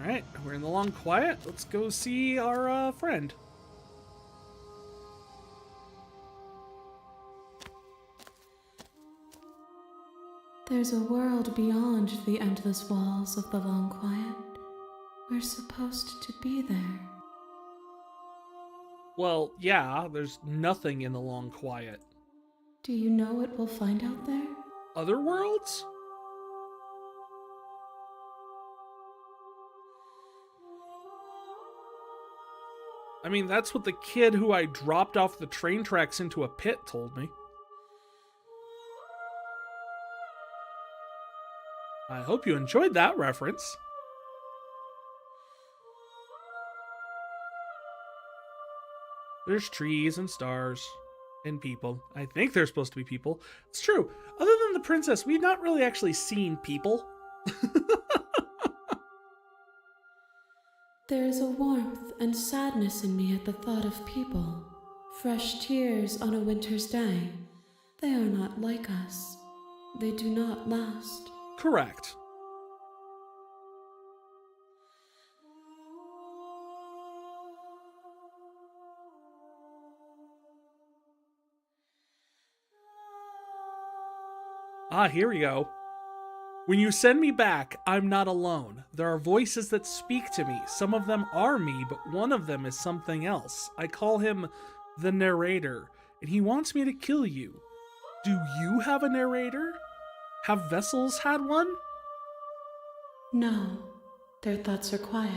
Speaker 1: Alright, we're in the long quiet. Let's go see our friend.
Speaker 5: There's a world beyond the endless walls of the long quiet. We're supposed to be there.
Speaker 1: Well, yeah, there's nothing in the long quiet.
Speaker 5: Do you know what we'll find out there?
Speaker 1: Other worlds? I mean, that's what the kid who I dropped off the train tracks into a pit told me. I hope you enjoyed that reference. There's trees and stars and people. I think they're supposed to be people. It's true. Other than the princess, we've not really actually seen people.
Speaker 5: There is a warmth and sadness in me at the thought of people. Fresh tears on a winter's day. They are not like us. They do not last.
Speaker 1: Correct. Ah, here we go. When you send me back, I'm not alone. There are voices that speak to me. Some of them are me, but one of them is something else. I call him the narrator, and he wants me to kill you. Do you have a narrator? Have vessels had one?
Speaker 5: No, their thoughts are quiet.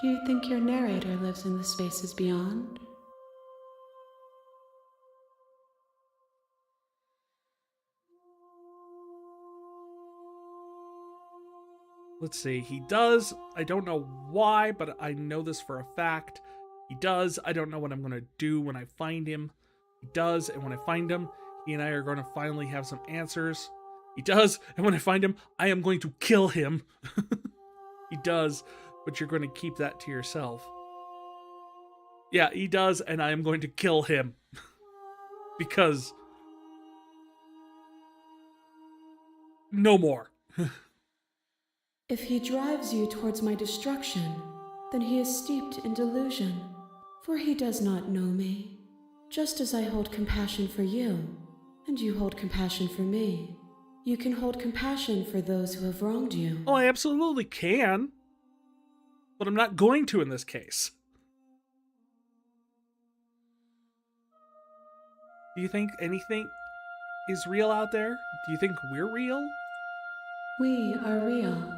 Speaker 5: Do you think your narrator lives in the spaces beyond?
Speaker 1: Let's see. He does. I don't know why, but I know this for a fact. He does. I don't know what I'm going to do when I find him. He does, and when I find him, he and I are going to finally have some answers. He does, and when I find him, I am going to kill him. He does, but you're going to keep that to yourself. Yeah, he does, and I am going to kill him. Because... no more.
Speaker 5: If he drives you towards my destruction, then he is steeped in delusion, for he does not know me. Just as I hold compassion for you, and you hold compassion for me, you can hold compassion for those who have wronged you.
Speaker 1: Oh, I absolutely can. But I'm not going to in this case. Do you think anything is real out there? Do you think we're real?
Speaker 5: We are real.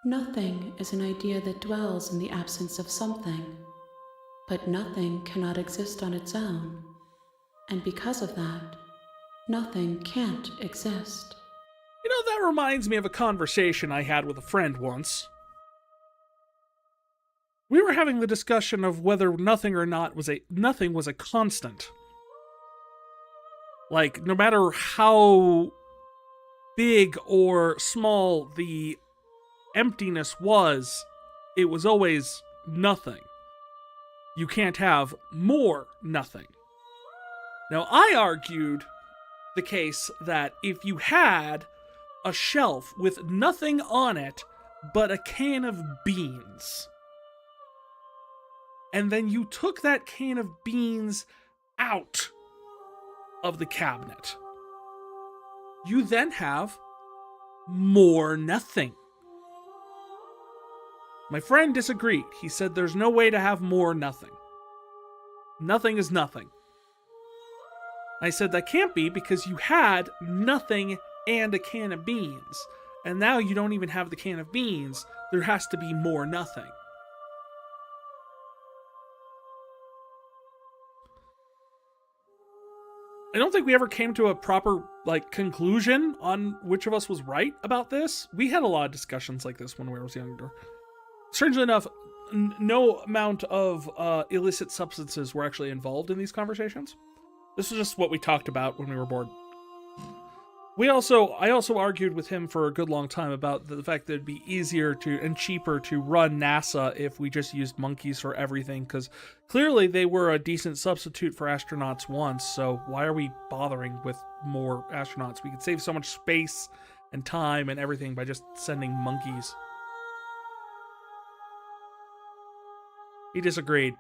Speaker 5: Nothing is an idea that dwells in the absence of something. But nothing cannot exist on its own. And because of that, nothing can't exist.
Speaker 1: You know, that reminds me of a conversation I had with a friend once. We were having the discussion of whether nothing was a constant. Like, no matter how big or small the emptiness was, it was always nothing. You can't have more nothing. Now, I argued the case that if you had a shelf with nothing on it but a can of beans, and then you took that can of beans out of the cabinet, you then have more nothing. My friend disagreed. He said there's no way to have more nothing. Nothing is nothing. I said that can't be because you had nothing and a can of beans. And now you don't even have the can of beans. There has to be more nothing. I don't think we ever came to a proper, conclusion on which of us was right about this. We had a lot of discussions like this when we were younger. Strangely enough, no amount of illicit substances were actually involved in these conversations. This was just what we talked about when we were bored. I also argued with him for a good long time about the fact that it'd be easier to and cheaper to run NASA if we just used monkeys for everything, because clearly they were a decent substitute for astronauts once, so why are we bothering with more astronauts? We could save so much space and time and everything by just sending monkeys. He disagreed.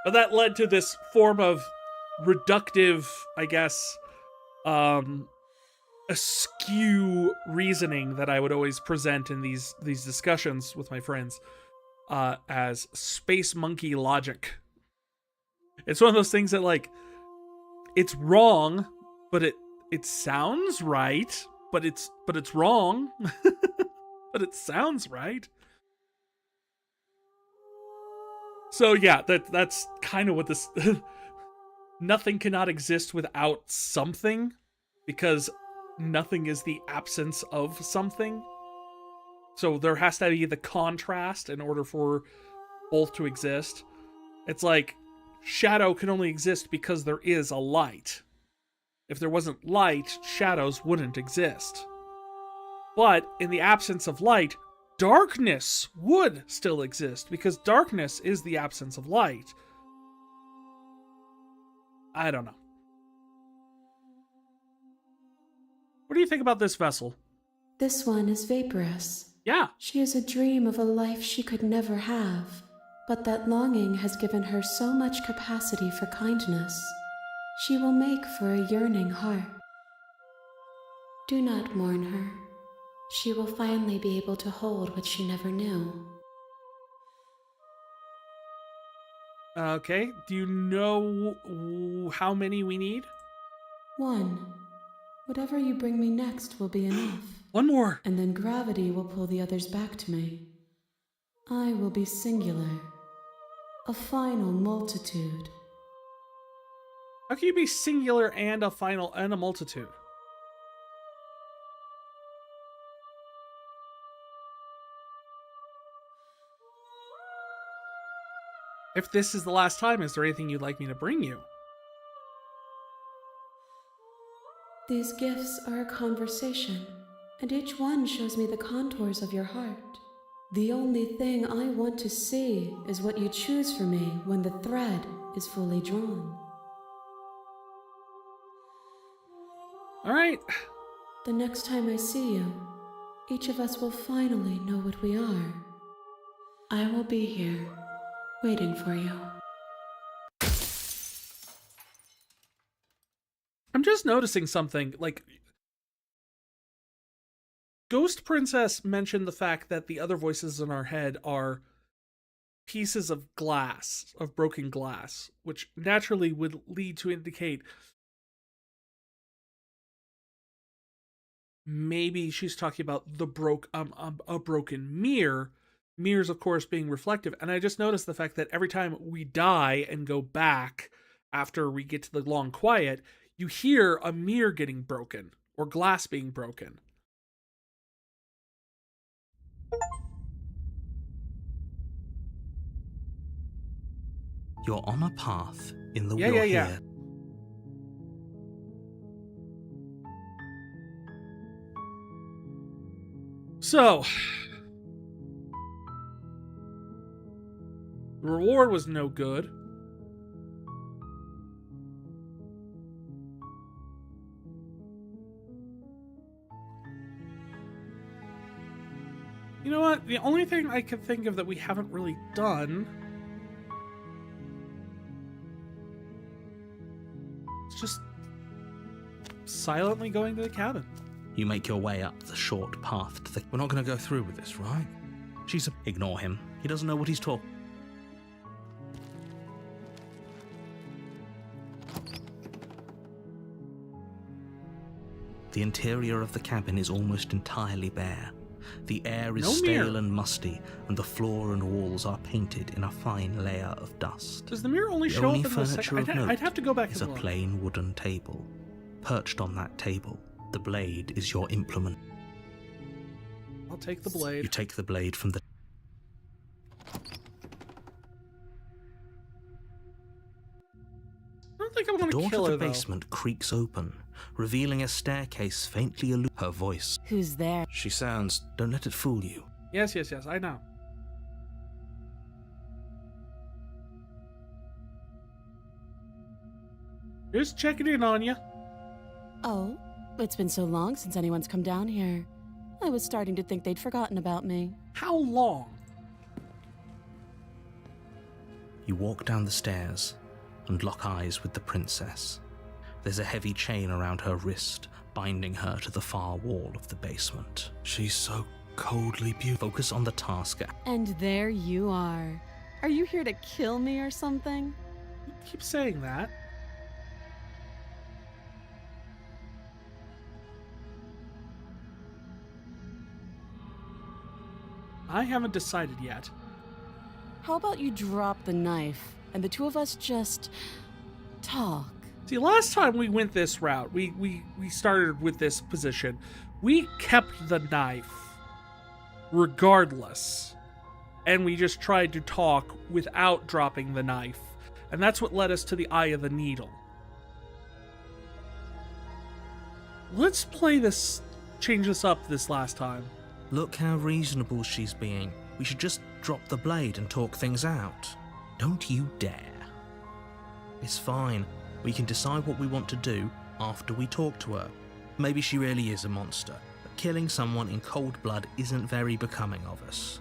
Speaker 1: But that led to this form of reductive, I guess, askew reasoning that I would always present in these discussions with my friends as space monkey logic. It's one of those things that, like, it's wrong, but it sounds right, but it's wrong. But it sounds right. So yeah, that's kind of what this nothing cannot exist without something, because nothing is the absence of something. So there has to be the contrast in order for both to exist. It's like shadow can only exist because there is a light. If there wasn't light, shadows wouldn't exist. But in the absence of light, darkness would still exist, because darkness is the absence of light. I don't know. What do you think about this vessel?
Speaker 5: This one is vaporous.
Speaker 1: Yeah.
Speaker 5: She is a dream of a life she could never have, but that longing has given her so much capacity for kindness. She will make for a yearning heart. Do not mourn her. She will finally be able to hold what she never knew.
Speaker 1: Okay. Do you know how many we need?
Speaker 5: 1. Whatever you bring me next will be enough.
Speaker 1: One more.
Speaker 5: And then gravity will pull the others back to me. I will be singular. A final multitude.
Speaker 1: How can you be singular and a final and a multitude? If this is the last time, is there anything you'd like me to bring you?
Speaker 5: These gifts are a conversation, and each one shows me the contours of your heart. The only thing I want to see is what you choose for me when the thread is fully drawn.
Speaker 1: All right.
Speaker 5: The next time I see you, each of us will finally know what we are. I will be here, waiting for you.
Speaker 1: I'm just noticing something. Like, Ghost Princess mentioned the fact that the other voices in our head are pieces of glass, of broken glass, which naturally would lead to indicate maybe she's talking about the a broken mirror. Mirrors, of course, being reflective. And I just noticed the fact that every time we die and go back after we get to the long quiet, you hear a mirror getting broken or glass being broken.
Speaker 2: You're on a path in the
Speaker 1: Yeah.
Speaker 2: here.
Speaker 1: So, the reward was no good. You know what? The only thing I can think of that we haven't really done is just silently going to the cabin.
Speaker 2: You make your way up the short path to the...
Speaker 4: We're not going to go through with this, right?
Speaker 2: Ignore him. He doesn't know what he's talking... The interior of the cabin is almost entirely bare. The air is
Speaker 1: No
Speaker 2: stale
Speaker 1: mirror.
Speaker 2: and musty, and the floor and walls are painted in a fine layer of dust.
Speaker 1: Does the mirror only
Speaker 2: The
Speaker 1: show
Speaker 2: only
Speaker 1: up in the
Speaker 2: furniture
Speaker 1: second?
Speaker 2: of note
Speaker 1: I'd have to go back
Speaker 2: is
Speaker 1: and
Speaker 2: a
Speaker 1: look.
Speaker 2: plain wooden table. Perched on that table, the blade is your implement.
Speaker 1: I'll take the
Speaker 2: You
Speaker 1: blade.
Speaker 2: take the blade from the...
Speaker 1: gonna
Speaker 2: door
Speaker 1: kill
Speaker 2: to
Speaker 1: her,
Speaker 2: the
Speaker 1: though.
Speaker 2: basement creaks open, revealing a staircase faintly her voice.
Speaker 3: Who's there?
Speaker 4: She sounds.
Speaker 2: Don't let it fool you.
Speaker 1: Yes, I know. Just checking in on you.
Speaker 3: Oh, it's been so long since anyone's come down here. I was starting to think they'd forgotten about me.
Speaker 1: How long?
Speaker 2: You walk down the stairs and lock eyes with the princess. There's a heavy chain around her wrist, binding her to the far wall of the basement.
Speaker 4: She's so coldly beautiful.
Speaker 2: Focus on the task.
Speaker 3: And there you are. Are you here to kill me or something?
Speaker 1: You keep saying that. I haven't decided yet.
Speaker 3: How about you drop the knife and the two of us just talk?
Speaker 1: See, last time we went this route, we started with this position. We kept the knife regardless. And we just tried to talk without dropping the knife. And that's what led us to the Eye of the Needle. Let's play this, change this up this last time.
Speaker 2: Look how reasonable she's being. We should just drop the blade and talk things out. Don't you dare. It's fine. We can decide what we want to do after we talk to her. Maybe she really is a monster, but killing someone in cold blood isn't very becoming of us.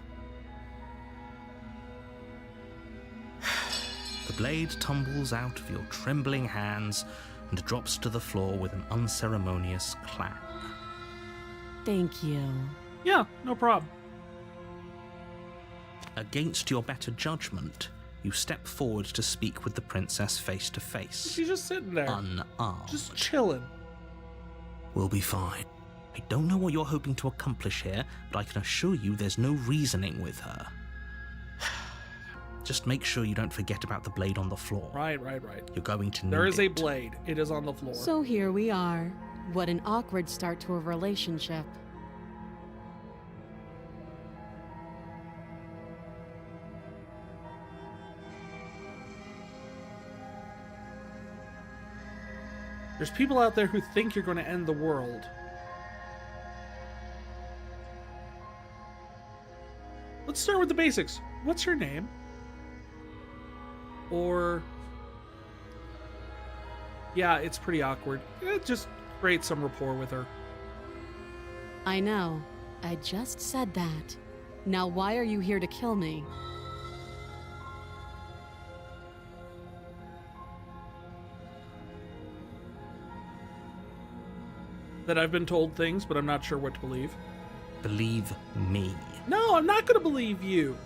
Speaker 2: The blade tumbles out of your trembling hands and drops to the floor with an unceremonious clang.
Speaker 3: Thank you.
Speaker 1: Yeah, no problem.
Speaker 2: Against your better judgment, you step forward to speak with the princess face to face.
Speaker 1: She's just sitting there.
Speaker 2: Unarmed.
Speaker 1: Just chilling.
Speaker 2: We'll be fine. I don't know what you're hoping to accomplish here, but I can assure you there's no reasoning with her. Just make sure you don't forget about the blade on the floor.
Speaker 1: Right.
Speaker 2: You're going to need
Speaker 1: There is a
Speaker 2: it.
Speaker 1: blade. It is on the floor.
Speaker 3: So here we are. What an awkward start to a relationship.
Speaker 1: There's people out there who think you're going to end the world. Let's start with the basics. What's her name? Or... yeah, it's pretty awkward. Just create some rapport with her.
Speaker 3: I know. I just said that. Now why are you here to kill me?
Speaker 1: That I've been told things, but I'm not sure what to believe.
Speaker 2: Believe me.
Speaker 1: No, I'm not going to believe you.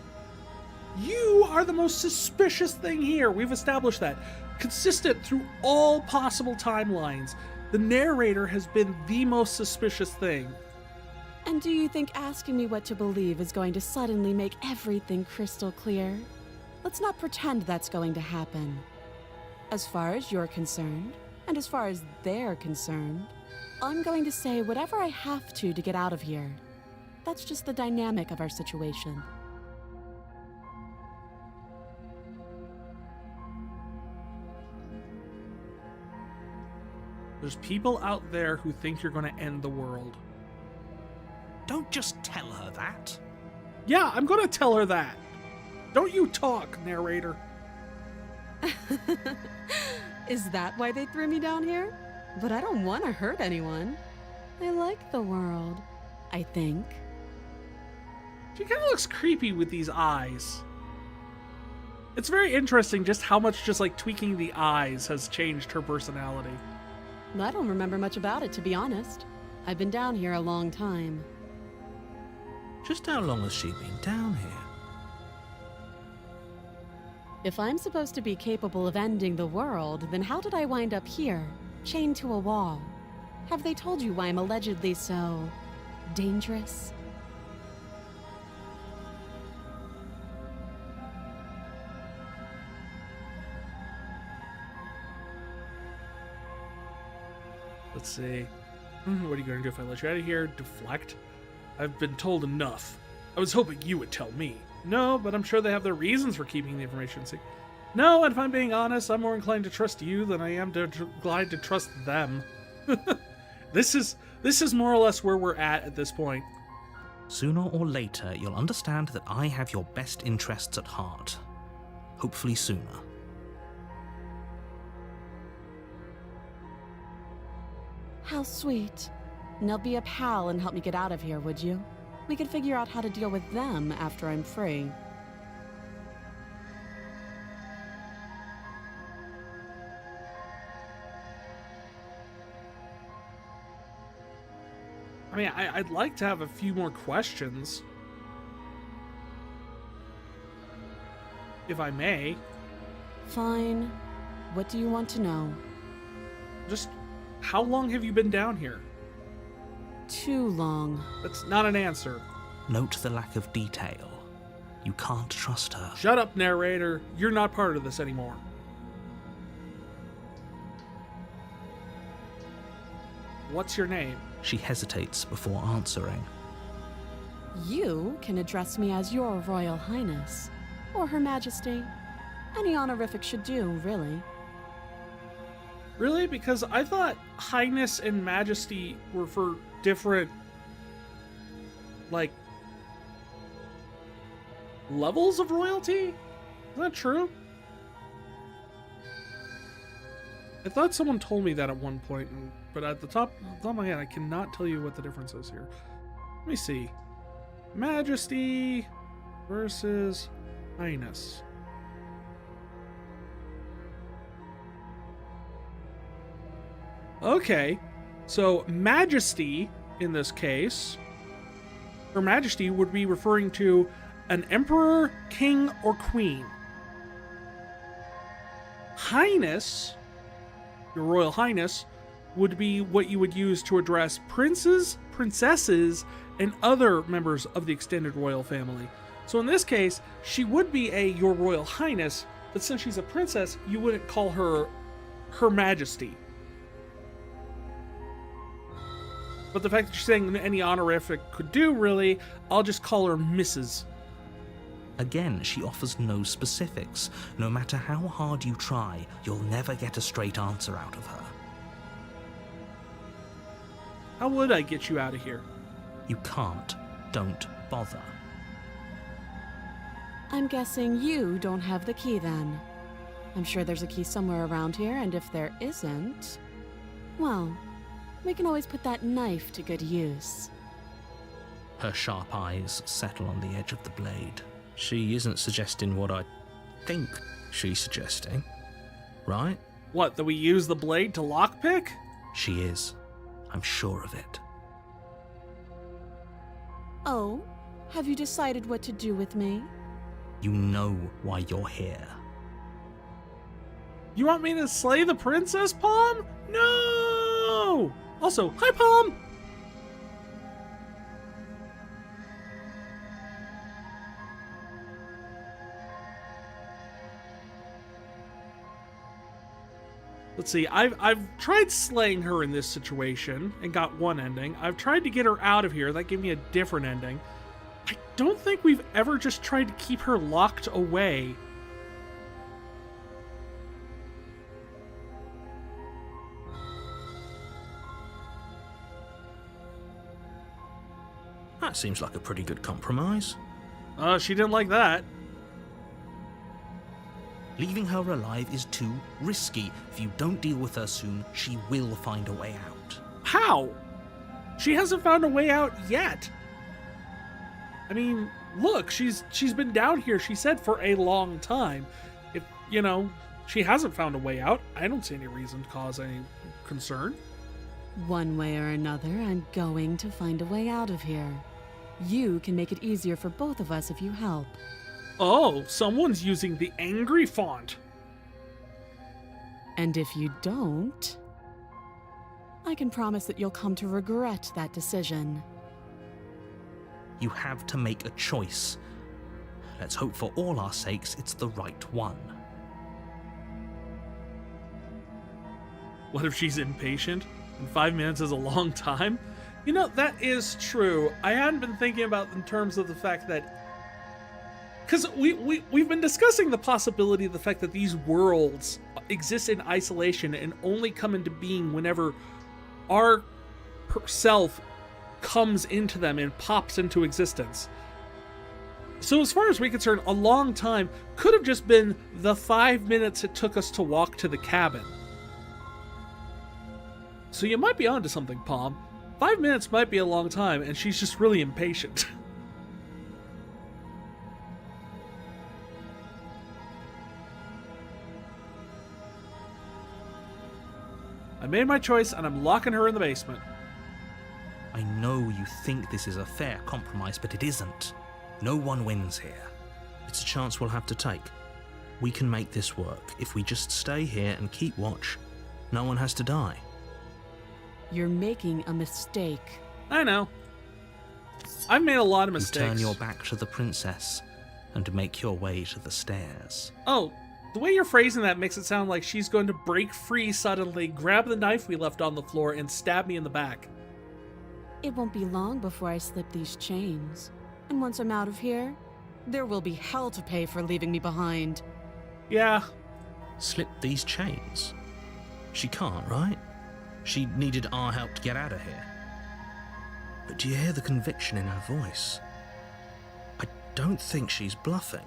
Speaker 1: You are the most suspicious thing here. We've established that. Consistent through all possible timelines. The narrator has been the most suspicious thing.
Speaker 3: And do you think asking me what to believe is going to suddenly make everything crystal clear? Let's not pretend that's going to happen. As far as you're concerned, and as far as they're concerned, I'm going to say whatever I have to get out of here. That's just the dynamic of our situation.
Speaker 1: There's people out there who think you're going to end the world.
Speaker 2: Don't just tell her that.
Speaker 1: Yeah, I'm going to tell her that. Don't you talk, narrator.
Speaker 3: Is that why they threw me down here? But I don't want to hurt anyone. I like the world, I think.
Speaker 1: She kind of looks creepy with these eyes. It's very interesting just how much just like tweaking the eyes has changed her personality.
Speaker 3: I don't remember much about it, to be honest. I've been down here a long time.
Speaker 2: Just how long has she been down here?
Speaker 3: If I'm supposed to be capable of ending the world, then how did I wind up here, chained to a wall? Have they told you why I'm allegedly so dangerous?
Speaker 1: Let's see. What are you going to do if I let you out of here? Deflect? I've been told enough. I was hoping you would tell me. No, but I'm sure they have their reasons for keeping the information secret. No, and if I'm being honest, I'm more inclined to trust you than I am inclined to trust them. This is more or less where we're at this point.
Speaker 2: Sooner or later, you'll understand that I have your best interests at heart. Hopefully sooner.
Speaker 3: How sweet. Now be a pal and help me get out of here, would you? We could figure out how to deal with them after I'm free.
Speaker 1: I mean, I'd like to have a few more questions. If I may.
Speaker 3: Fine. What do you want to know?
Speaker 1: Just, how long have you been down here?
Speaker 3: Too long.
Speaker 1: That's not an answer.
Speaker 2: Note the lack of detail. You can't trust her.
Speaker 1: Shut up, narrator. You're not part of this anymore. What's your name?
Speaker 2: She hesitates before answering.
Speaker 3: You can address me as Your Royal Highness, or Her Majesty. Any honorific should do, really.
Speaker 1: Really? Because I thought Highness and Majesty were for different, like, levels of royalty? Is that true? I thought someone told me that at one point, but at the top of my head, I cannot tell you what the difference is here. Let me see. Majesty versus Highness. Okay, so Majesty, in this case, Her Majesty would be referring to an emperor, king, or queen. Highness, Your Royal Highness, would be what you would use to address princes, princesses, and other members of the extended royal family. So in this case, she would be a Your Royal Highness, but since she's a princess, you wouldn't call her Her Majesty. But the fact that you're saying any honorific could do, really, I'll just call her Mrs.
Speaker 2: Again, she offers no specifics. No matter how hard you try, you'll never get a straight answer out of her.
Speaker 1: How would I get you out of here?
Speaker 2: You can't. Don't bother.
Speaker 3: I'm guessing you don't have the key then. I'm sure there's a key somewhere around here, and if there isn't, well, we can always put that knife to good use.
Speaker 2: Her sharp eyes settle on the edge of the blade. She isn't suggesting what I think she's suggesting, right?
Speaker 1: What, that we use the blade to lockpick?
Speaker 2: She is. I'm sure of it.
Speaker 3: Oh, have you decided what to do with me?
Speaker 2: You know why you're here.
Speaker 1: You want me to slay the princess, Palm? No! Also, hi, Palm! Let's see, I've tried slaying her in this situation and got one ending. I've tried to get her out of here. That gave me a different ending. I don't think we've ever just tried to keep her locked away.
Speaker 2: That seems like a pretty good compromise.
Speaker 1: She didn't like that.
Speaker 2: Leaving her alive is too risky. If you don't deal with her soon, she will find a way out.
Speaker 1: How? She hasn't found a way out yet. I mean, look, she's been down here, she said, for a long time. If, you know, she hasn't found a way out, I don't see any reason to cause any concern.
Speaker 3: One way or another, I'm going to find a way out of here. You can make it easier for both of us if you help.
Speaker 1: Oh, someone's using the angry font.
Speaker 3: And if you don't, I can promise that you'll come to regret that decision.
Speaker 2: You have to make a choice. Let's hope for all our sakes it's the right one.
Speaker 1: What if she's impatient? And 5 minutes is a long time? You know, that is true. I hadn't been thinking about it in terms of the fact that Because we've been discussing the possibility of the fact that these worlds exist in isolation and only come into being whenever our self comes into them and pops into existence. So as far as we're concerned, a long time could have just been the 5 minutes it took us to walk to the cabin. So you might be onto something, Palm. 5 minutes might be a long time, and she's just really impatient. I made my choice, and I'm locking her in the basement.
Speaker 2: I know you think this is a fair compromise, but it isn't. No one wins here.
Speaker 4: It's a chance we'll have to take. We can make this work. If we just stay here and keep watch, no one has to die.
Speaker 7: You're making a mistake.
Speaker 1: I know. I've made a lot of
Speaker 2: You
Speaker 1: mistakes.
Speaker 2: turn your back to the princess and make your way to the stairs.
Speaker 1: Oh, the way you're phrasing that makes it sound like she's going to break free suddenly, grab the knife we left on the floor, and stab me in the back.
Speaker 7: It won't be long before I slip these chains. And once I'm out of here, there will be hell to pay for leaving me behind.
Speaker 1: Yeah.
Speaker 4: Slip these chains? She can't, right? She needed our help to get out of here. But do you hear the conviction in her voice? I don't think she's bluffing.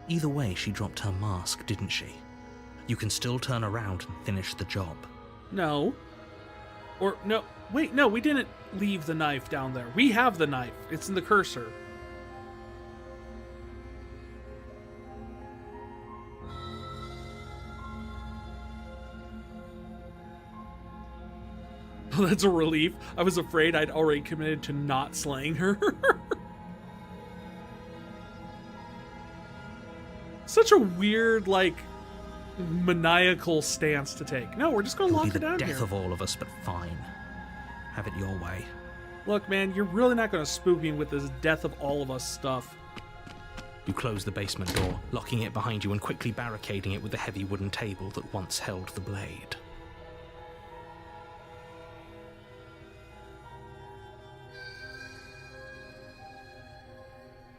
Speaker 2: Either way, she dropped her mask, didn't she? You can still turn around and finish the job.
Speaker 1: No. Or, no. Wait, no, we didn't leave the knife down there. We have the knife. It's in the cursor. Oh, that's a relief. I was afraid I'd already committed to not slaying her. Such a weird, like, maniacal stance to take. No, we're just gonna
Speaker 2: It'll
Speaker 1: lock
Speaker 2: be
Speaker 1: her
Speaker 2: the
Speaker 1: down
Speaker 2: death
Speaker 1: here.
Speaker 2: of all of us, but fine. Have it your way.
Speaker 1: Look, man, you're really not gonna spook me with this death of all of us stuff.
Speaker 4: You close the basement door, locking it behind you and quickly barricading it with the heavy wooden table that once held the blade.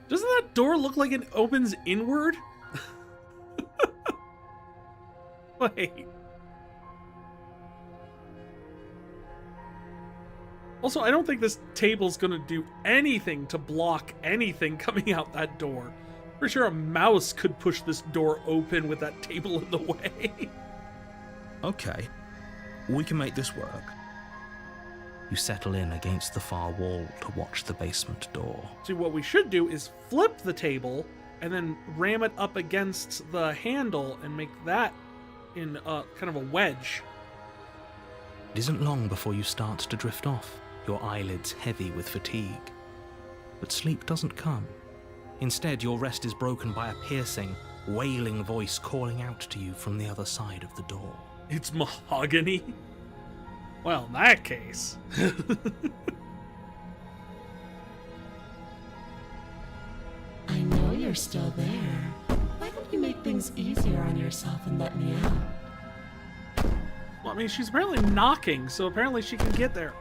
Speaker 1: Doesn't that door look like it opens inward? Wait. Also, I don't think this table's gonna do anything to block anything coming out that door. Pretty sure a mouse could push this door open with that table in the way.
Speaker 4: Okay, we can make this work.
Speaker 2: You settle in against the far wall to watch the basement door.
Speaker 1: See, what we should do is flip the table and then ram it up against the handle and make that in a kind of a wedge.
Speaker 4: It isn't long before you start to drift off, your eyelids heavy with fatigue. But sleep doesn't come. Instead, your rest is broken by a piercing, wailing voice calling out to you from the other side of the door.
Speaker 1: It's mahogany? Well, in that case.
Speaker 5: I know you're still there. Why don't you make things easier on yourself and let me out?
Speaker 1: Well, I mean, she's apparently knocking, so apparently she can get there.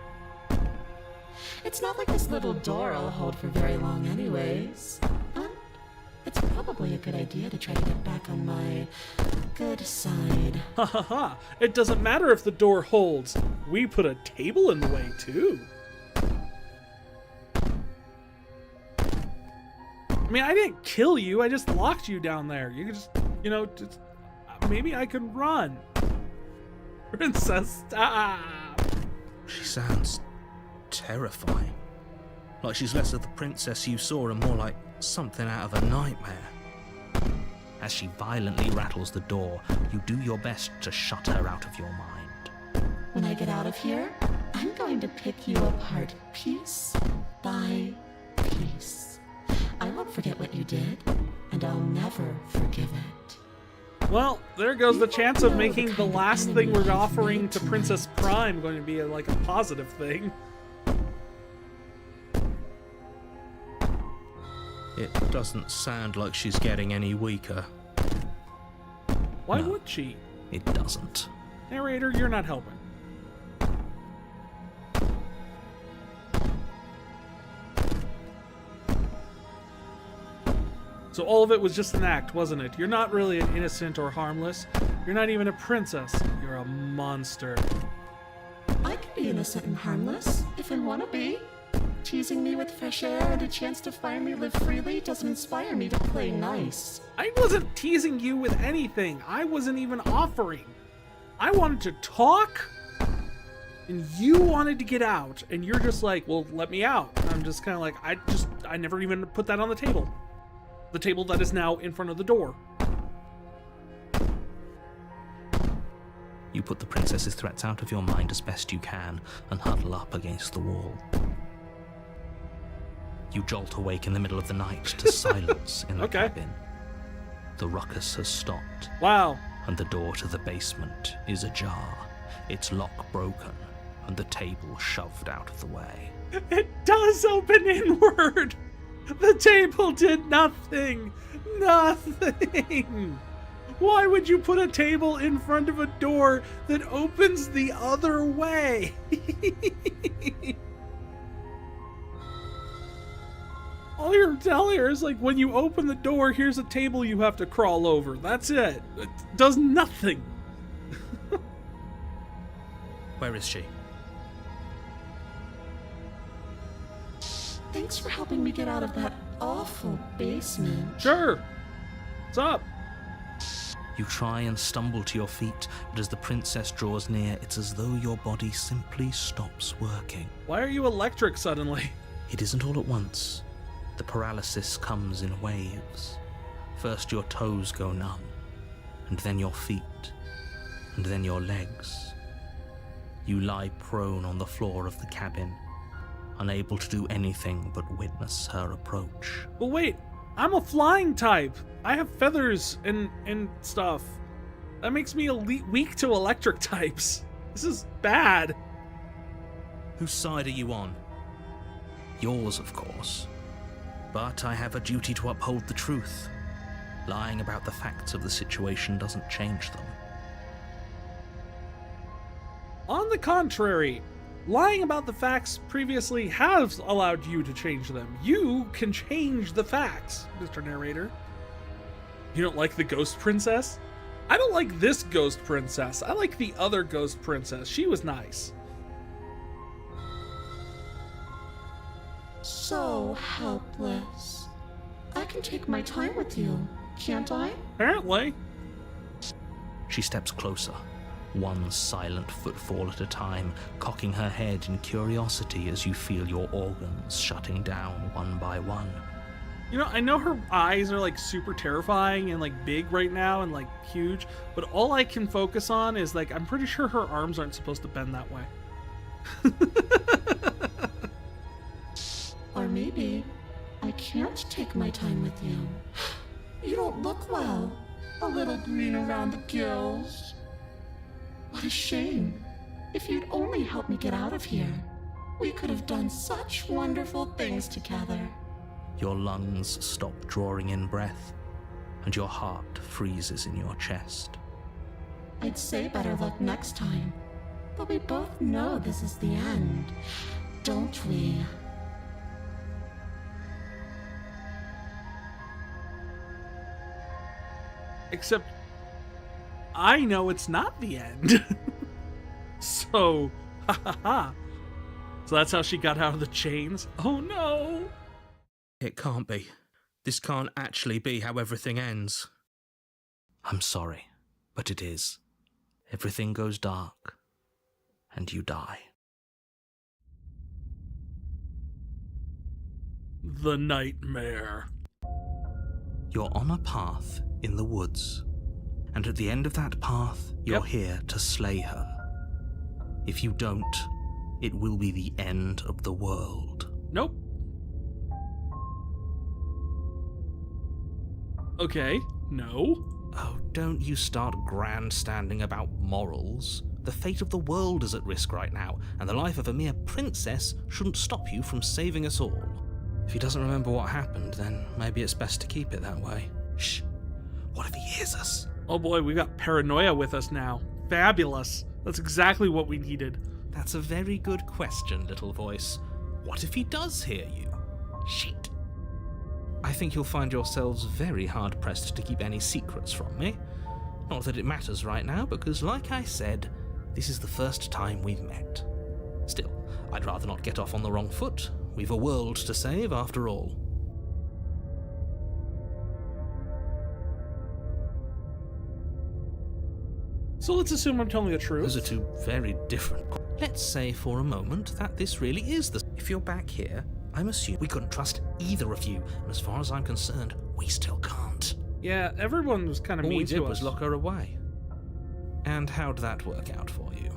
Speaker 5: It's not like this little door will hold for very long anyways. But it's probably a good idea to try to get back on my good side.
Speaker 1: Ha ha ha. It doesn't matter if the door holds. We put a table in the way, too. I mean, I didn't kill you. I just locked you down there. You could just, you know, just, maybe I could run. Princess, stop.
Speaker 4: She sounds terrifying. Like she's less of the princess you saw and more like something out of a nightmare.
Speaker 2: As she violently rattles the door, you do your best to shut her out of your mind.
Speaker 5: When I get out of here, I'm going to pick you apart piece by piece. I won't forget what you did, and I'll never forgive it.
Speaker 1: Well, there goes the chance of
Speaker 5: know the
Speaker 1: making the
Speaker 5: kind of
Speaker 1: last
Speaker 5: enemy
Speaker 1: thing we're
Speaker 5: you've
Speaker 1: offering
Speaker 5: made
Speaker 1: to
Speaker 5: tonight.
Speaker 1: Princess Prime going to be like a positive thing.
Speaker 4: It doesn't sound like she's getting any weaker.
Speaker 1: Why
Speaker 2: No.
Speaker 1: would she?
Speaker 2: It doesn't.
Speaker 1: Narrator, you're not helping. So all of it was just an act, wasn't it? You're not really an innocent or harmless. You're not even a princess. You're a monster.
Speaker 8: I can be innocent and harmless, if I want to be. Teasing me with fresh air and a chance to finally live freely doesn't inspire me to play nice.
Speaker 1: I wasn't teasing you with anything. I wasn't even offering. I wanted to talk, and you wanted to get out, and you're just like, well, let me out. And I'm just kind of like, I never even put that on the table. The table that is now in front of the door.
Speaker 2: You put the princess's threats out of your mind as best you can and huddle up against the wall. You jolt awake in the middle of the night to silence in the cabin. The ruckus has stopped.
Speaker 1: Wow.
Speaker 2: And the door to the basement is ajar, its lock broken, and the table shoved out of the way.
Speaker 1: It does open inward! The table did nothing! Nothing! Why would you put a table in front of a door that opens the other way? All you're telling her is like, when you open the door, here's a table you have to crawl over. That's it. It does nothing.
Speaker 2: Where is she?
Speaker 8: Thanks for helping me get out of that awful basement.
Speaker 1: Sure. What's up?
Speaker 2: You try and stumble to your feet, but as the princess draws near, it's as though your body simply stops working.
Speaker 1: Why are you electric suddenly?
Speaker 2: It isn't all at once. The paralysis comes in waves. First your toes go numb, and then your feet, and then your legs. You lie prone on the floor of the cabin, unable to do anything but witness her approach.
Speaker 1: Well, wait. I'm a flying type. I have feathers and stuff. That makes me weak to electric types. This is bad.
Speaker 2: Whose side are you on? Yours, of course. But I have a duty to uphold the truth. Lying about the facts of the situation doesn't change them.
Speaker 1: On the contrary, lying about the facts previously has allowed you to change them. You can change the facts, Mr. Narrator. You don't like the ghost princess? I don't like this ghost princess. I like the other ghost princess. She was nice.
Speaker 8: So helpless. I can take my time with you, can't I?
Speaker 1: Apparently.
Speaker 2: She steps closer, one silent footfall at a time, cocking her head in curiosity as you feel your organs shutting down one by one.
Speaker 1: You know, I know her eyes are like super terrifying and like big right now and like huge, but all I can focus on is like, I'm pretty sure her arms aren't supposed to bend that way.
Speaker 8: Or maybe I can't take my time with you. You don't look well. A little green around the gills. What a shame. If you'd only helped me get out of here, we could have done such wonderful things together.
Speaker 2: Your lungs stop drawing in breath, and your heart freezes in your chest.
Speaker 8: I'd say better luck next time, but we both know this is the end, don't we?
Speaker 1: Except, I know it's not the end. So, ha ha ha. So that's how she got out of the chains? Oh no!
Speaker 4: It can't be. This can't actually be how everything ends.
Speaker 2: I'm sorry, but it is. Everything goes dark, and you die.
Speaker 1: The nightmare.
Speaker 2: You're on a path in the woods, and at the end of that path, you're here to slay her. If you don't, it will be the end of the world.
Speaker 1: Nope. Okay, no.
Speaker 2: Oh, don't you start grandstanding about morals. The fate of the world is at risk right now, and the life of a mere princess shouldn't stop you from saving us all.
Speaker 4: If he doesn't remember what happened, then maybe it's best to keep it that way.
Speaker 2: Shh. What if he hears us?
Speaker 1: Oh boy, we got paranoia with us now. Fabulous. That's exactly what we needed.
Speaker 2: That's a very good question, little voice. What if he does hear you? Shit. I think you'll find yourselves very hard-pressed to keep any secrets from me. Not that it matters right now, because like I said, this is the first time we've met. Still, I'd rather not get off on the wrong foot. We've a world to save, after all.
Speaker 1: So let's assume I'm telling the truth.
Speaker 2: Those are two very different... Let's say for a moment that this really is the... If you're back here, I'm assuming we couldn't trust either of you, and as far as I'm concerned, we still can't.
Speaker 1: Yeah, everyone was kind of
Speaker 2: All
Speaker 1: mean
Speaker 2: we
Speaker 1: to
Speaker 2: did
Speaker 1: us.
Speaker 2: was lock her away. And how'd that work out for you?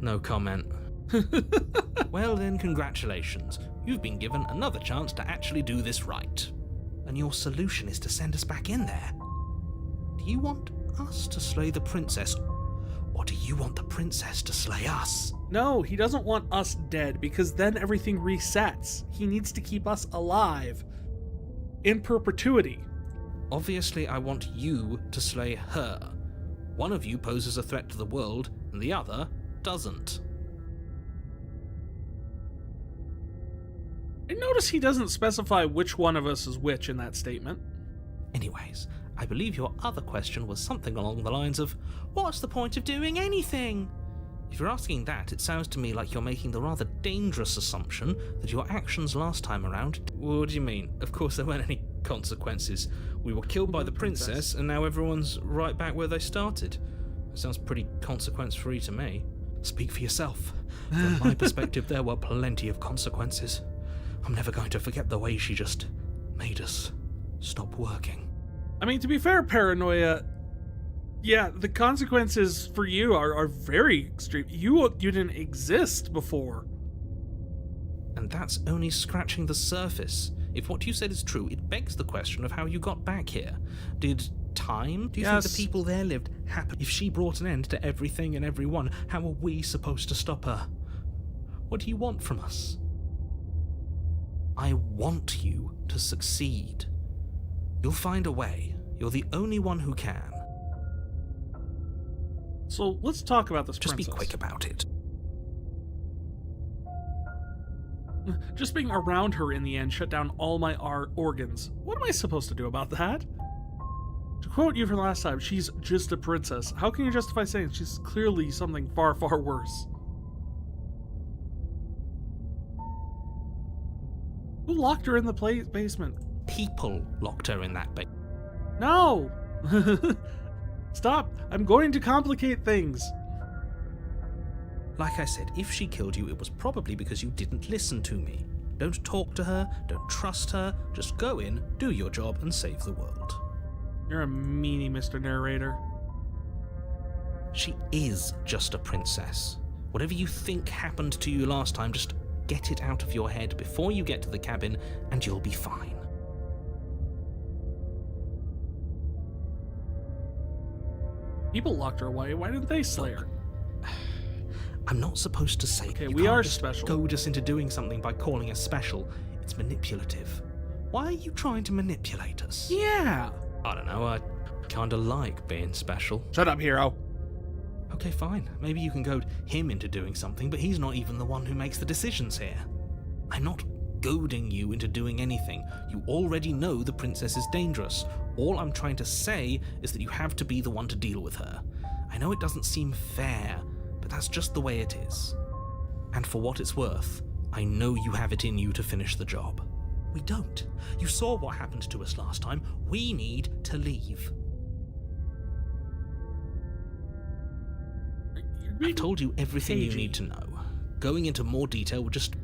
Speaker 2: No comment. Well then, congratulations. You've been given another chance to actually do this right. And your solution is to send us back in there. Do you want us to slay the princess, or do you want the princess to slay us?
Speaker 1: No, he doesn't want us dead, because then everything resets. He needs to keep us alive. In perpetuity.
Speaker 2: Obviously, I want you to slay her. One of you poses a threat to the world, and the other doesn't.
Speaker 1: I notice he doesn't specify which one of us is which in that statement.
Speaker 2: Anyways, I believe your other question was something along the lines of, what's the point of doing anything? If you're asking that, it sounds to me like you're making the rather dangerous assumption that your actions last time around... What do you mean? Of course there weren't any consequences. We were killed by the princess, and now everyone's right back where they started. That sounds pretty consequence-free to me. Speak for yourself. From my perspective, there were plenty of consequences. I'm never going to forget the way she just made us stop working.
Speaker 1: I mean, to be fair, Paranoia, yeah, the consequences for you are very extreme. You didn't exist before.
Speaker 2: And that's only scratching the surface. If what you said is true, it begs the question of how you got back here. Did time? Do you think the people there lived happy? If she brought an end to everything and everyone, how are we supposed to stop her? What do you want from us? I want you to succeed. You'll find a way. You're the only one who can.
Speaker 1: So let's talk about this
Speaker 2: Just
Speaker 1: princess.
Speaker 2: be quick about it.
Speaker 1: Just being around her in the end shut down all my organs. What am I supposed to do about that? To quote you from last time, she's just a princess. How can you justify saying she's clearly something far, far worse? Who locked her in the basement?
Speaker 2: People locked her in that basement.
Speaker 1: No! Stop! I'm going to complicate things.
Speaker 2: Like I said, if she killed you, it was probably because you didn't listen to me. Don't talk to her, don't trust her, just go in, do your job, and save the world.
Speaker 1: You're a meanie, Mr. Narrator.
Speaker 2: She is just a princess. Whatever you think happened to you last time, just get it out of your head before you get to the cabin, and you'll be fine.
Speaker 1: People locked her away. Why didn't they slay her?
Speaker 2: I'm not supposed to say
Speaker 1: Okay,
Speaker 2: you
Speaker 1: we
Speaker 2: can't
Speaker 1: are
Speaker 2: just
Speaker 1: special.
Speaker 2: goad us into doing something by calling us special. It's manipulative. Why are you trying to manipulate us?
Speaker 1: Yeah!
Speaker 2: I don't know, I kinda like being special.
Speaker 1: Shut up, hero.
Speaker 2: Okay, fine. Maybe you can goad him into doing something, but he's not even the one who makes the decisions here. I'm not goading you into doing anything. You already know the princess is dangerous. All I'm trying to say is that you have to be the one to deal with her. I know it doesn't seem fair, but that's just the way it is. And for what it's worth, I know you have it in you to finish the job. We don't. You saw what happened to us last time. We need to leave. I've told you everything you need to know. Going into more detail would just...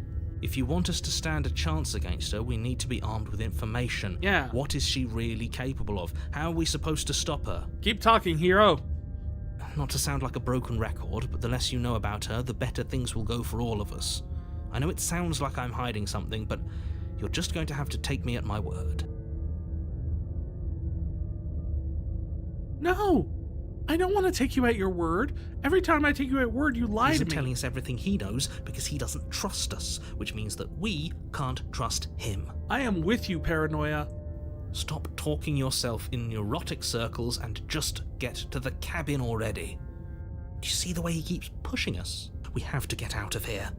Speaker 2: If you want us to stand a chance against her, we need to be armed with information.
Speaker 1: Yeah.
Speaker 2: What is she really capable of? How are we supposed to stop her?
Speaker 1: Keep talking, hero.
Speaker 2: Not to sound like a broken record, but the less you know about her, the better things will go for all of us. I know it sounds like I'm hiding something, but you're just going to have to take me at my word.
Speaker 1: No! I don't want to take you at your word. Every time I take you at word, you lie
Speaker 2: He's
Speaker 1: to me.
Speaker 2: telling us everything he knows because he doesn't trust us, which means that we can't trust him.
Speaker 1: I am with you, Paranoia.
Speaker 2: Stop talking yourself in neurotic circles and just get to the cabin already. Do you see the way he keeps pushing us? We have to get out of here.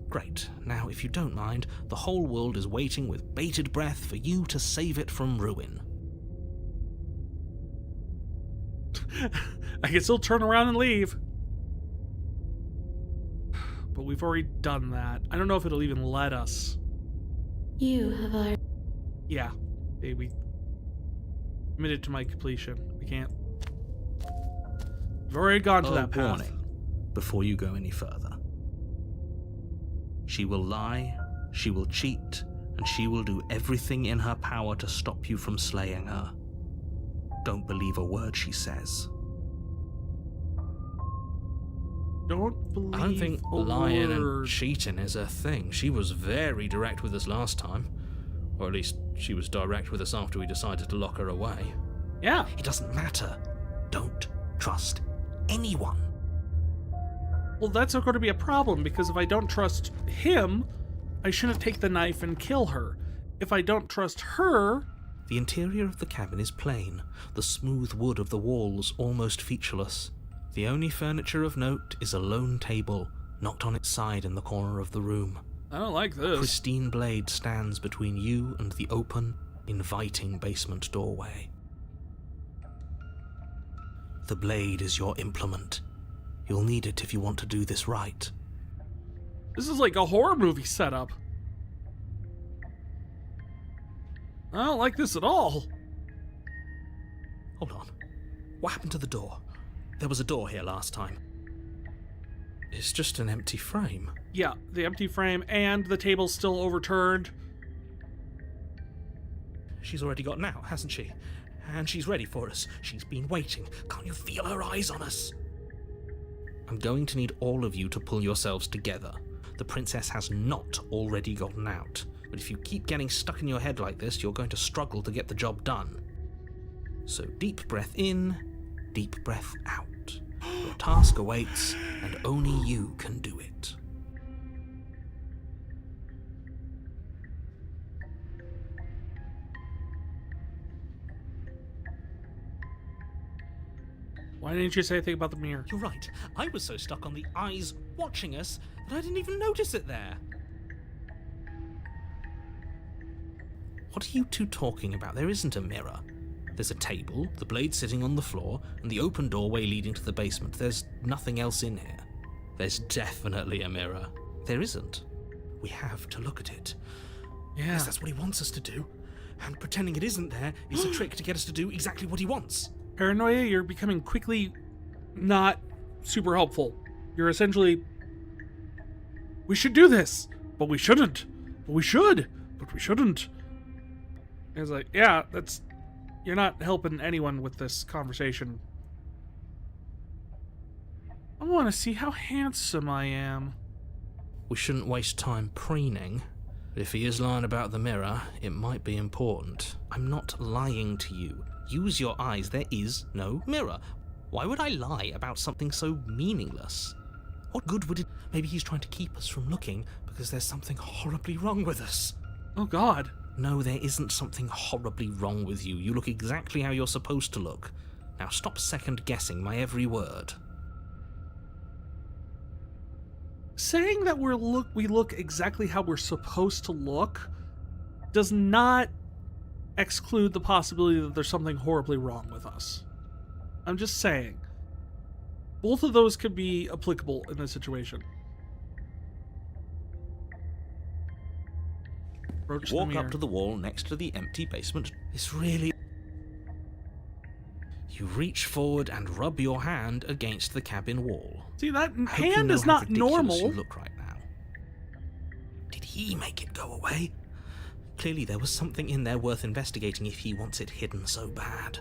Speaker 2: Great. Now, if you don't mind, the whole world is waiting with bated breath for you to save it from ruin.
Speaker 1: I can still turn around and leave. But we've already done that. I don't know if it'll even let us.
Speaker 5: You have already.
Speaker 1: Yeah, we committed to my completion. We can't. We've already gone to that path.
Speaker 2: Warning, before you go any further. She will lie, she will cheat, and she will do everything in her power to stop you from slaying her. Don't believe a word she says.
Speaker 1: Don't believe
Speaker 4: I don't think
Speaker 1: a
Speaker 4: lying
Speaker 1: word.
Speaker 4: and cheating is a thing. She was very direct with us last time. Or at least she was direct with us after we decided to lock her away.
Speaker 1: Yeah.
Speaker 2: It doesn't matter. Don't trust anyone.
Speaker 1: Well, that's not going to be a problem, because if I don't trust him, I shouldn't take the knife and kill her. If I don't trust her...
Speaker 2: The interior of the cabin is plain, the smooth wood of the walls almost featureless. The only furniture of note is a lone table, knocked on its side in the corner of the room.
Speaker 1: I don't like this.
Speaker 2: A pristine blade stands between you and the open, inviting basement doorway. The blade is your implement. You'll need it if you want to do this right.
Speaker 1: This is like a horror movie setup. I don't like this at all.
Speaker 2: Hold on. What happened to the door? There was a door here last time.
Speaker 4: It's just an empty frame.
Speaker 1: Yeah, the empty frame and the table's still overturned.
Speaker 2: She's already gotten out, hasn't she? And she's ready for us. She's been waiting. Can't you feel her eyes on us? I'm going to need all of you to pull yourselves together. The princess has not already gotten out. But if you keep getting stuck in your head like this, you're going to struggle to get the job done. So deep breath in, deep breath out. Your task awaits, and only you can do it.
Speaker 1: Why didn't you say anything about the mirror?
Speaker 2: You're right. I was so stuck on the eyes watching us that I didn't even notice it there. What are you two talking about? There isn't a mirror. There's a table, the blade sitting on the floor, and the open doorway leading to the basement. There's nothing else in here.
Speaker 4: There's definitely a mirror.
Speaker 2: There isn't. We have to look at it.
Speaker 1: Yeah.
Speaker 2: Yes, that's what he wants us to do. And pretending it isn't there is a trick to get us to do exactly what he wants.
Speaker 1: Paranoia, you're becoming quickly not super helpful. You're essentially... We should do this, but we shouldn't. But we should, but we shouldn't. It's like, yeah, that's... You're not helping anyone with this conversation. I want to see how handsome I am.
Speaker 4: We shouldn't waste time preening. But if he is lying about the mirror, it might be important.
Speaker 2: I'm not lying to you. Use your eyes. There is no mirror. Why would I lie about something so meaningless? What good would it... Maybe he's trying to keep us from looking because there's something horribly wrong with us.
Speaker 1: Oh, God.
Speaker 2: No, there isn't something horribly wrong with you. You look exactly how you're supposed to look. Now stop second-guessing my every word.
Speaker 1: Saying that we look exactly how we're supposed to look does not exclude the possibility that there's something horribly wrong with us. I'm just saying. Both of those could be applicable in this situation. Approach
Speaker 2: Walk
Speaker 1: the mirror.
Speaker 2: up to the wall next to the empty basement. It's really... You reach forward and rub your hand against the cabin wall.
Speaker 1: See, that
Speaker 2: I hope you
Speaker 1: hand
Speaker 2: know
Speaker 1: is
Speaker 2: how
Speaker 1: not
Speaker 2: ridiculous
Speaker 1: normal.
Speaker 2: You look right now. Did he make it go away? Clearly there was something in there worth investigating if he wants it hidden so bad.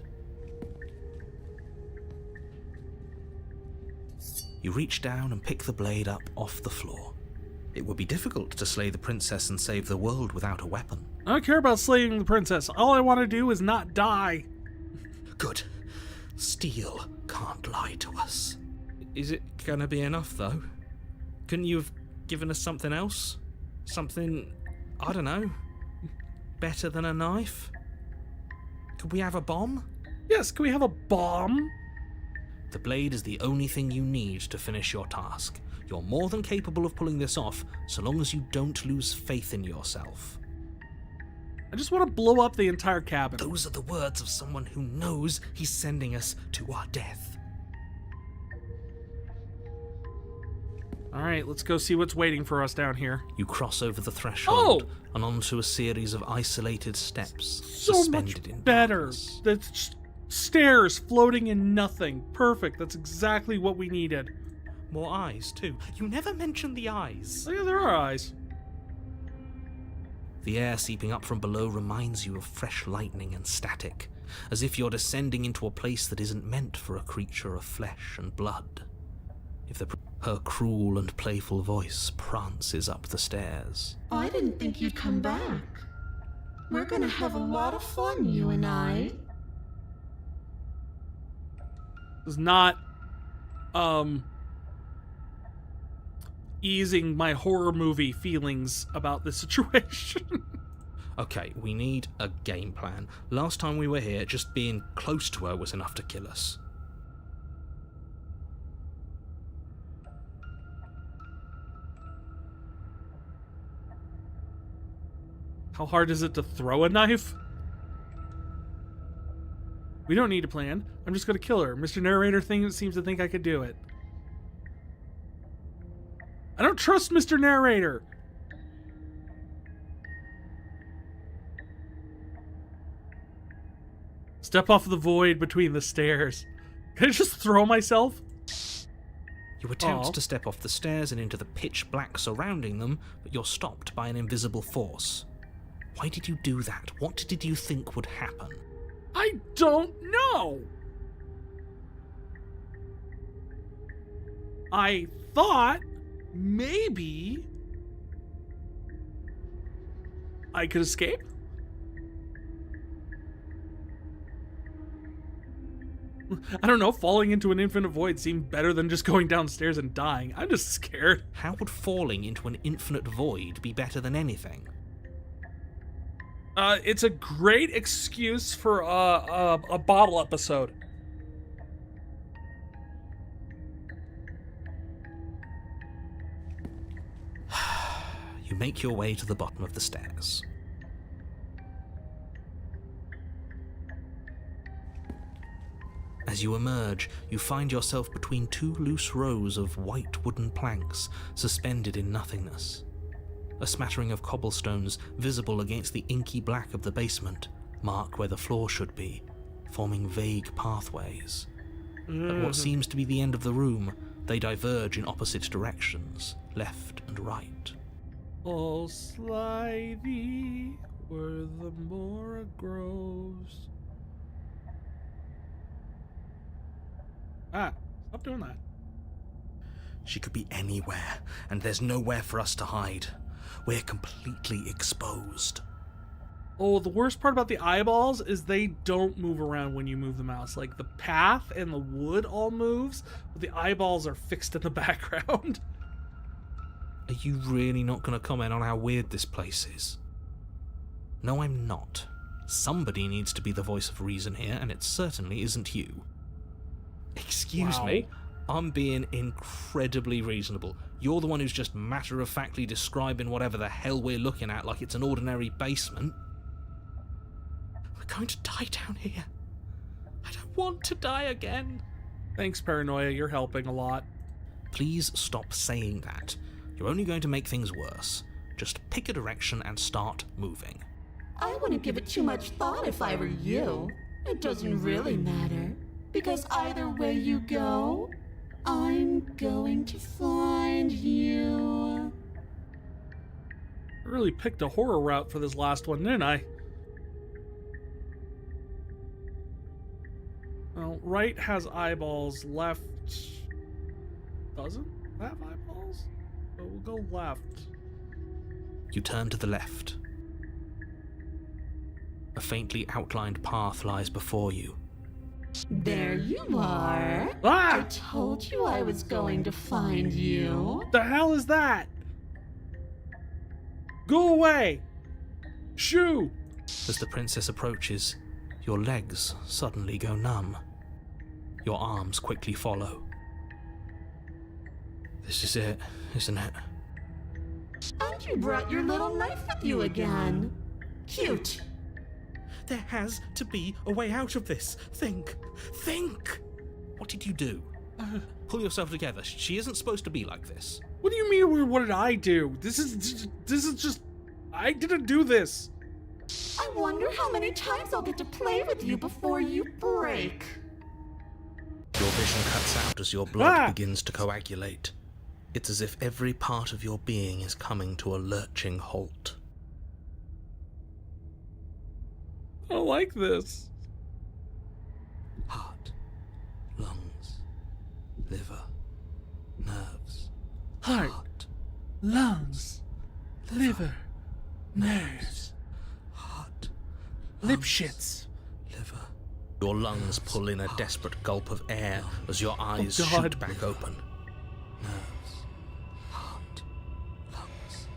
Speaker 2: You reach down and pick the blade up off the floor. It would be difficult to slay the princess and save the world without a weapon.
Speaker 1: I don't care about slaying the princess. All I want to do is not die.
Speaker 2: Good. Steel can't lie to us.
Speaker 4: Is it gonna be enough, though? Couldn't you have given us something else? Something, I don't know, better than a knife? Could we have a bomb?
Speaker 1: Yes, can we have a bomb?
Speaker 2: The blade is the only thing you need to finish your task. You're more than capable of pulling this off, so long as you don't lose faith in yourself.
Speaker 1: I just want to blow up the entire cabin.
Speaker 2: Those are the words of someone who knows he's sending us to our death.
Speaker 1: Alright, let's go see what's waiting for us down here.
Speaker 2: You cross over the threshold and onto a series of isolated steps
Speaker 1: So
Speaker 2: suspended
Speaker 1: much
Speaker 2: in
Speaker 1: better.
Speaker 2: darkness.
Speaker 1: That's stairs floating in nothing. Perfect. That's exactly what we needed.
Speaker 2: More eyes, too. You never mentioned the eyes.
Speaker 1: Oh, yeah, there are eyes.
Speaker 2: The air seeping up from below reminds you of fresh lightning and static, as if you're descending into a place that isn't meant for a creature of flesh and blood. Her cruel and playful voice prances up the stairs.
Speaker 8: I didn't think you'd come back. We're gonna have a lot of fun, you and I.
Speaker 1: This is not, easing my horror movie feelings about this situation.
Speaker 2: Okay, we need a game plan. Last time we were here, just being close to her was enough to kill us.
Speaker 1: How hard is it to throw a knife? We don't need a plan. I'm just gonna kill her. Mr. Narrator seems to think I could do it. I don't trust Mr. Narrator. Step off the void between the stairs. Can I just throw myself?
Speaker 2: You attempt to step off the stairs and into the pitch black surrounding them, but you're stopped by an invisible force. Why did you do that? What did you think would happen?
Speaker 1: I don't know. I thought maybe I could escape. I don't know, falling into an infinite void seemed better than just going downstairs and dying. I'm just scared.
Speaker 2: How would falling into an infinite void be better than anything?
Speaker 1: It's a great excuse for a bottle episode.
Speaker 2: You make your way to the bottom of the stairs. As you emerge, you find yourself between two loose rows of white wooden planks suspended in nothingness. A smattering of cobblestones visible against the inky black of the basement mark where the floor should be, forming vague pathways. At what seems to be the end of the room, they diverge in opposite directions, left and right.
Speaker 1: All slithy where the more it grows. Stop doing that.
Speaker 2: She could be anywhere, and there's nowhere for us to hide. We're completely exposed.
Speaker 1: Oh, the worst part about the eyeballs is they don't move around when you move the mouse. Like, the path and the wood all moves, but the eyeballs are fixed in the background.
Speaker 2: Are you really not going to comment on how weird this place is? No, I'm not. Somebody needs to be the voice of reason here, and it certainly isn't you. Excuse me? I'm being incredibly reasonable. You're the one who's just matter-of-factly describing whatever the hell we're looking at like it's an ordinary basement. We're going to die down here. I don't want to die again.
Speaker 1: Thanks, Paranoia. You're helping a lot.
Speaker 2: Please stop saying that. You're only going to make things worse. Just pick a direction and start moving.
Speaker 8: I wouldn't give it too much thought if I were you. It doesn't really matter, because either way you go, I'm going to find you.
Speaker 1: I really picked a horror route for this last one, didn't I? Well, right has eyeballs, left doesn't have eyeballs? So we'll go left.
Speaker 2: You turn to the left. A faintly outlined path lies before you.
Speaker 8: There you are.
Speaker 1: Ah!
Speaker 8: I told you I was going to find you.
Speaker 1: What the hell is that? Go away! Shoo!
Speaker 2: As the princess approaches, your legs suddenly go numb. Your arms quickly follow.
Speaker 4: This is it, isn't it?
Speaker 8: And you brought your little knife with you again. Cute.
Speaker 2: There has to be a way out of this. Think! What did you do? Pull yourself together. She isn't supposed to be like this.
Speaker 1: What do you mean, what did I do? This is just... I didn't do this.
Speaker 8: I wonder how many times I'll get to play with you before you break.
Speaker 2: Your vision cuts out as your blood begins to coagulate. It's as if every part of your being is coming to a lurching halt.
Speaker 1: I don't like this.
Speaker 2: Heart, lungs, liver, nerves.
Speaker 1: Heart, lungs, liver, nerves,
Speaker 2: Heart,
Speaker 1: lip shits.
Speaker 2: liver. Your lungs pull in a desperate gulp of air as your eyes
Speaker 1: God.
Speaker 2: shoot back open. Nerves, heart, lungs,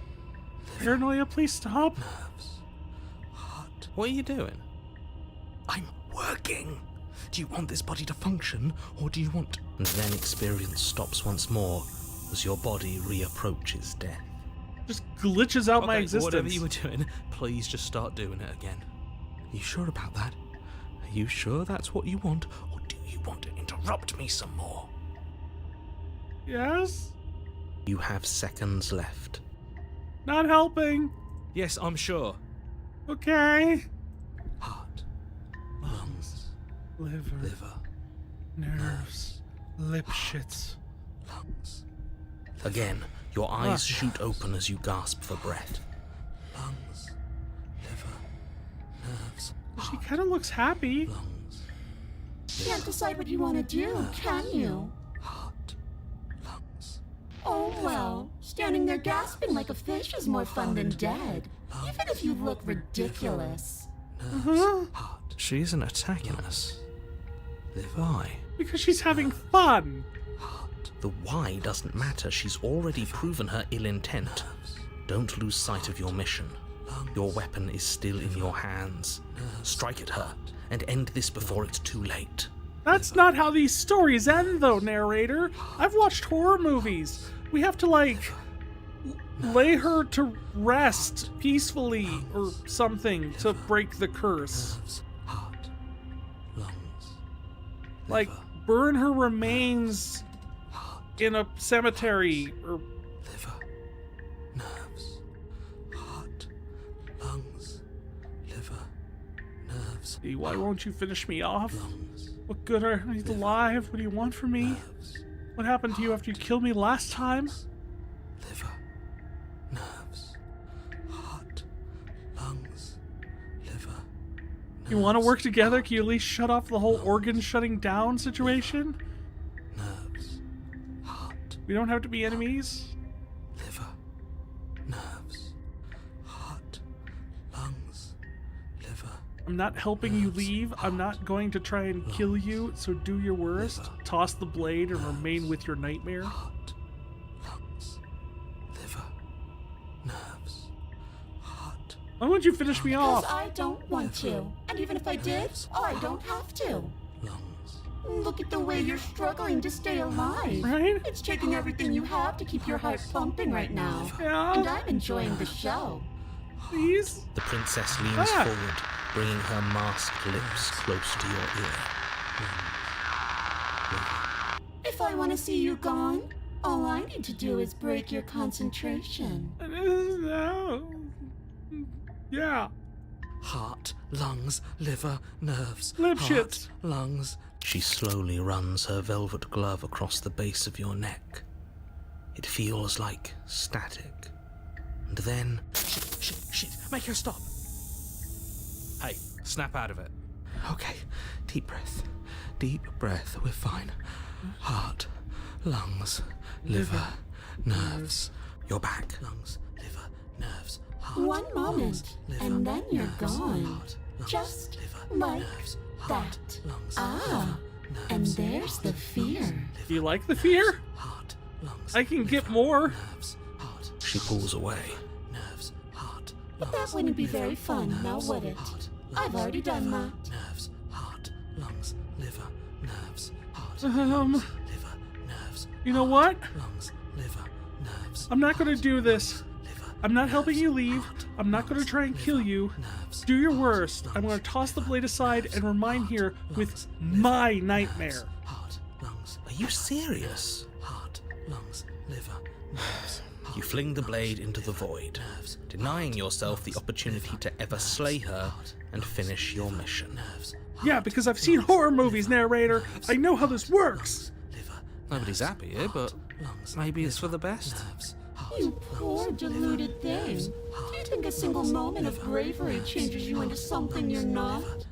Speaker 1: Paranoia, please stop.
Speaker 2: nerves, heart. What are you doing? I'm working. Do you want this body to function, or do you want... And then experience stops once more as your body reapproaches death.
Speaker 1: Just glitches out my existence.
Speaker 2: Whatever you were doing, please just start doing it again. Are you sure about that? Are you sure that's what you want, or do you want to interrupt me some more?
Speaker 1: Yes?
Speaker 2: You have seconds left.
Speaker 1: Not helping.
Speaker 2: Yes, I'm sure.
Speaker 1: Okay.
Speaker 2: Heart, lungs,
Speaker 1: Liver, nerves, lip shits.
Speaker 2: lungs. Again, your eyes shoot open as you gasp for breath. Lungs, liver, nerves,
Speaker 1: She kind of looks happy.
Speaker 2: lungs,
Speaker 8: Can't decide what you want to do, can you?
Speaker 2: heart, lungs.
Speaker 8: Oh well, standing there gasping like a fish is more fun than dead. Even if you look ridiculous.
Speaker 2: Heart,
Speaker 4: She isn't attacking us.
Speaker 2: why?
Speaker 1: Because she's having fun.
Speaker 2: Heart. The why doesn't matter. She's already proven her ill intent. Don't lose sight of your mission. Your weapon is still in your hands. Strike at her and end this before it's too late.
Speaker 1: That's not how these stories end, though, narrator. I've watched horror movies. We have to, like, lay her to rest peacefully or something to break the curse.
Speaker 2: Nerves, heart, lungs,
Speaker 1: Like, burn her remains in a cemetery or...
Speaker 2: liver, nerves, heart, lungs, liver, nerves,
Speaker 1: Why won't you finish me off?
Speaker 2: lungs,
Speaker 1: What good are you alive? What do you want from me?
Speaker 2: nerves,
Speaker 1: What happened to you after you killed me last time?
Speaker 2: liver, nerves, heart, lungs, liver,
Speaker 1: You want to work together? Can you at least shut off the whole organ shutting down situation?
Speaker 2: nerves, heart,
Speaker 1: We don't have to be enemies.
Speaker 2: liver, nerves, heart, lungs, liver.
Speaker 1: I'm not helping you leave. I'm not going to try and kill you, so do your worst. Toss the blade and remain with your nightmare.
Speaker 2: Heart, lungs, liver, nerves, heart.
Speaker 1: Why won't you finish me
Speaker 8: Because
Speaker 1: off?
Speaker 8: I don't want to. And even if I did, I don't have to.
Speaker 2: Lungs,
Speaker 8: Look at the way you're struggling to stay alive.
Speaker 1: Right?
Speaker 8: It's taking everything you have to keep your heart pumping right now. And
Speaker 1: Yeah,
Speaker 8: I'm enjoying the show.
Speaker 1: please.
Speaker 2: the princess leans forward, bringing her masked lips close to your ear.
Speaker 8: If I want to see you gone, all I need to do is break your concentration.
Speaker 1: No. Yeah.
Speaker 2: Heart, lungs, liver, nerves,
Speaker 1: Lip
Speaker 2: heart,
Speaker 1: shits.
Speaker 2: lungs. She slowly runs her velvet glove across the base of your neck. It feels like static. And then... Shit, make her stop.
Speaker 4: Hey, snap out of it.
Speaker 2: Okay, deep breath. Deep breath, we're fine. Heart, lungs, liver, nerves. You're back. Lungs, liver, nerves, heart.
Speaker 8: One moment,
Speaker 2: liver,
Speaker 8: and then you're
Speaker 2: nerves,
Speaker 8: gone.
Speaker 2: heart, lungs,
Speaker 8: Just
Speaker 2: liver,
Speaker 8: like
Speaker 2: nerves, heart,
Speaker 8: that.
Speaker 2: lungs,
Speaker 8: Ah,
Speaker 2: liver,
Speaker 8: and
Speaker 2: nerves,
Speaker 8: there's the fear.
Speaker 1: Do you like the fear?
Speaker 2: heart, lungs,
Speaker 1: I can get
Speaker 2: liver,
Speaker 1: more.
Speaker 2: nerves, heart. She pulls away. Nerves, heart,
Speaker 8: But that wouldn't be very fun, now would it? I've already done that.
Speaker 2: nerves, heart, lungs, liver, nerves, heart.
Speaker 4: lungs, liver, nerves.
Speaker 1: You know
Speaker 4: heart,
Speaker 1: what?
Speaker 4: Lungs, liver, nerves.
Speaker 1: I'm not going to do this.
Speaker 4: Lungs, liver,
Speaker 1: I'm not helping
Speaker 4: nerves,
Speaker 1: you leave.
Speaker 4: heart,
Speaker 1: I'm not going to
Speaker 4: lungs,
Speaker 1: try and kill
Speaker 4: liver,
Speaker 1: you.
Speaker 4: nerves,
Speaker 1: Do your
Speaker 4: heart,
Speaker 1: worst. I'm
Speaker 4: lungs,
Speaker 1: going to toss the
Speaker 4: liver,
Speaker 1: blade aside
Speaker 4: nerves,
Speaker 1: and remain
Speaker 4: heart,
Speaker 1: here with
Speaker 4: lungs, liver,
Speaker 1: my
Speaker 4: nerves,
Speaker 1: nightmare.
Speaker 4: Heart, lungs. Are you serious? Heart, lungs, liver, nerves. You fling the blade into the void, denying yourself the opportunity to ever slay her and finish your mission.
Speaker 1: Yeah, because I've seen horror movies, narrator. I know how this works.
Speaker 4: Nobody's happy here, but maybe it's for the best.
Speaker 8: You poor deluded thing. Do you think a single moment of bravery changes you into something you're not?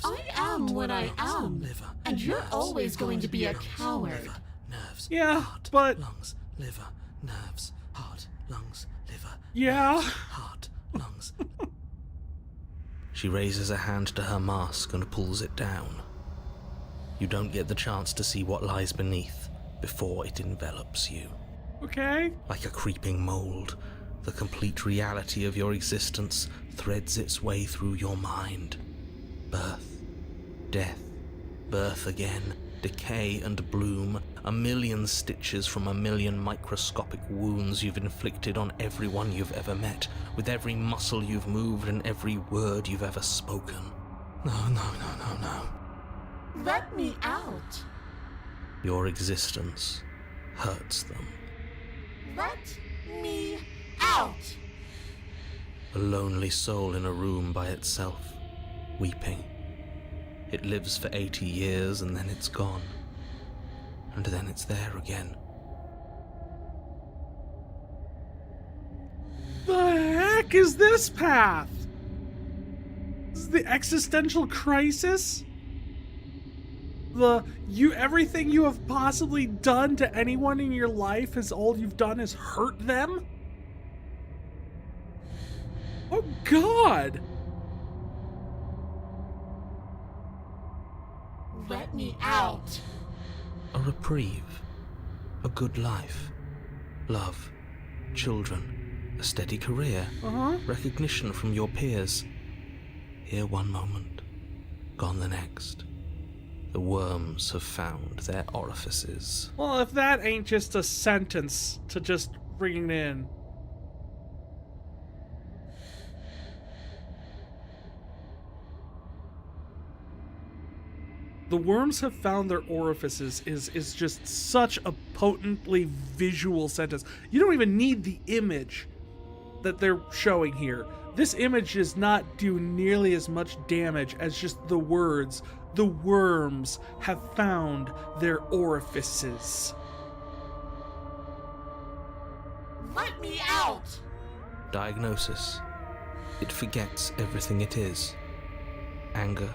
Speaker 8: I am what I am, and you're always going to be a coward.
Speaker 1: Yeah, but...
Speaker 4: Lungs, liver, nerves, heart, lungs, liver,
Speaker 1: Yeah.
Speaker 4: heart, lungs. She raises a hand to her mask and pulls it down. You don't get the chance to see what lies beneath before it envelops you.
Speaker 1: Okay.
Speaker 4: Like a creeping mold, the complete reality of your existence threads its way through your mind. Birth, death, birth again, decay and bloom, a million stitches from a million microscopic wounds you've inflicted on everyone you've ever met, with every muscle you've moved and every word you've ever spoken. No.
Speaker 8: Let me out.
Speaker 4: Your existence hurts them.
Speaker 8: Let me out.
Speaker 4: A lonely soul in a room by itself, weeping. It lives for 80 years and then it's gone. And then it's there again.
Speaker 1: The heck is this path? This is the existential crisis? Everything you have possibly done to anyone in your life is all you've done is hurt them? Oh God!
Speaker 8: Let me out.
Speaker 4: A reprieve. A good life. Love. Children. A steady career. Recognition from your peers. Here one moment. Gone the next. The worms have found their orifices.
Speaker 1: Well, if that ain't just a sentence to just bring it in. The worms have found their orifices is just such a potently visual sentence. You don't even need the image that they're showing here. This image does not do nearly as much damage as just the words. The worms have found their orifices.
Speaker 8: Let me out.
Speaker 4: Diagnosis. It forgets everything it is. Anger,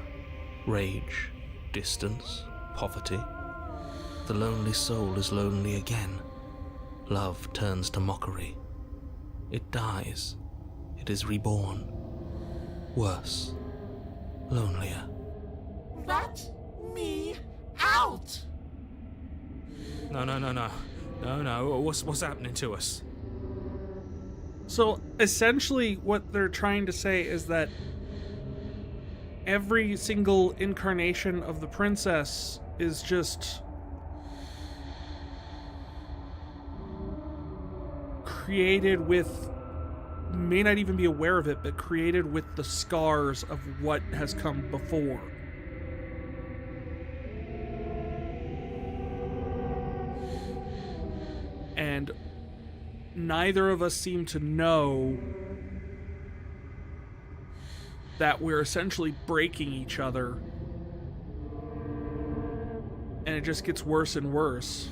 Speaker 4: rage, distance, poverty. The lonely soul is lonely again. Love turns to mockery. It dies. It is reborn. Worse. Lonelier.
Speaker 8: Let me out.
Speaker 4: No. What's happening to us?
Speaker 1: So essentially what they're trying to say is that every single incarnation of the princess is just created with, may not even be aware of it, but created with the scars of what has come before. And neither of us seem to know that we're essentially breaking each other. And it just gets worse and worse.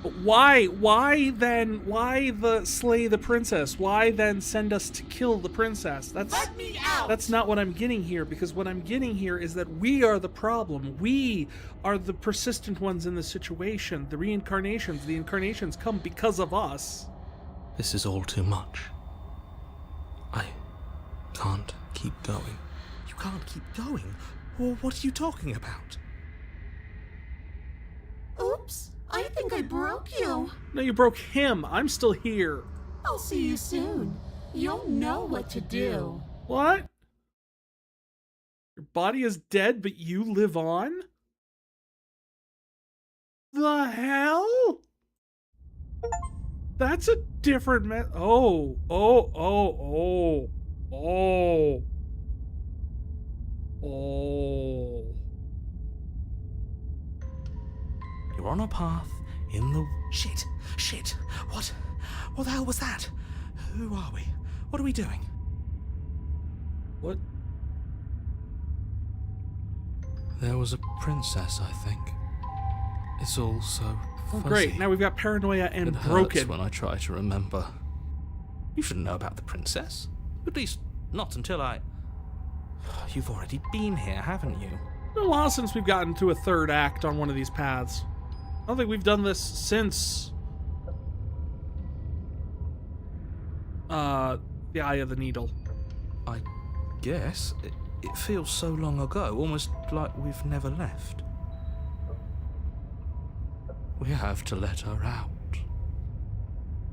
Speaker 1: But why then the slay the princess? Why then send us to kill the princess?
Speaker 8: Let me out.
Speaker 1: That's not what I'm getting here, because what I'm getting here is that we are the problem. We are the persistent ones in the situation. The reincarnations, the incarnations come because of us.
Speaker 4: This is all too much. I can't keep going. You can't keep going? Well, what are you talking about?
Speaker 8: Oops, I think I broke you.
Speaker 1: No, you broke him. I'm still here.
Speaker 8: I'll see you soon. You'll know what to do.
Speaker 1: What? Your body is dead, but you live on? The hell? That's a different oh.
Speaker 4: You're on a path in the... Shit! What the hell was that? Who are we? What are we doing?
Speaker 1: What?
Speaker 4: There was a princess, I think. It's all so
Speaker 1: Oh,
Speaker 4: fuzzy.
Speaker 1: great. Now we've got paranoia and
Speaker 4: It hurts
Speaker 1: broken.
Speaker 4: when I try to remember. You shouldn't know about the princess. At least, not until I... You've already been here, haven't you?
Speaker 1: It's been a while since we've gotten to a third act on one of these paths. I don't think we've done this since... the Eye of the Needle.
Speaker 4: I guess. It feels so long ago, almost like we've never left. We have to let her out.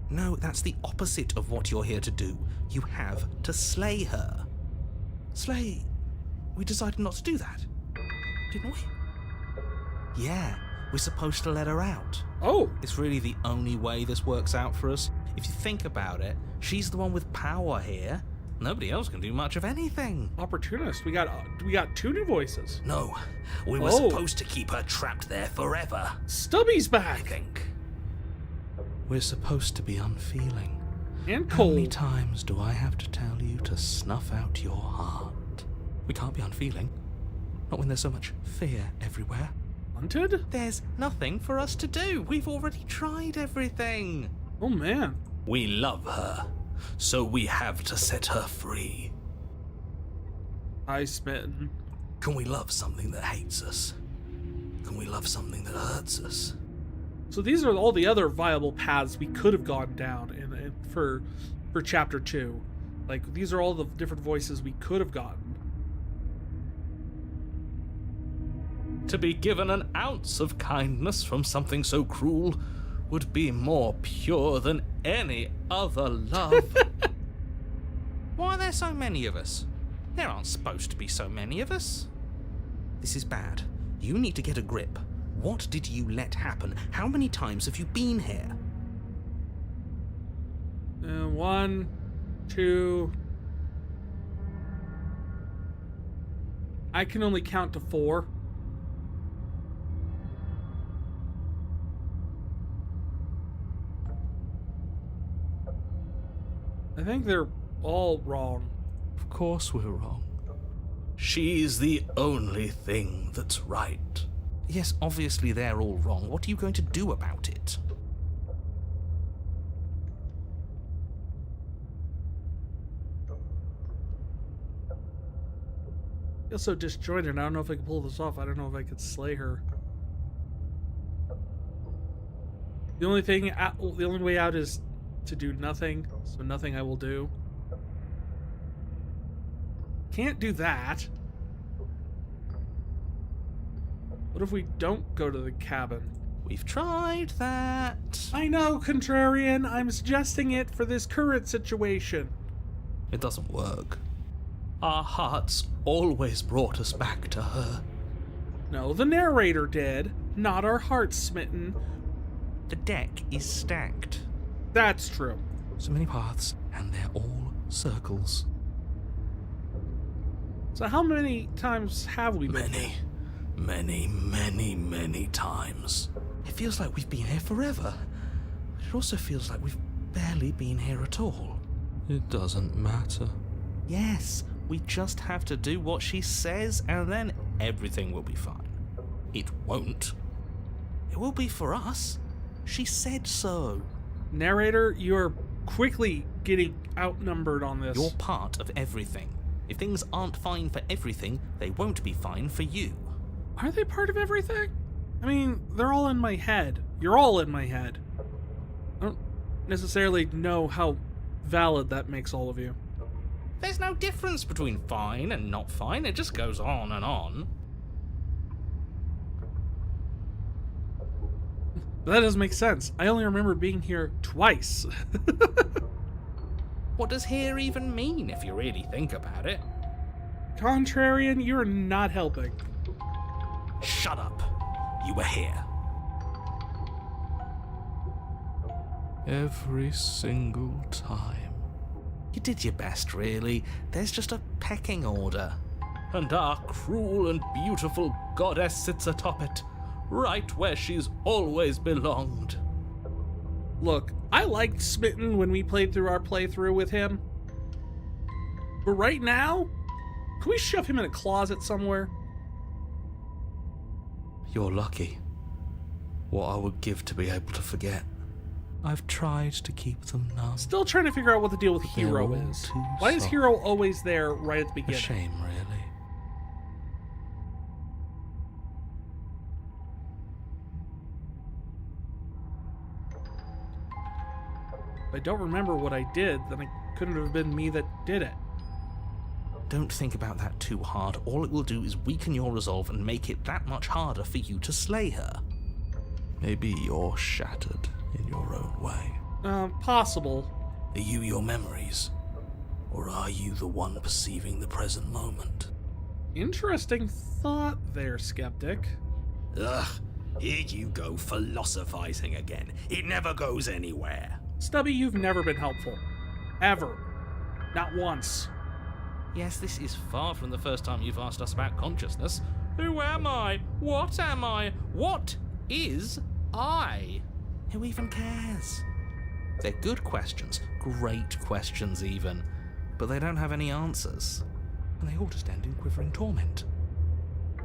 Speaker 4: No, that's the opposite of what you're here to do. You have to slay her. Slay? We decided not to do that, didn't we? Yeah, we're supposed to let her out.
Speaker 1: Oh!
Speaker 4: It's really the only way this works out for us. If you think about it, she's the one with power here. Nobody else can do much of anything.
Speaker 1: Opportunist. We got 2 new voices.
Speaker 4: No, we were supposed to keep her trapped there forever.
Speaker 1: Stubby's
Speaker 4: I
Speaker 1: back!
Speaker 4: think. We're supposed to be unfeeling.
Speaker 1: And
Speaker 4: How many
Speaker 1: cold.
Speaker 4: times do I have to tell you to snuff out your heart? We can't be unfeeling. Not when there's so much fear everywhere.
Speaker 1: Hunted?
Speaker 4: There's nothing for us to do. We've already tried everything.
Speaker 1: Oh man.
Speaker 4: We love her, so we have to set her free.
Speaker 1: Eye smitten.
Speaker 4: Can we love something that hates us? Can we love something that hurts us?
Speaker 1: So these are all the other viable paths we could have gone down for chapter 2. Like, these are all the different voices we could have gotten.
Speaker 4: To be given an ounce of kindness from something so cruel would be more pure than any other love. Why are there so many of us? There aren't supposed to be so many of us. This is bad. You need to get a grip. What did you let happen? How many times have you been here?
Speaker 1: 1, 2. I can only count to 4. I think they're all wrong.
Speaker 4: Of course we're wrong. She's the only thing that's right. Yes, obviously they're all wrong. What are you going to do about it?
Speaker 1: Feel so disjointed. I don't know if I can pull this off. I don't know if I could slay her. The only way out is to do nothing. So nothing I will do. Can't do that. What if we don't go to the cabin?
Speaker 4: We've tried that.
Speaker 1: I know, Contrarian. I'm suggesting it for this current situation.
Speaker 4: It doesn't work. Our hearts always brought us back to her.
Speaker 1: No, the narrator did. Not our hearts smitten.
Speaker 4: The deck is stacked.
Speaker 1: That's true.
Speaker 4: So many paths, and they're all circles.
Speaker 1: So how many times have we been here?
Speaker 4: Many times. It feels like we've been here forever. But it also feels like we've barely been here at all. It doesn't matter. Yes, we just have to do what she says, and then everything will be fine. It won't. It will be for us. She said so.
Speaker 1: Narrator, you're quickly getting outnumbered on this.
Speaker 4: You're part of everything. If things aren't fine for everything, they won't be fine for you.
Speaker 1: Are they part of everything? I mean, they're all in my head. You're all in my head. I don't necessarily know how valid that makes all of you.
Speaker 4: There's no difference between fine and not fine. It just goes on and on.
Speaker 1: But that doesn't make sense. I only remember being here twice.
Speaker 4: What does here even mean if you really think about it?
Speaker 1: Contrarian, you're not helping.
Speaker 4: Shut up. You were here. Every single time.
Speaker 2: You did your best, really. There's just a pecking order. And our cruel and beautiful goddess sits atop it, right where she's always belonged.
Speaker 1: Look, I liked Smitten when we played through our playthrough with him. But right now, can we shove him in a closet somewhere?
Speaker 4: You're lucky. What I would give to be able to forget. I've tried to keep them numb.
Speaker 1: Still trying to figure out what the deal with
Speaker 4: They're
Speaker 1: Hero
Speaker 4: all
Speaker 1: is.
Speaker 4: too
Speaker 1: Why is
Speaker 4: soft.
Speaker 1: Hero always there right at the
Speaker 4: A
Speaker 1: beginning?
Speaker 4: shame, really.
Speaker 1: If I don't remember what I did, then it couldn't have been me that did it.
Speaker 2: Don't think about that too hard. All it will do is weaken your resolve and make it that much harder for you to slay her.
Speaker 4: Maybe you're shattered in your own way.
Speaker 1: Possible.
Speaker 2: Are you your memories? Or are you the one perceiving the present moment?
Speaker 1: Interesting thought there, Skeptic.
Speaker 2: Ugh, here you go philosophizing again. It never goes anywhere.
Speaker 1: Stubby, you've never been helpful. Ever. Not once.
Speaker 2: Yes, this is far from the first time you've asked us about consciousness. Who am I? What am I? What is I? Who even cares? They're good questions, great questions even, but they don't have any answers. And they all just end in quivering torment.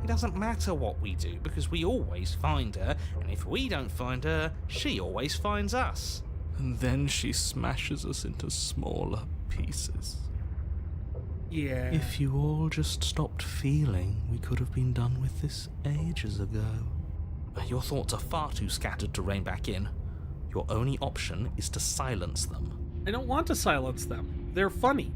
Speaker 2: It doesn't matter what we do, because we always find her, and if we don't find her, she always finds us.
Speaker 4: And then she smashes us into smaller pieces.
Speaker 1: Yeah.
Speaker 4: If you all just stopped feeling, we could have been done with this ages ago.
Speaker 2: Your thoughts are far too scattered to rein back in. Your only option is to silence them.
Speaker 1: I don't want to silence them. They're funny.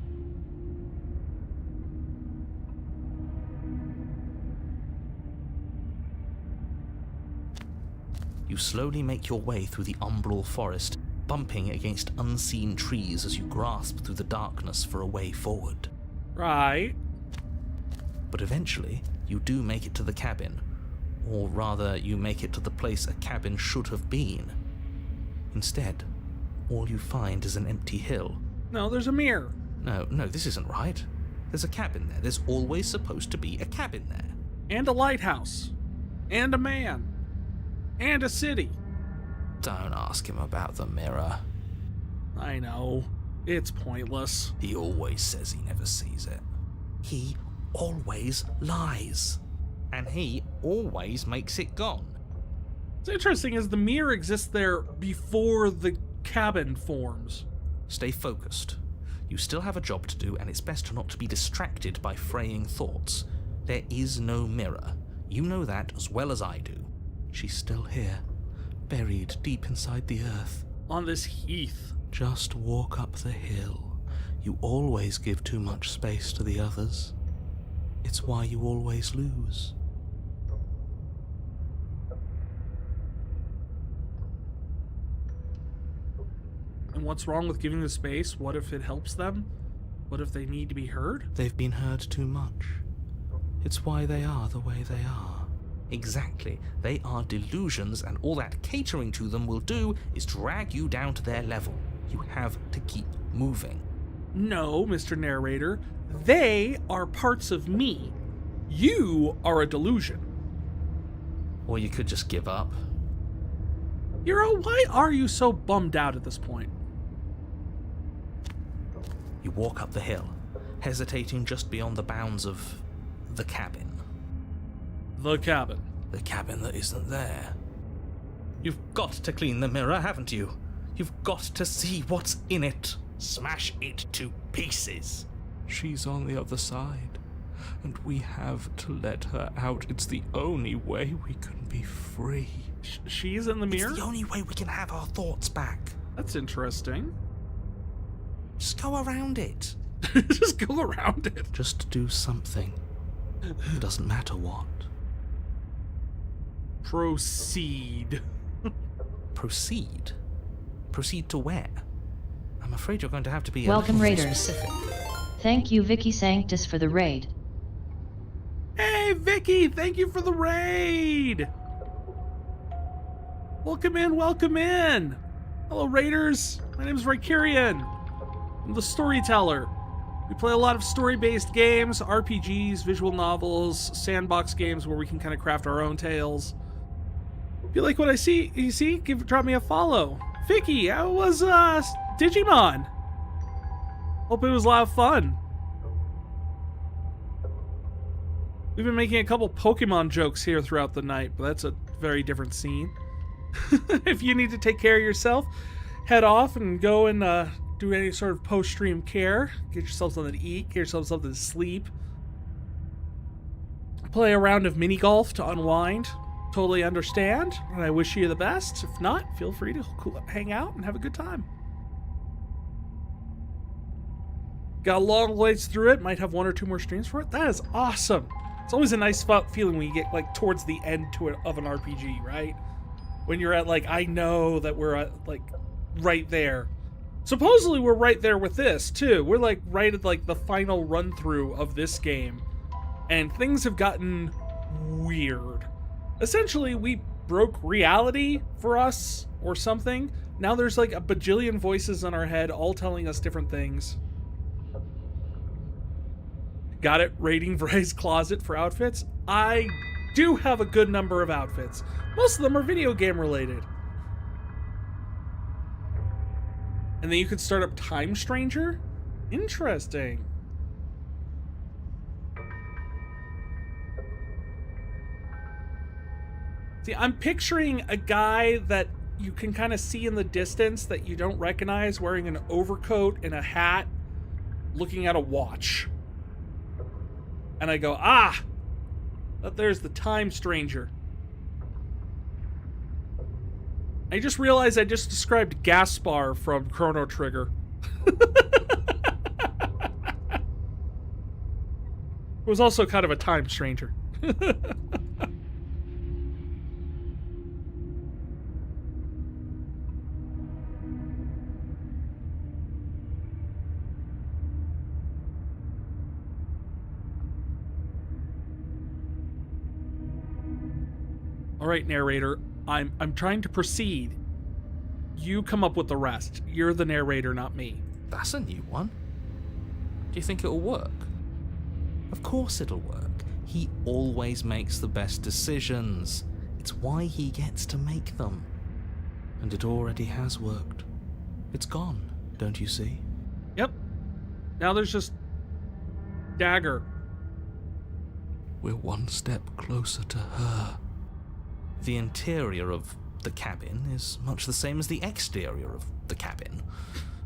Speaker 2: You slowly make your way through the umbral forest, bumping against unseen trees as you grasp through the darkness for a way forward.
Speaker 1: Right.
Speaker 2: But eventually, you do make it to the cabin. Or rather, you make it to the place a cabin should have been. Instead, all you find is an empty hill.
Speaker 1: No, there's a mirror.
Speaker 2: No, this isn't right. There's a cabin there. There's always supposed to be a cabin there.
Speaker 1: And a lighthouse. And a man. And a city.
Speaker 2: Don't ask him about the mirror.
Speaker 1: I know. It's pointless.
Speaker 2: He always says he never sees it. He always lies. And he always makes it gone.
Speaker 1: What's interesting is the mirror exists there before the cabin forms.
Speaker 2: Stay focused. You still have a job to do, and it's best not to be distracted by fraying thoughts. There is no mirror. You know that as well as I do.
Speaker 4: She's still here, buried deep inside the earth.
Speaker 1: On this heath.
Speaker 4: Just walk up the hill. You always give too much space to the others. It's why you always lose.
Speaker 1: And what's wrong with giving the space? What if it helps them? What if they need to be heard?
Speaker 4: They've been heard too much. It's why they are the way they are.
Speaker 2: Exactly. They are delusions, and all that catering to them will do is drag you down to their level. You have to keep moving.
Speaker 1: No, Mr. Narrator. They are parts of me. You are a delusion.
Speaker 2: Or you could just give up.
Speaker 1: Hero, why are you so bummed out at this point?
Speaker 2: You walk up the hill, hesitating just beyond the bounds of the cabin.
Speaker 1: The cabin.
Speaker 2: The cabin that isn't there. You've got to clean the mirror, haven't you? You've got to see what's in it. Smash it to pieces.
Speaker 4: She's on the other side, and we have to let her out. It's the only way we can be free.
Speaker 1: She's in the mirror?
Speaker 2: It's the only way we can have our thoughts back.
Speaker 1: That's interesting.
Speaker 2: Just go around it.
Speaker 1: Just go around it.
Speaker 4: Just do something. It doesn't matter what.
Speaker 1: Proceed.
Speaker 2: Proceed? Proceed to where? I'm afraid you're going to have to be
Speaker 6: Welcome,
Speaker 2: a little more
Speaker 6: Raiders.
Speaker 2: specific.
Speaker 6: Thank you, Vicky Sanctus, for the raid.
Speaker 1: Hey, Vicky, thank you for the raid. Welcome in, welcome in. Hello, Raiders. My name is Rykurian. I'm the storyteller. We play a lot of story-based games, RPGs, visual novels, sandbox games where we can kind of craft our own tales. If you like what you see, drop me a follow. Vicky, how was Digimon? Hope it was a lot of fun. We've been making a couple Pokemon jokes here throughout the night, but that's a very different scene. If you need to take care of yourself, head off and go and do any sort of post-stream care. Get yourself something to eat, get yourself something to sleep. Play a round of mini golf to unwind. Totally understand, and I wish you the best. If not, feel free to hang out and have a good time. Got a long ways through it, might have 1 or 2 more streams for it. That is awesome. It's always a nice feeling when you get like towards the end of an RPG, right? When you're at like, I know that we're at like right there. Supposedly we're right there with this too. We're like right at like the final run through of this game, and things have gotten weird. Essentially, we broke reality for us or something. Now there's like a bajillion voices in our head all telling us different things. Got it? Raiding Vray's closet for outfits? I do have a good number of outfits. Most of them are video game related. And then you could start up Time Stranger? Interesting. See, I'm picturing a guy that you can kind of see in the distance that you don't recognize, wearing an overcoat and a hat, looking at a watch. And I go, that there's the Time Stranger. I just realized I just described Gaspar from Chrono Trigger. It was also kind of a time stranger. All right, narrator, I'm trying to proceed. You come up with the rest. You're the narrator, not me.
Speaker 2: That's a new one. Do you think it'll work? Of course it'll work. He always makes the best decisions. It's why he gets to make them. And it already has worked. It's gone, don't you see?
Speaker 1: Yep. Now there's just Dagger.
Speaker 2: We're one step closer to her. The interior of the cabin is much the same as the exterior of the cabin.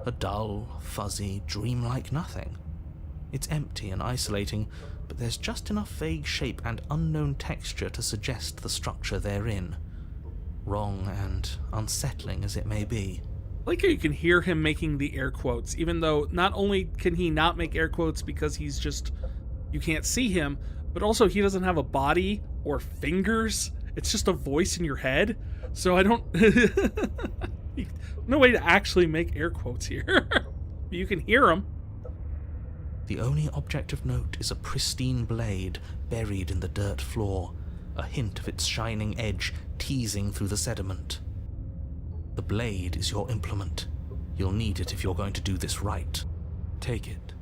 Speaker 2: A dull, fuzzy, dreamlike nothing. It's empty and isolating, but there's just enough vague shape and unknown texture to suggest the structure therein. Wrong and unsettling as it may be.
Speaker 1: I like how you can hear him making the air quotes, even though not only can he not make air quotes because he's just, you can't see him, but also he doesn't have a body or fingers. It's just a voice in your head. So I don't... no way to actually make air quotes here. You can hear them.
Speaker 2: The only object of note is a pristine blade buried in the dirt floor, a hint of its shining edge teasing through the sediment. The blade is your implement. You'll need it if you're going to do this right. Take it.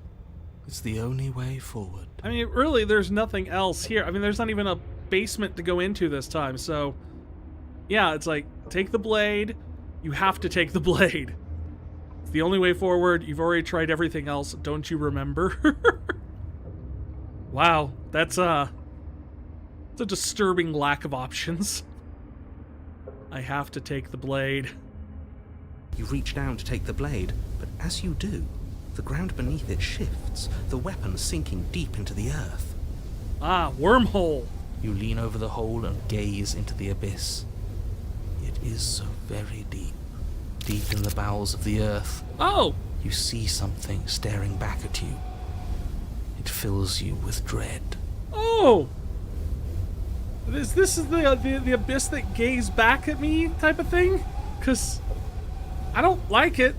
Speaker 2: It's the only way forward.
Speaker 1: I mean, really, there's nothing else here. I mean, there's not even a basement to go into this time, so yeah, it's like, take the blade. You have to take the blade. It's the only way forward. You've already tried everything else. Don't you remember? Wow, it's a disturbing lack of options. I have to take the blade.
Speaker 2: You reach down to take the blade, but as you do, the ground beneath it shifts, the weapon sinking deep into the earth.
Speaker 1: Ah, wormhole.
Speaker 2: You lean over the hole and gaze into the abyss. It is so very deep. Deep in the bowels of the earth.
Speaker 1: Oh!
Speaker 2: You see something staring back at you. It fills you with dread.
Speaker 1: Oh! This is the abyss that gaze back at me type of thing? Because I don't like it.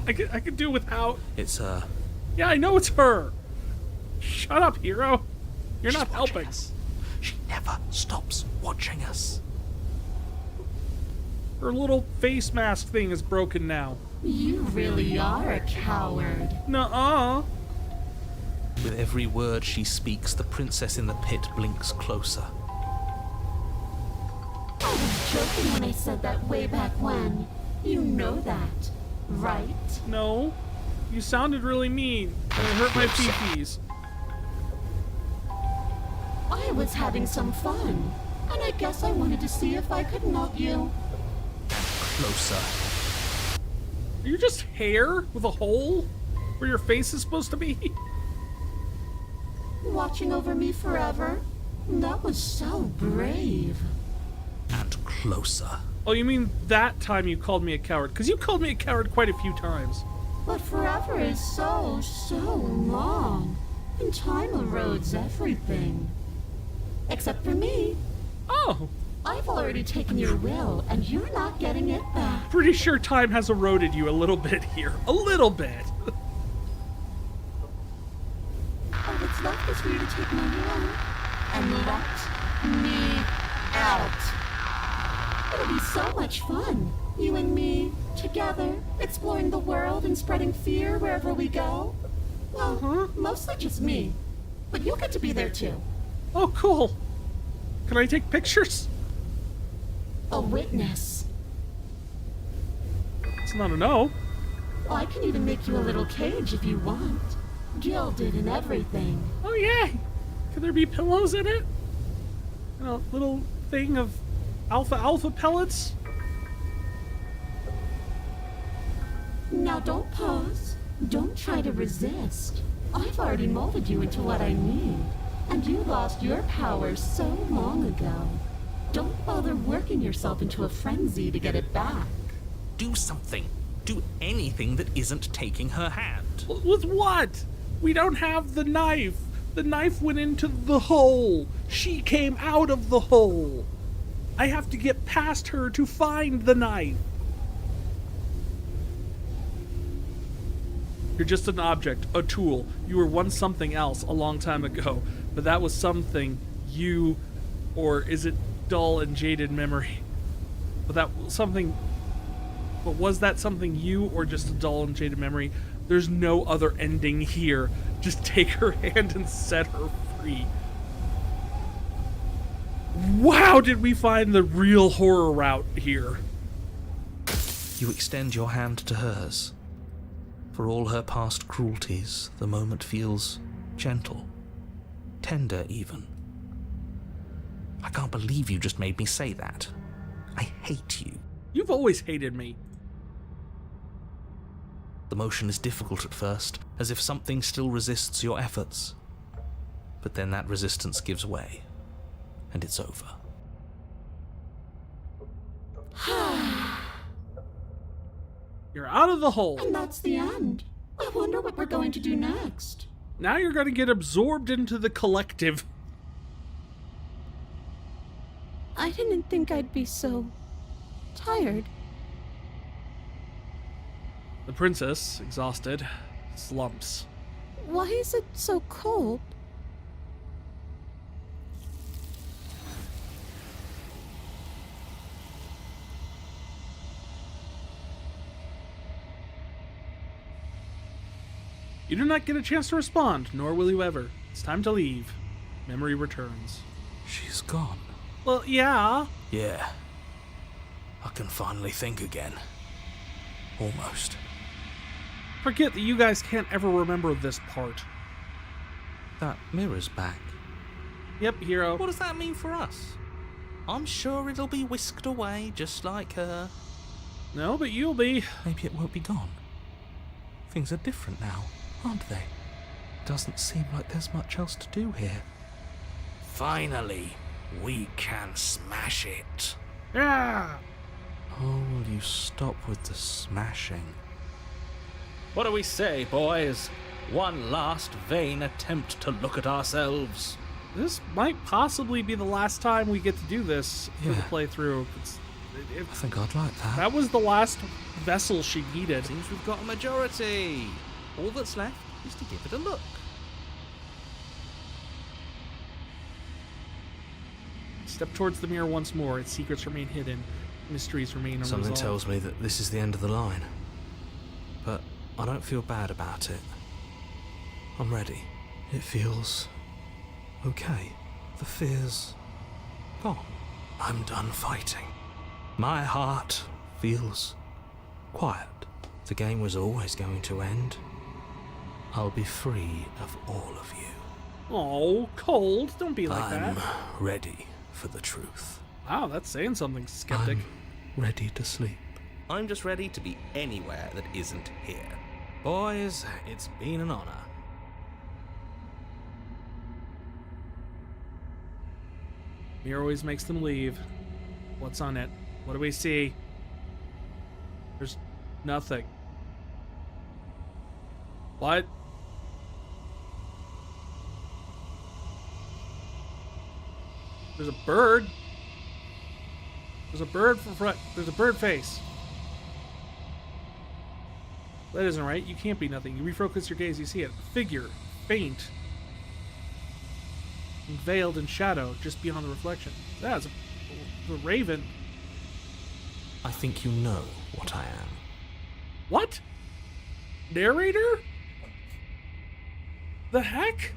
Speaker 1: I could do without.
Speaker 2: It's her.
Speaker 1: Yeah, I know it's her. Shut up, hero. You're not helping.
Speaker 2: Us. She never stops watching us.
Speaker 1: Her little face mask thing is broken now.
Speaker 8: You really are a coward.
Speaker 1: Nuh-uh.
Speaker 2: With every word she speaks, the princess in the pit blinks closer.
Speaker 8: I was joking when I said that way back when. You know that, right?
Speaker 1: No. You sounded really mean. And it hurt my
Speaker 2: Closer.
Speaker 1: pee-pees.
Speaker 8: I was having some fun, and I guess I wanted to see if I could knock you.
Speaker 2: Closer.
Speaker 1: Are you just hair with a hole where your face is supposed to be?
Speaker 8: Watching over me forever? That was so brave.
Speaker 2: And closer.
Speaker 1: Oh, you mean that time you called me a coward? Because you called me a coward quite a few times.
Speaker 8: But forever is so long. And time erodes everything. Except for me.
Speaker 1: Oh,
Speaker 8: I've already taken your will, and you're not getting it back.
Speaker 1: pretty sure time has eroded you a little bit here. A little bit.
Speaker 8: All that's left is for you to take my hand and let me out. It'll be so much fun. You and me, together, exploring the world and spreading fear wherever we go. Well, mostly just me. But you'll get to be there too.
Speaker 1: Oh, cool. Can I take pictures?
Speaker 8: A witness.
Speaker 1: It's not a no.
Speaker 8: I can even make you a little cage if you want. Gilded and everything.
Speaker 1: Oh, yeah. Could there be pillows in it? And a little thing of alpha pellets?
Speaker 8: Now don't pause. Don't try to resist. I've already molded you into what I need. And you lost your power so long ago. Don't bother working yourself into a frenzy to get it back.
Speaker 2: Do something. Do anything that isn't taking her hand.
Speaker 1: With what? We don't have the knife. The knife went into the hole. She came out of the hole. I have to get past her to find the knife. You're just an object, a tool. You were once something else a long time ago, but that was something you, or is it dull and jaded memory? But that was something, but was that something you or just a dull and jaded memory? There's no other ending here. Just take her hand and set her free. Wow, did we find the real horror route here.
Speaker 2: You extend your hand to hers. For all her past cruelties, the moment feels gentle, tender even. I can't believe you just made me say that. I hate you.
Speaker 1: You've always hated me.
Speaker 2: The motion is difficult at first, as if something still resists your efforts. But then that resistance gives way, and it's over.
Speaker 1: You're out of the hole.
Speaker 8: And that's the end. I wonder what we're going to do next.
Speaker 1: Now you're going to get absorbed into the collective.
Speaker 3: I didn't think I'd be so tired.
Speaker 1: The princess, exhausted, slumps.
Speaker 3: Why is it so cold?
Speaker 1: You do not get a chance to respond, nor will you ever. It's time to leave. Memory returns.
Speaker 2: She's gone.
Speaker 1: Well, yeah.
Speaker 2: Yeah. I can finally think again. Almost.
Speaker 1: Forget that you guys can't ever remember this part.
Speaker 2: That mirror's back.
Speaker 1: Yep, hero.
Speaker 2: What does that mean for us? I'm sure it'll be whisked away just like her.
Speaker 1: No, but you'll be.
Speaker 2: Maybe it won't be gone. Things are different now, aren't they? Doesn't seem like there's much else to do here. Finally, we can smash it.
Speaker 1: Yeah.
Speaker 2: Oh, will you stop with the smashing?
Speaker 9: What do we say, boys? One last vain attempt to look at ourselves.
Speaker 1: This might possibly be the last time we get to do this for the
Speaker 2: Yeah.
Speaker 1: playthrough.
Speaker 2: I think I'd like that.
Speaker 1: That was the last vessel she needed.
Speaker 2: Seems we've got a majority. All that's left is to give it a look.
Speaker 1: Step towards the mirror once more. Its secrets remain hidden. mysteries remain unresolved.
Speaker 4: Something tells me that this is the end of the line. But I don't feel bad about it. I'm ready. It feels okay. The fear's gone. I'm done fighting. My heart feels quiet. The game was always going to end. I'll be free of all of you.
Speaker 1: Oh, Cold, don't be like
Speaker 4: I'm
Speaker 1: that.
Speaker 4: ready for the truth.
Speaker 1: Wow, that's saying something, skeptic.
Speaker 4: I'm ready to sleep.
Speaker 2: I'm just ready to be anywhere that isn't here.
Speaker 4: Boys, it's been an honor.
Speaker 1: Mirror always makes them leave. What's on it? What do we see? There's nothing. What? There's a bird. There's a bird from front. There's a bird face. That isn't right. You can't be nothing. You refocus your gaze, you see it. Figure. Faint. Veiled in shadow, just beyond the reflection. That's a raven.
Speaker 4: I think you know what I am.
Speaker 1: What? Narrator? The heck?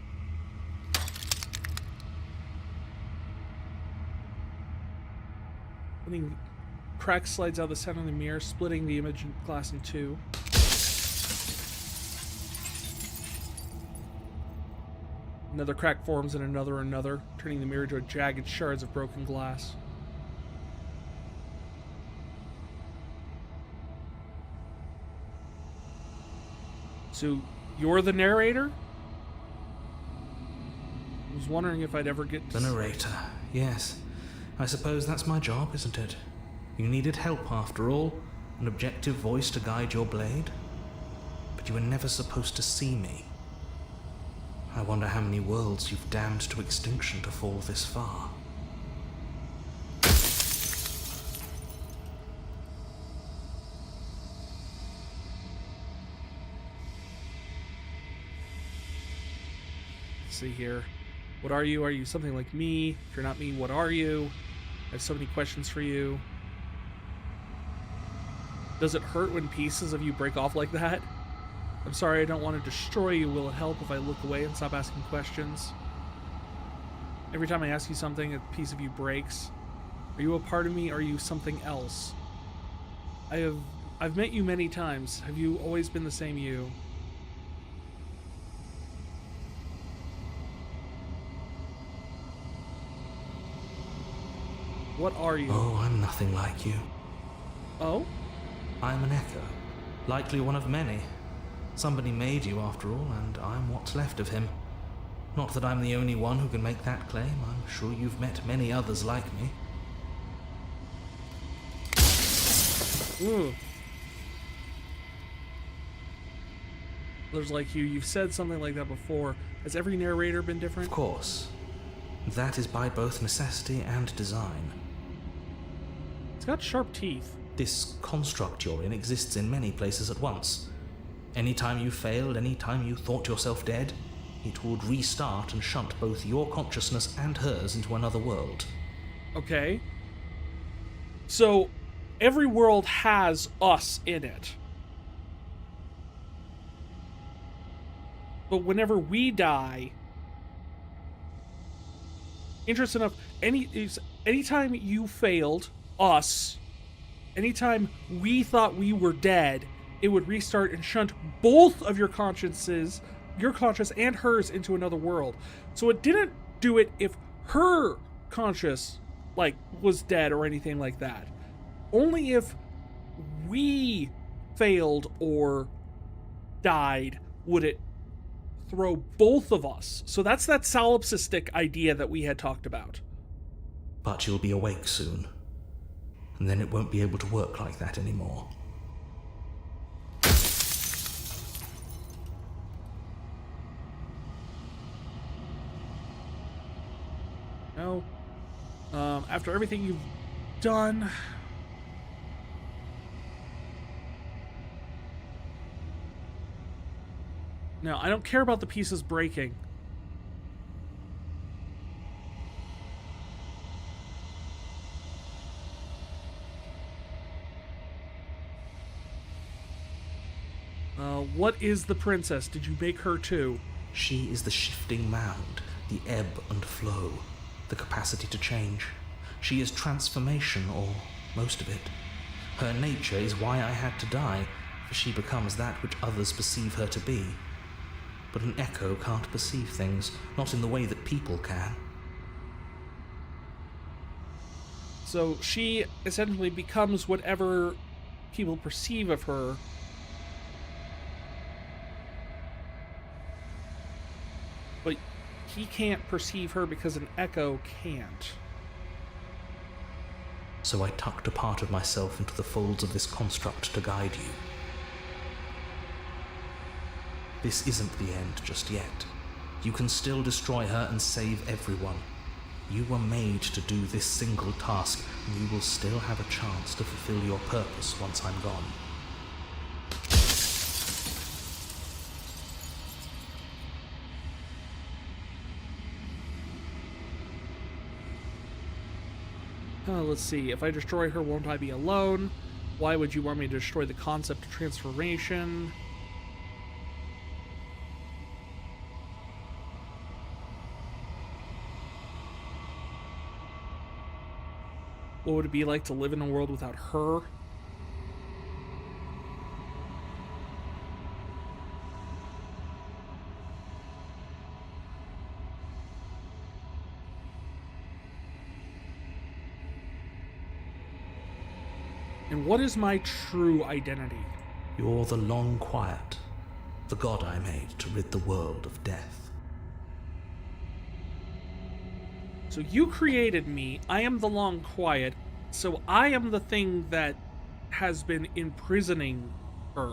Speaker 1: Crack slides out of the center of the mirror, splitting the image glass in two. Another crack forms in another, turning the mirror to jagged shards of broken glass. So, you're the narrator? I was wondering if I'd ever get to...
Speaker 4: The narrator, yes. I suppose that's my job, isn't it? You needed help, after all. An objective voice to guide your blade. But you were never supposed to see me. I wonder how many worlds you've damned to extinction to fall this far.
Speaker 1: Let's see here. What are you? Are you something like me? If you're not me, what are you? I have so many questions for you. Does it hurt when pieces of you break off like that? I'm sorry, I don't want to destroy you. Will it help if I look away and stop asking questions? Every time I ask you something, a piece of you breaks. Are you a part of me, or are you something else? I've met you many times. Have you always been the same you? What are you?
Speaker 4: Oh, I'm nothing like you.
Speaker 1: Oh?
Speaker 4: I'm an echo. Likely one of many. Somebody made you, after all, and I'm what's left of him. Not that I'm the only one who can make that claim. I'm sure you've met many others like me.
Speaker 1: Ooh. Others like you. You've said something like that before. Has every narrator been different?
Speaker 4: Of course. That is by both necessity and design.
Speaker 1: It's got sharp teeth.
Speaker 4: This construct you're in exists in many places at once. Anytime you failed, anytime you thought yourself dead, it would restart and shunt both your consciousness and hers into another world.
Speaker 1: Okay. So, every world has us in it. But whenever we die... Interesting enough, anytime you failed us, anytime we thought we were dead, it would restart and shunt both of your consciences, your conscious and hers, into another world. So it didn't do it if her conscious, was dead or anything like that. Only if we failed or died would it throw both of us. So that's that solipsistic idea that we had talked about.
Speaker 4: But you'll be awake soon. And then it won't be able to work like that anymore.
Speaker 1: No. After everything you've done... No, I don't care about the pieces breaking. what is the princess? Did you make her too?
Speaker 2: She is the shifting mound, the ebb and flow, the capacity to change. She is transformation, or most of it. Her nature is why I had to die, for she becomes that which others perceive her to be. But an echo can't perceive things, not in the way that people can.
Speaker 1: So she essentially becomes whatever people perceive of her. But he can't perceive her because an echo can't.
Speaker 2: So I tucked a part of myself into the folds of this construct to guide you. This isn't the end just yet. You can still destroy her and save everyone. You were made to do this single task, and you will still have a chance to fulfill your purpose once I'm gone.
Speaker 1: Let's see. If I destroy her, won't I be alone? Why would you want me to destroy the concept of transformation? What would it be like to live in a world without her? And what is my true identity?
Speaker 2: You're the long quiet, the god I made to rid the world of death.
Speaker 1: So you created me, I am the long quiet, so I am the thing that has been imprisoning her.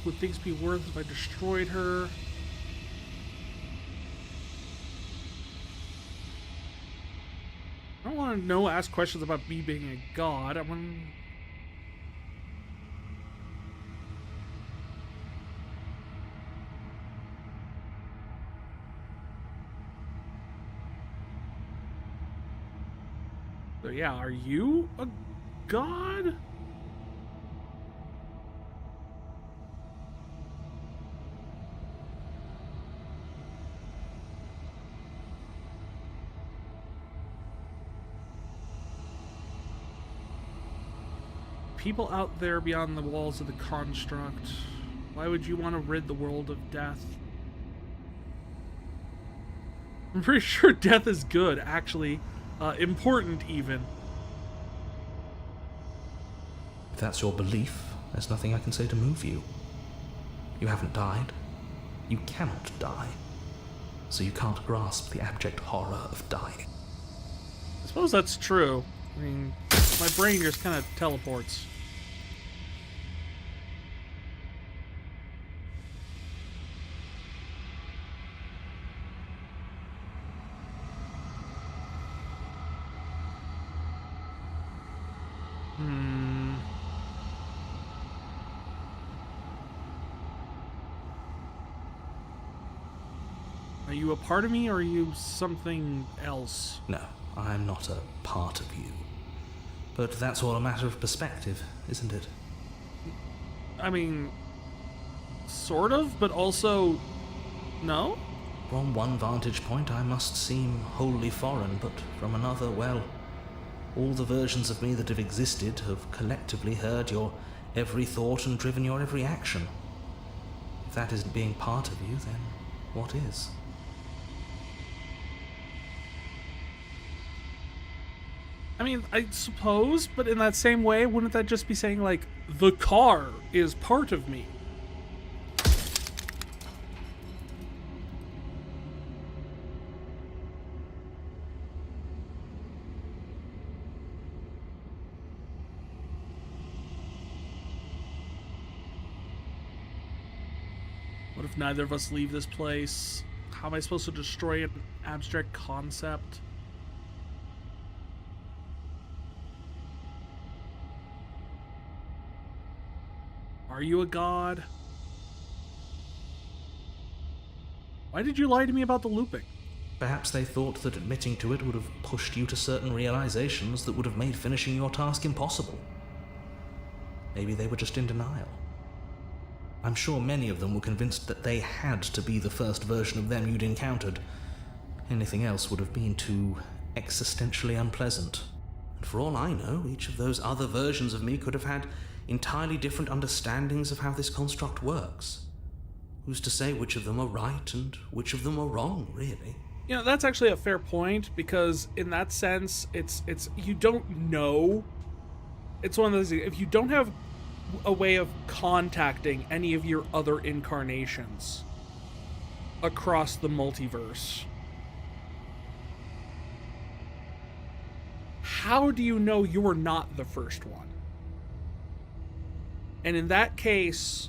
Speaker 1: Would things be worth if I destroyed her? I don't want to ask questions about me being a god. I want. So yeah, are you a god? People out there beyond the walls of the construct, why would you want to rid the world of death? I'm pretty sure death is good, actually. Important, even.
Speaker 2: If that's your belief, there's nothing I can say to move you. You haven't died. You cannot die. So you can't grasp the abject horror of dying.
Speaker 1: I suppose that's true. I mean, my brain just kind of teleports. Are you a part of me, or are you something else?
Speaker 2: No, I'm not a part of you. But that's all a matter of perspective, isn't it?
Speaker 1: I mean, sort of, but also, no?
Speaker 2: From one vantage point, I must seem wholly foreign, but from another, well, all the versions of me that have existed have collectively heard your every thought and driven your every action. If that isn't being part of you, then what is?
Speaker 1: I mean, I suppose, but in that same way, wouldn't that just be saying, like, the car is part of me? What if neither of us leave this place? How am I supposed to destroy an abstract concept? Are you a god? Why did you lie to me about the looping?
Speaker 2: Perhaps they thought that admitting to it would have pushed you to certain realizations that would have made finishing your task impossible. Maybe they were just in denial. I'm sure many of them were convinced that they had to be the first version of them you'd encountered. Anything else would have been too existentially unpleasant. And for all I know, each of those other versions of me could have had entirely different understandings of how this construct works. Who's to say which of them are right and which of them are wrong, really?
Speaker 1: You know, that's actually a fair point, because in that sense, it's you don't know. It's one of those, if you don't have a way of contacting any of your other incarnations across the multiverse, how do you know you're not the first one? And in that case,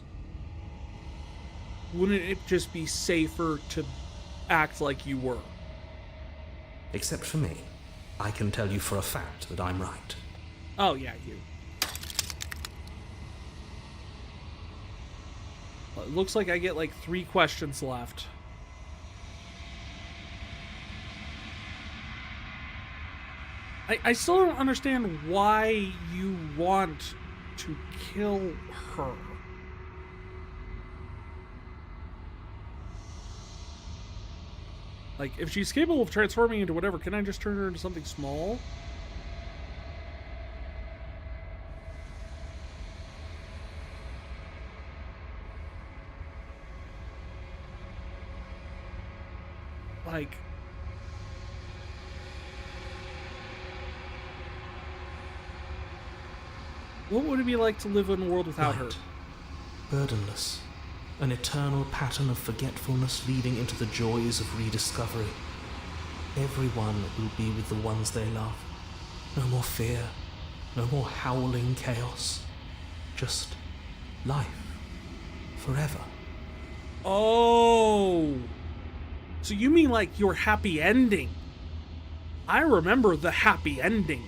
Speaker 1: wouldn't it just be safer to act like you were?
Speaker 2: Except for me. I can tell you for a fact that I'm right.
Speaker 1: Oh, yeah, you. Well, it looks like I get like 3 questions left. I still don't understand why you want to kill her. Like, if she's capable of transforming into whatever, can I just turn her into something small? Like... what would it be like to live in a world without her?
Speaker 2: Burdenless. An eternal pattern of forgetfulness leading into the joys of rediscovery. Everyone will be with the ones they love. No more fear. No more howling chaos. Just life. Forever.
Speaker 1: Oh! So you mean like your happy ending? I remember the happy ending.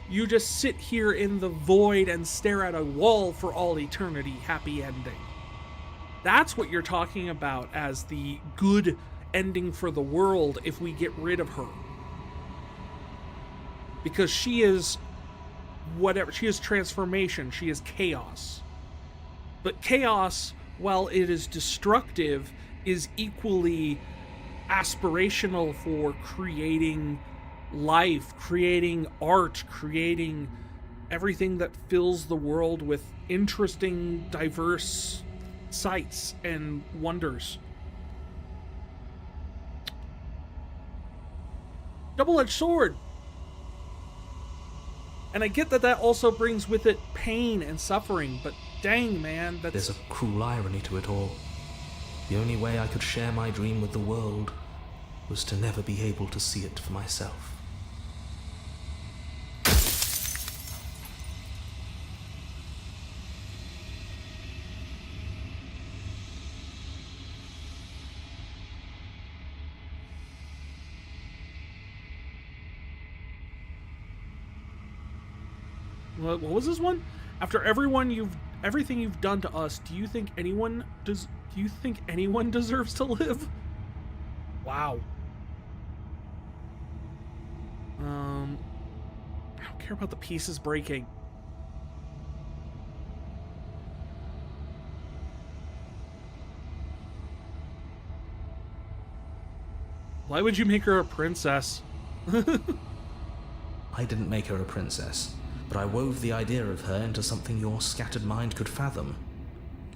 Speaker 1: You just sit here in the void and stare at a wall for all eternity happy ending. That's what you're talking about as the good ending for the world if we get rid of her. Because she is whatever, she is transformation, she is chaos. But chaos, while it is destructive, is equally aspirational for creating life, creating art, creating everything that fills the world with interesting, diverse sights and wonders. Double-edged sword. And I get that that also brings with it pain and suffering, but dang, man, that's...
Speaker 2: There's a cruel irony to it all. The only way I could share my dream with the world was to never be able to see it for myself.
Speaker 1: What was this one? After everything you've done to us, do you think anyone deserves to live? Wow. I don't care about the pieces breaking. Why would you make her a princess?
Speaker 2: I didn't make her a princess, but I wove the idea of her into something your scattered mind could fathom.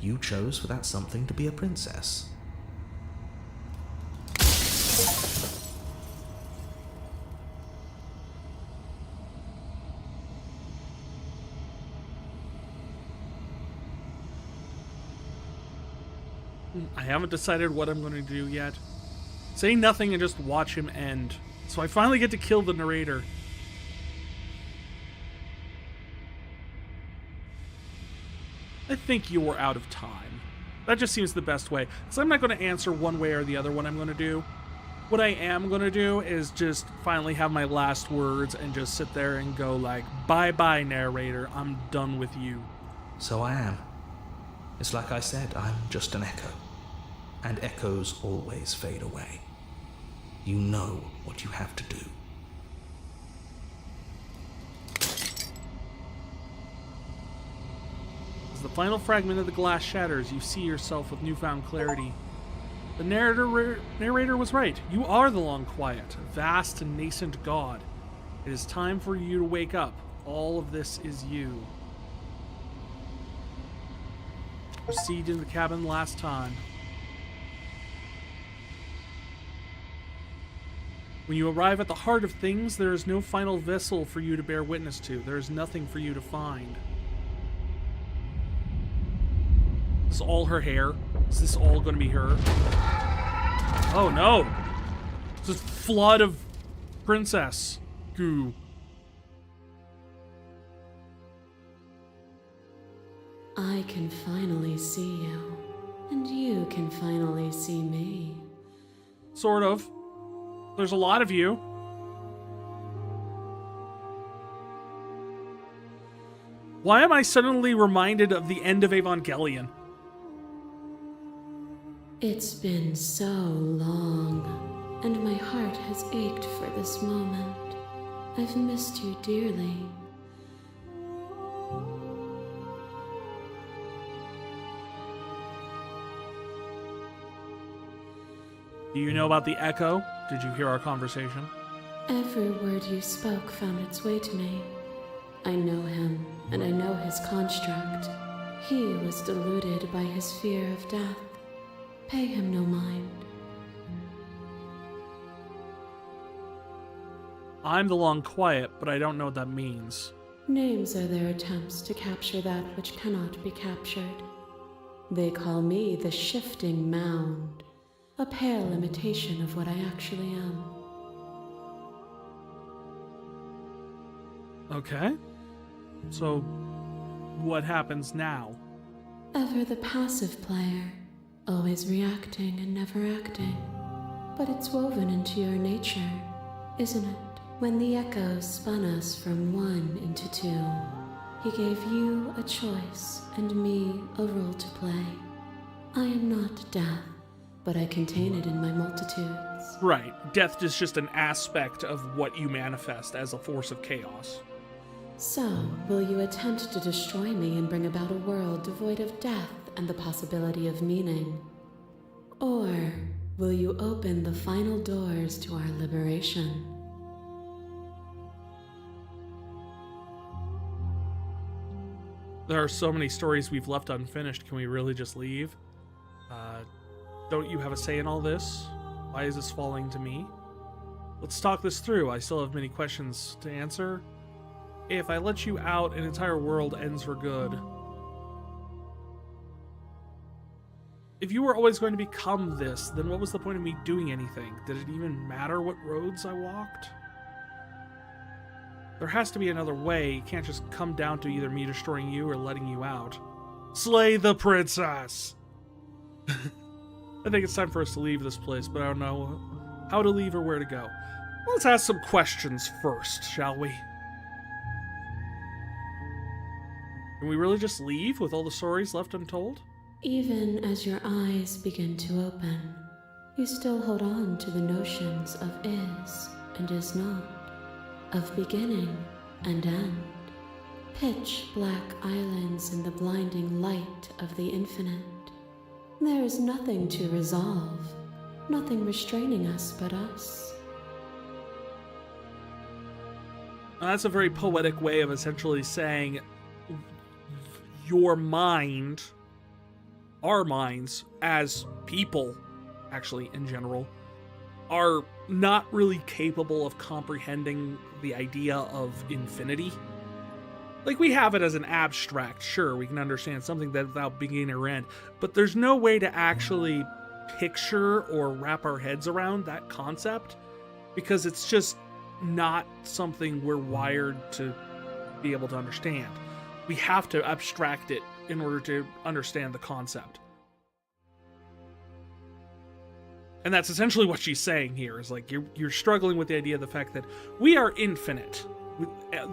Speaker 2: You chose for that something to be a princess.
Speaker 1: I haven't decided what I'm going to do yet. Say nothing and just watch him end. So I finally get to kill the narrator. I think you were out of time. That just seems the best way. So I'm not going to answer one way or the other what I'm going to do. What I am going to do is just finally have my last words and just sit there and go like, bye-bye, narrator. I'm done with you.
Speaker 2: So I am. It's like I said, I'm just an echo. And echoes always fade away. You know what you have to do.
Speaker 1: As the final fragment of the glass shatters, you see yourself with newfound clarity. The narrator was right. You are the Long Quiet, a vast and nascent god. It is time for you to wake up. All of this is you. Proceed in the cabin last time. When you arrive at the heart of things, there is no final vessel for you to bear witness to. There is nothing for you to find. Is this all her hair? Is this all going to be her? Oh no! This flood of princess goo.
Speaker 5: I can finally see you, and you can finally see me.
Speaker 1: Sort of. There's a lot of you. Why am I suddenly reminded of the end of Evangelion?
Speaker 5: It's been so long, and my heart has ached for this moment. I've missed you dearly.
Speaker 1: Do you know about the Echo? Did you hear our conversation?
Speaker 5: Every word you spoke found its way to me. I know him, and I know his construct. He was deluded by his fear of death. Pay him no mind.
Speaker 1: I'm the Long Quiet, but I don't know what that means.
Speaker 5: Names are their attempts to capture that which cannot be captured. They call me the Shifting Mound, a pale imitation of what I actually am.
Speaker 1: Okay. So, what happens now?
Speaker 5: Ever the passive player, always reacting and never acting. But it's woven into your nature, isn't it? When the Echo spun us from one into two, he gave you a choice and me a role to play. I am not death, but I contain it in my multitudes.
Speaker 1: Right. Death is just an aspect of what you manifest as a force of chaos.
Speaker 5: So, will you attempt to destroy me and bring about a world devoid of death and the possibility of meaning? Or will you open the final doors to our liberation?
Speaker 1: There are so many stories we've left unfinished. Can we really just leave? Don't you have a say in all this? Why is this falling to me? Let's talk this through. I still have many questions to answer. If I let you out, an entire world ends for good. If you were always going to become this, then what was the point of me doing anything? Did it even matter what roads I walked? There has to be another way. It can't just come down to either me destroying you or letting you out. Slay the princess! I think it's time for us to leave this place, but I don't know how to leave or where to go. Let's ask some questions first, shall we? Can we really just leave with all the stories left untold?
Speaker 5: Even as your eyes begin to open, you still hold on to the notions of is and is not, of beginning and end, pitch black islands in the blinding light of the infinite. There is nothing to resolve, nothing restraining us but us.
Speaker 1: That's a very poetic way of essentially saying your mind, our minds as people, actually in general, are not really capable of comprehending the idea of infinity. Like, we have it as an abstract, sure, we can understand something that without beginning or end, but there's no way to actually picture or wrap our heads around that concept, because it's just not something we're wired to be able to understand. We have to abstract it in order to understand the concept. And that's essentially what she's saying here, is like, you're struggling with the idea of the fact that we are infinite.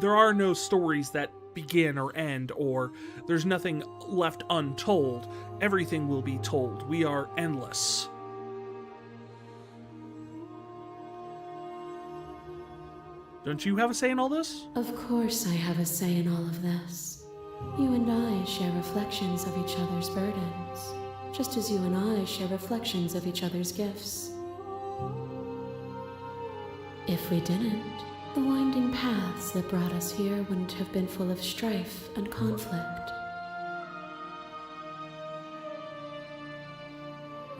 Speaker 1: There are no stories that begin or end, or there's nothing left untold. Everything will be told. We are endless. Don't you have a say in all this?
Speaker 5: Of course I have a say in all of this. You and I share reflections of each other's burdens, just as you and I share reflections of each other's gifts. If we didn't, the winding paths that brought us here wouldn't have been full of strife and conflict.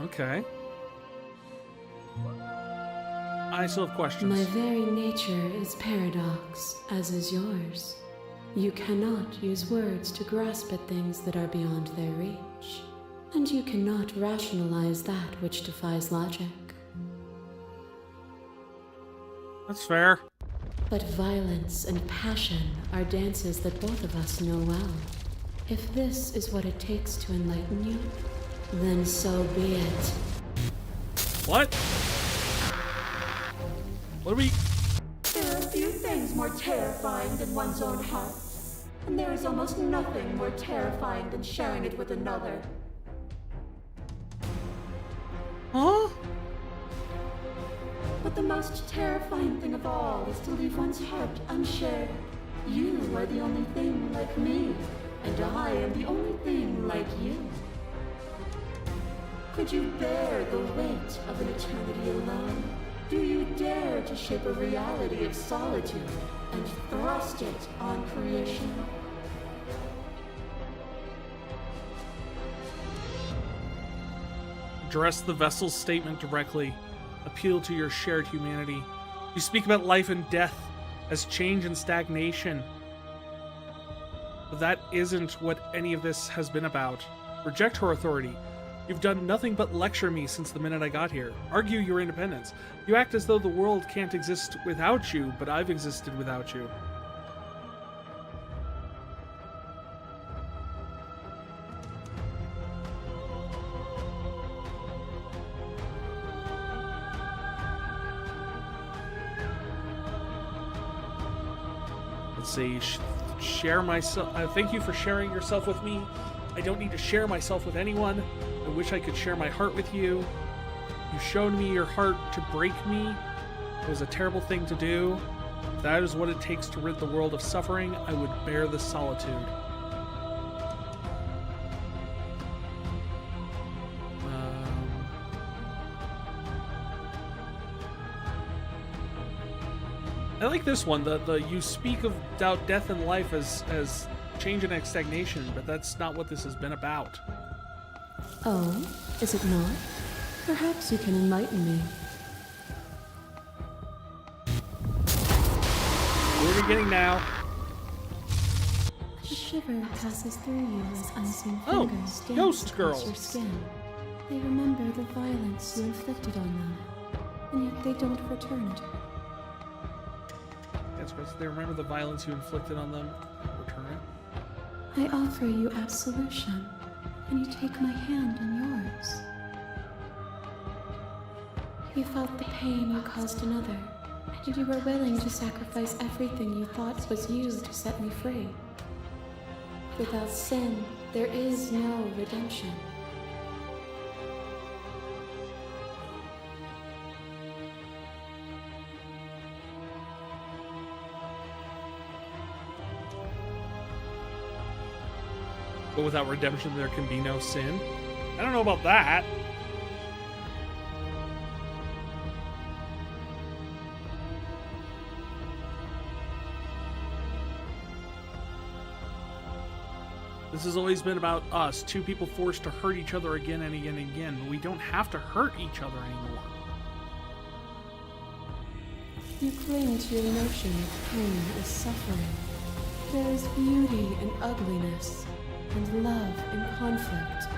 Speaker 1: Okay. I still have questions.
Speaker 5: My very nature is paradox, as is yours. You cannot use words to grasp at things that are beyond their reach, and you cannot rationalize that which defies logic.
Speaker 1: That's fair.
Speaker 5: But violence and passion are dances that both of us know well. If this is what it takes to enlighten you, then so be it.
Speaker 1: What? What are we...
Speaker 8: There are few things more terrifying than one's own heart, and there is almost nothing more terrifying than sharing it with another.
Speaker 1: Huh?
Speaker 8: But the most terrifying thing of all is to leave one's heart unshared. You are the only thing like me, and I am the only thing like you. Could you bear the weight of an eternity alone? Do you dare to shape a reality of solitude and thrust it on creation?
Speaker 1: Address the vessel's statement directly. Appeal to your shared humanity. You speak about life and death as change and stagnation. But that isn't what any of this has been about. Reject her authority. You've done nothing but lecture me since the minute I got here. Argue your independence. You act as though the world can't exist without you, but I've existed without you. Let's see. Share myself. Thank you for sharing yourself with me. I don't need to share myself with anyone. I wish I could share my heart with you. You showed me your heart to break me. It was a terrible thing to do. If that is what it takes to rid the world of suffering, I would bear the solitude. I like this one. The you speak of doubt, death, and life as change and stagnation, but that's not what this has been about.
Speaker 5: Oh, is it not? Perhaps you can enlighten me.
Speaker 1: What are we getting now?
Speaker 5: A shiver passes through you as unseen
Speaker 1: Oh,
Speaker 5: fingers dance
Speaker 1: ghost
Speaker 5: across your
Speaker 1: girls.
Speaker 5: skin. They remember the violence you inflicted on them, and yet they don't return it.
Speaker 1: That's right. They remember the violence you inflicted on them. Return it.
Speaker 5: I offer you absolution, and you take my hand in yours. You felt the pain you caused another, and you were willing to sacrifice everything you thought was you to set me free. Without sin, there is no redemption.
Speaker 1: But without redemption, there can be no sin. I don't know about that. This has always been about us, two people forced to hurt each other again and again and again, but we don't have to hurt each other anymore.
Speaker 5: You cling to your notion of pain as suffering. There is beauty in ugliness, and love in conflict.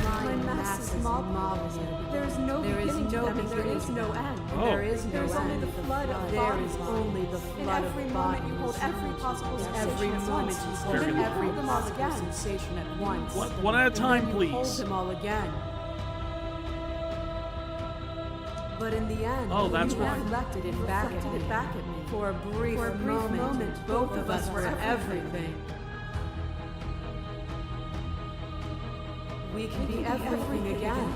Speaker 3: My mass is marvelous. There is no beginning to them, and there is no end.
Speaker 1: Oh.
Speaker 3: There is only the flood of bodies.
Speaker 7: only the
Speaker 3: In
Speaker 7: flood
Speaker 3: every
Speaker 7: of
Speaker 3: moment, you
Speaker 7: bodies.
Speaker 3: hold every possible sensation
Speaker 7: Every
Speaker 3: at
Speaker 7: moment
Speaker 3: once.
Speaker 7: you
Speaker 3: And
Speaker 7: hold
Speaker 3: then you
Speaker 7: every
Speaker 3: hold them all
Speaker 7: possible
Speaker 3: again.
Speaker 7: sensation at once.
Speaker 1: One at a time,
Speaker 7: And then you hold
Speaker 1: please.
Speaker 7: them all again. But in the end,
Speaker 1: Oh, that's
Speaker 7: you
Speaker 1: why.
Speaker 7: reflected it back at me. For a brief moment, both of us were everything. We can be everything again.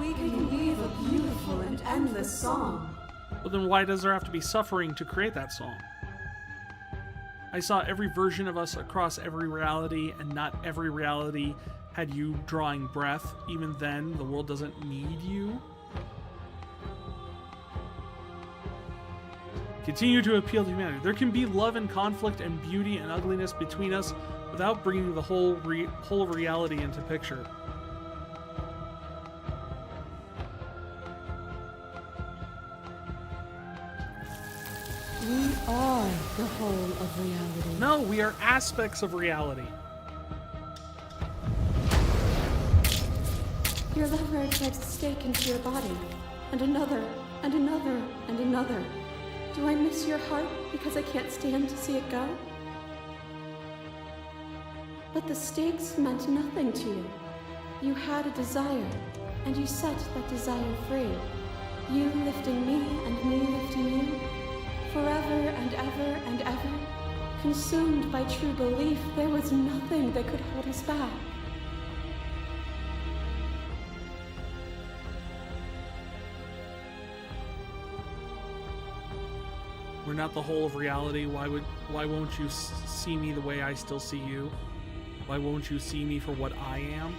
Speaker 7: We can weave a beautiful and endless song.
Speaker 1: Well, then why does there have to be suffering to create that song? I saw every version of us across every reality, and not every reality had you drawing breath. Even then, the world doesn't need you. Continue to appeal to humanity. There can be love and conflict and beauty and ugliness between us without bringing the whole of reality into picture.
Speaker 7: We are the whole of reality.
Speaker 1: No, we are aspects of reality.
Speaker 3: Your lever drives a stake into your body, and another, and another, and another. Do I miss your heart because I can't stand to see it go? But the stakes meant nothing to you. You had a desire, and you set that desire free. You lifting me and me lifting you. Forever and ever and ever. Consumed by true belief, there was nothing that could hold us back.
Speaker 1: We're not the whole of reality. Why won't you see me the way I still see you? Why won't you see me for what I am?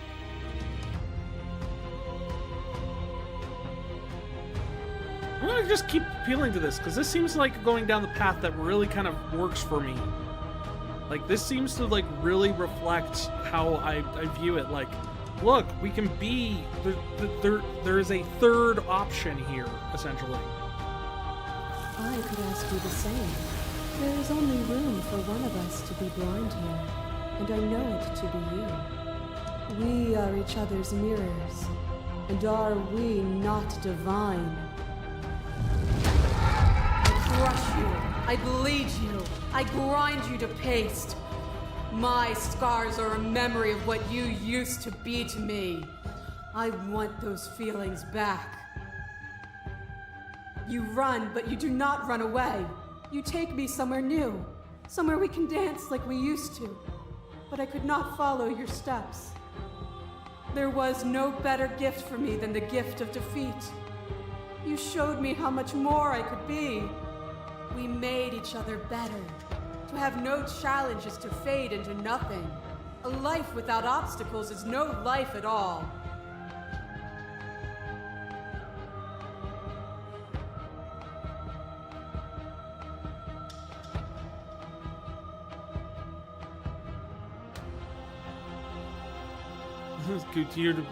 Speaker 1: I'm gonna just keep appealing to this, because this seems like going down the path that really kind of works for me. Like, this seems to, like, really reflect how I view it. Like, look, we can be... There is a third option here, essentially.
Speaker 7: I could ask you the same. There is only room for one of us to be blind here, and I know it to be you. We are each other's mirrors, and are we not divine? I crush you, I bleed you, I grind you to paste. My scars are a memory of what you used to be to me. I want those feelings back. You run, but you do not run away. You take me somewhere new, somewhere we can dance like we used to. But I could not follow your steps. There was no better gift for me than the gift of defeat. You showed me how much more I could be. We made each other better. To have no challenge is to fade into nothing. A life without obstacles is no life at all.
Speaker 1: Continue to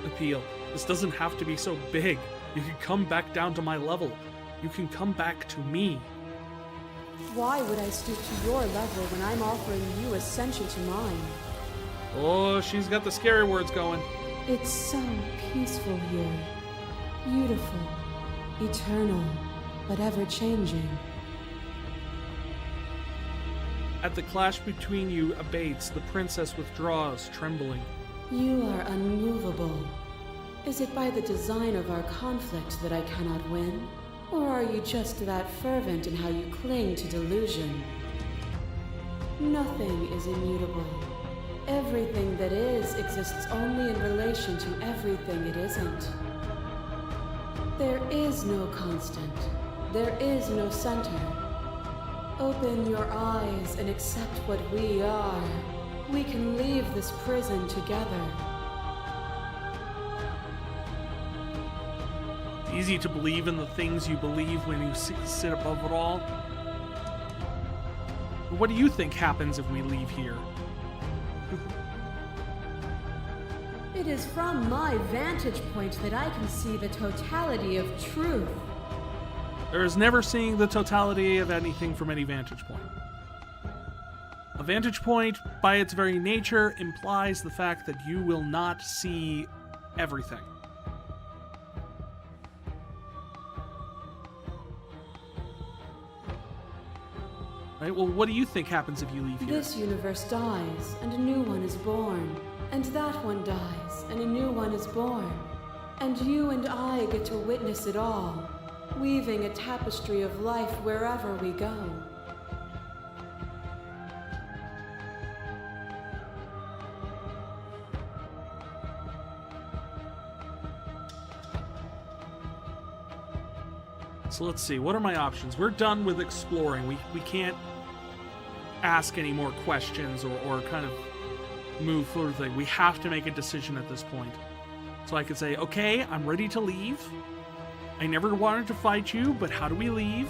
Speaker 1: appeal. This doesn't have to be so big. You can come back down to my level. You can come back to me.
Speaker 7: Why would I stoop to your level when I'm offering you ascension to mine?
Speaker 1: Oh, she's got the scary words going.
Speaker 7: It's so peaceful here. Beautiful. Eternal. But ever-changing.
Speaker 1: At the clash between you abates, the princess withdraws, trembling.
Speaker 7: You are unmovable. Is it by the design of our conflict that I cannot win? Or are you just that fervent in how you cling to delusion? Nothing is immutable. Everything that is exists only in relation to everything it isn't. There is no constant. There is no center. Open your eyes and accept what we are. We can leave this prison together.
Speaker 1: It's easy to believe in the things you believe when you sit above it all. But what do you think happens if we leave here?
Speaker 7: It is from my vantage point that I can see the totality of truth.
Speaker 1: There is never seeing the totality of anything from any vantage point. A vantage point, by its very nature, implies the fact that you will not see everything. Right? Well, what do you think happens if you leave here?
Speaker 7: This universe dies, and a new one is born. And that one dies, and a new one is born. And you and I get to witness it all, weaving a tapestry of life wherever we go.
Speaker 1: So let's see, what are my options? We're done with exploring. We can't ask any more questions or kind of move forward. We have to make a decision at this point. So I could say, okay, I'm ready to leave. I never wanted to fight you, but how do we leave?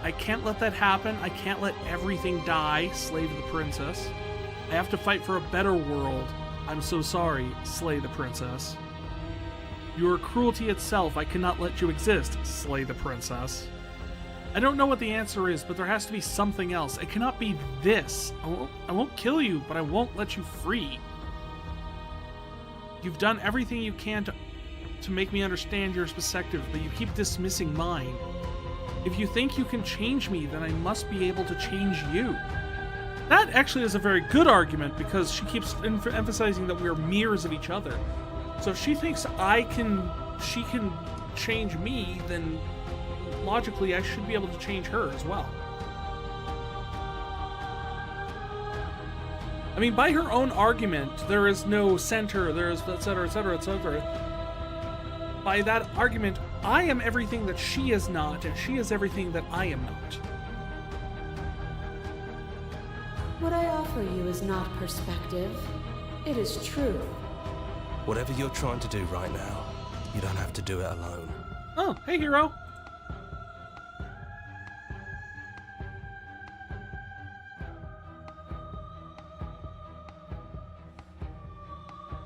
Speaker 1: I can't let that happen. I can't let everything die, slave the princess. I have to fight for a better world. I'm so sorry, slay the princess. You are cruelty itself. I cannot let you exist, slay the princess. I don't know what the answer is, but there has to be something else. It cannot be this. I won't kill you, but I won't let you free. You've done everything you can to make me understand your perspective, but you keep dismissing mine. If you think you can change me, then I must be able to change you. That actually is a very good argument, because she keeps emphasizing that we are mirrors of each other. So if she thinks she can change me, then logically I should be able to change her as well. I mean, by her own argument, there is no center, there is etc, etc, etc. By that argument, I am everything that she is not, and she is everything that I am not.
Speaker 7: What I offer you is not perspective. It is truth.
Speaker 4: Whatever you're trying to do right now, you don't have to do it alone.
Speaker 1: Oh, hey, hero.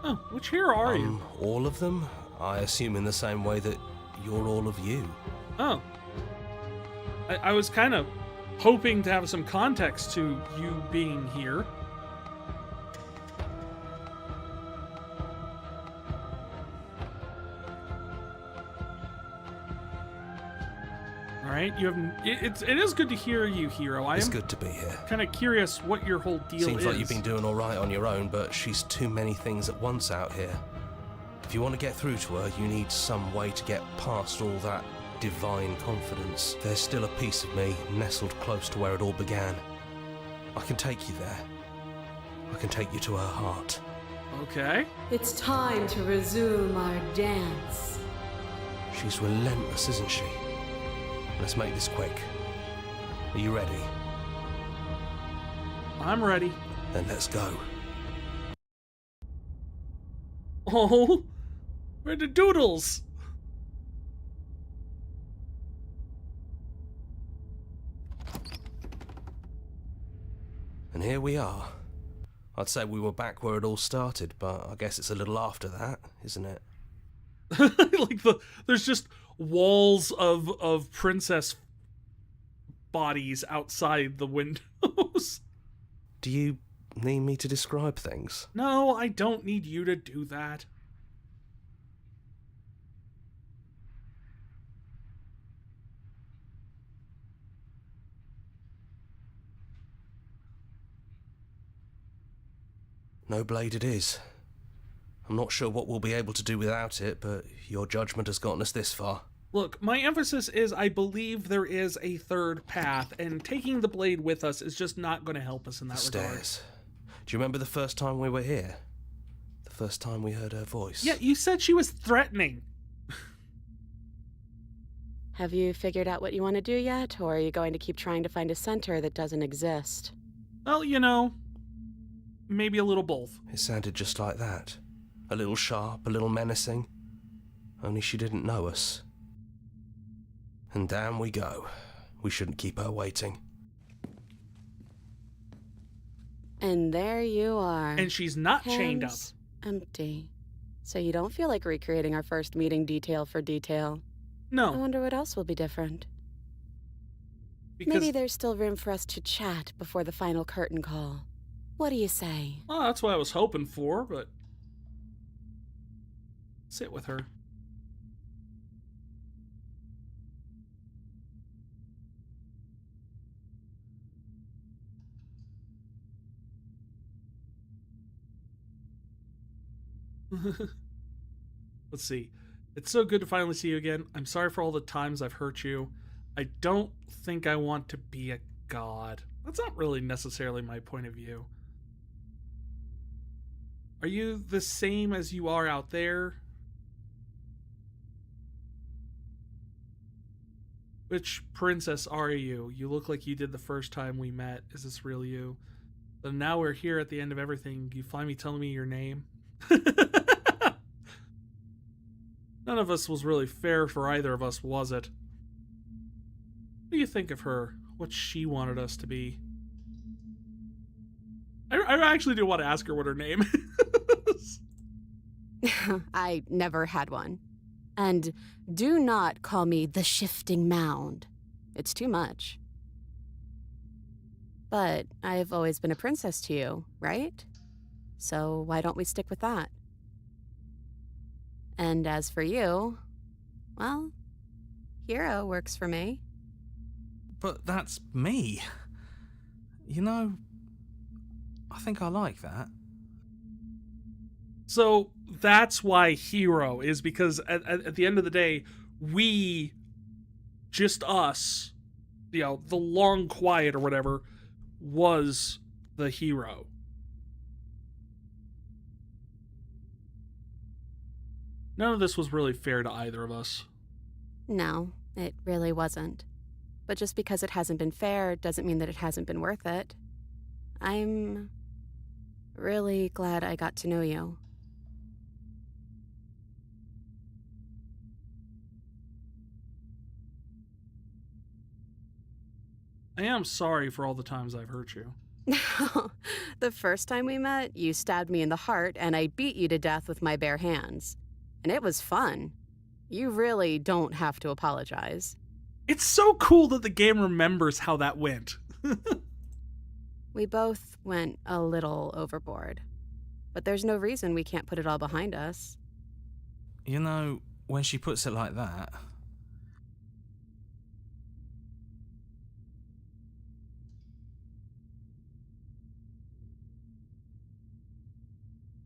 Speaker 1: Oh, which hero are you?
Speaker 4: All of them? I assume in the same way that you're all of you.
Speaker 1: Oh. I was kind of hoping to have some context to you being here. Alright, you have... It is good to hear you, hero.
Speaker 4: It's good to be here.
Speaker 1: Kind of curious what your whole deal is.
Speaker 4: Seems like you've been doing all right on your own, but she's too many things at once out here. If you want to get through to her, you need some way to get past all that divine confidence. There's still a piece of me nestled close to where it all began. I can take you there. I can take you to her heart.
Speaker 1: Okay.
Speaker 7: It's time to resume our dance.
Speaker 4: She's relentless, isn't she? Let's make this quick. Are you ready?
Speaker 1: I'm ready.
Speaker 4: Then let's go.
Speaker 1: Oh, we're the doodles.
Speaker 4: And here we are. I'd say we were back where it all started, but I guess it's a little after that, isn't it?
Speaker 1: There's just walls of princess bodies outside the windows.
Speaker 4: Do you need me to describe things?
Speaker 1: No, I don't need you to do that.
Speaker 4: No blade it is. I'm not sure what we'll be able to do without it, but your judgment has gotten us this far.
Speaker 1: Look, my emphasis is I believe there is a third path, and taking the blade with us is just not going to help us in that regard.
Speaker 4: Stairs. Do you remember the first time we were here? The first time we heard her voice?
Speaker 1: Yeah, you said she was threatening.
Speaker 3: Have you figured out what you want to do yet, or are you going to keep trying to find a center that doesn't exist?
Speaker 1: Well, you know, maybe a little both.
Speaker 4: It sounded just like that. A little sharp, a little menacing. Only she didn't know us. And down we go. We shouldn't keep her waiting.
Speaker 3: And there you are.
Speaker 1: And she's not chained up.
Speaker 3: Hands empty. So you don't feel like recreating our first meeting detail for detail. I
Speaker 1: No,
Speaker 3: wonder what else will be different.
Speaker 1: because
Speaker 3: Maybe there's still room for us to chat before the final curtain call. What do you say?
Speaker 1: well, that's what I was hoping for, but sit with her. Let's see. It's so good to finally see you again. I'm sorry for all the times I've hurt you. I don't think I want to be a god. That's not really necessarily my point of view. Are you the same as you are out there? Which princess are you? You look like you did the first time we met. Is this real you? But now we're here at the end of everything. You finally telling me your name? None of us was really fair for either of us, was it? What do you think of her? What she wanted us to be? I actually do want to ask her what her name is.
Speaker 3: I never had one. And do not call me the Shifting Mound. It's too much. But I've always been a princess to you, right? So why don't we stick with that? And as for you, well, hero works for me.
Speaker 4: But that's me. You know, I think I like that.
Speaker 1: So that's why hero is, because at the end of the day, we, just us, you know, the long quiet or whatever, was the hero. None of this was really fair to either of us.
Speaker 3: No, it really wasn't. But just because it hasn't been fair doesn't mean that it hasn't been worth it. I'm really glad I got to know you.
Speaker 1: I am sorry for all the times I've hurt you.
Speaker 3: The first time we met, you stabbed me in the heart and I beat you to death with my bare hands. And it was fun. You really don't have to apologize.
Speaker 1: It's so cool that the game remembers how that went.
Speaker 3: We both went a little overboard. But there's no reason we can't put it all behind us.
Speaker 4: You know, when she puts it like that...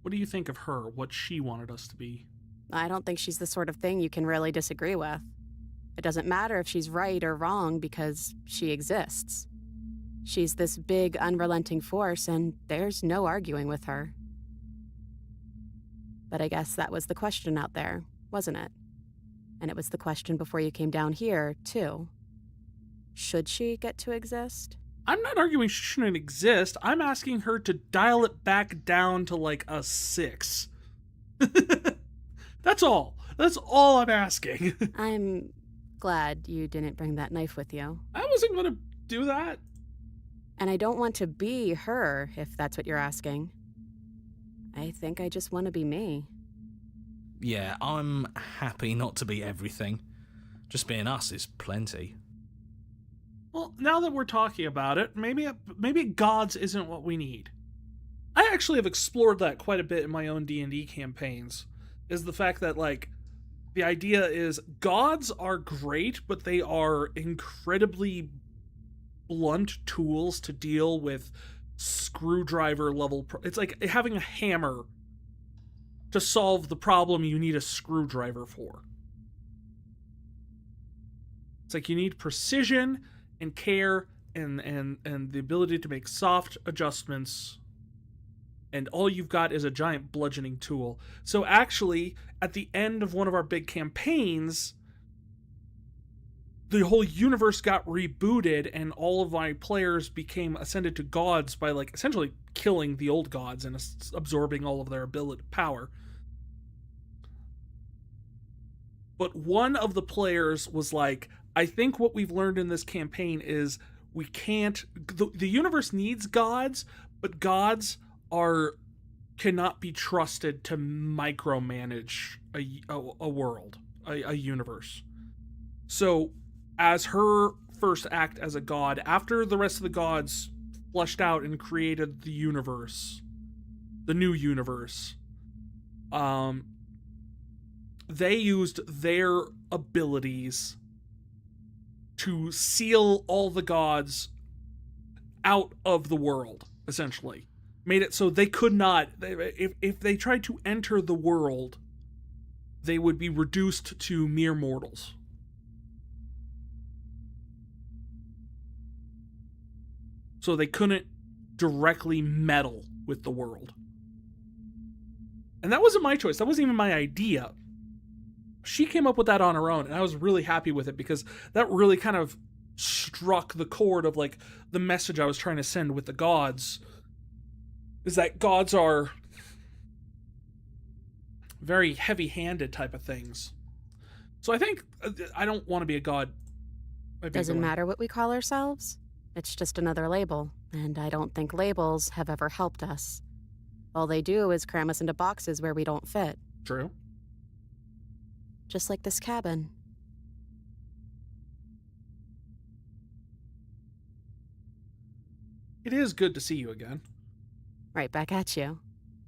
Speaker 1: What do you think of her, what she wanted us to be?
Speaker 3: I don't think she's the sort of thing you can really disagree with. It doesn't matter if she's right or wrong because she exists. She's this big, unrelenting force, and there's no arguing with her. But I guess that was the question out there, wasn't it? And it was the question before you came down here, too. Should she get to exist?
Speaker 1: I'm not arguing she shouldn't exist. I'm asking her to dial it back down to like a 6. That's all. That's all I'm asking.
Speaker 3: I'm glad you didn't bring that knife with you.
Speaker 1: I wasn't going to do that.
Speaker 3: And I don't want to be her, if that's what you're asking. I think I just want to be me.
Speaker 4: Yeah, I'm happy not to be everything. Just being us is plenty.
Speaker 1: Well, now that we're talking about it, maybe gods isn't what we need. I actually have explored that quite a bit in my own D&D campaigns, is the fact that, like, the idea is gods are great, but they are incredibly blunt tools to deal with screwdriver level it's like having a hammer to solve the problem you need a screwdriver for. It's like you need precision and care and the ability to make soft adjustments, and all you've got is a giant bludgeoning tool. So actually, at the end of one of our big campaigns, the whole universe got rebooted and all of my players became ascended to gods by, like, essentially killing the old gods and absorbing all of their ability power. But one of the players was like, I think what we've learned in this campaign is we can't... The universe needs gods, but gods cannot be trusted to micromanage a world, a universe. So, as her first act as a god, after the rest of the gods fleshed out and created the universe, the new universe, they used their abilities to seal all the gods out of the world, essentially. Made it so they could not, if they tried to enter the world, they would be reduced to mere mortals. So they couldn't directly meddle with the world. And that wasn't my choice. That wasn't even my idea. She came up with that on her own, and I was really happy with it because that really kind of struck the chord of like the message I was trying to send with the gods, is that gods are very heavy-handed type of things. So I think I don't want to be a god.
Speaker 3: Doesn't matter what we call ourselves. It's just another label, and I don't think labels have ever helped us. All they do is cram us into boxes where we don't fit.
Speaker 1: True.
Speaker 3: Just like this cabin.
Speaker 1: It is good to see you again.
Speaker 3: Right back at you.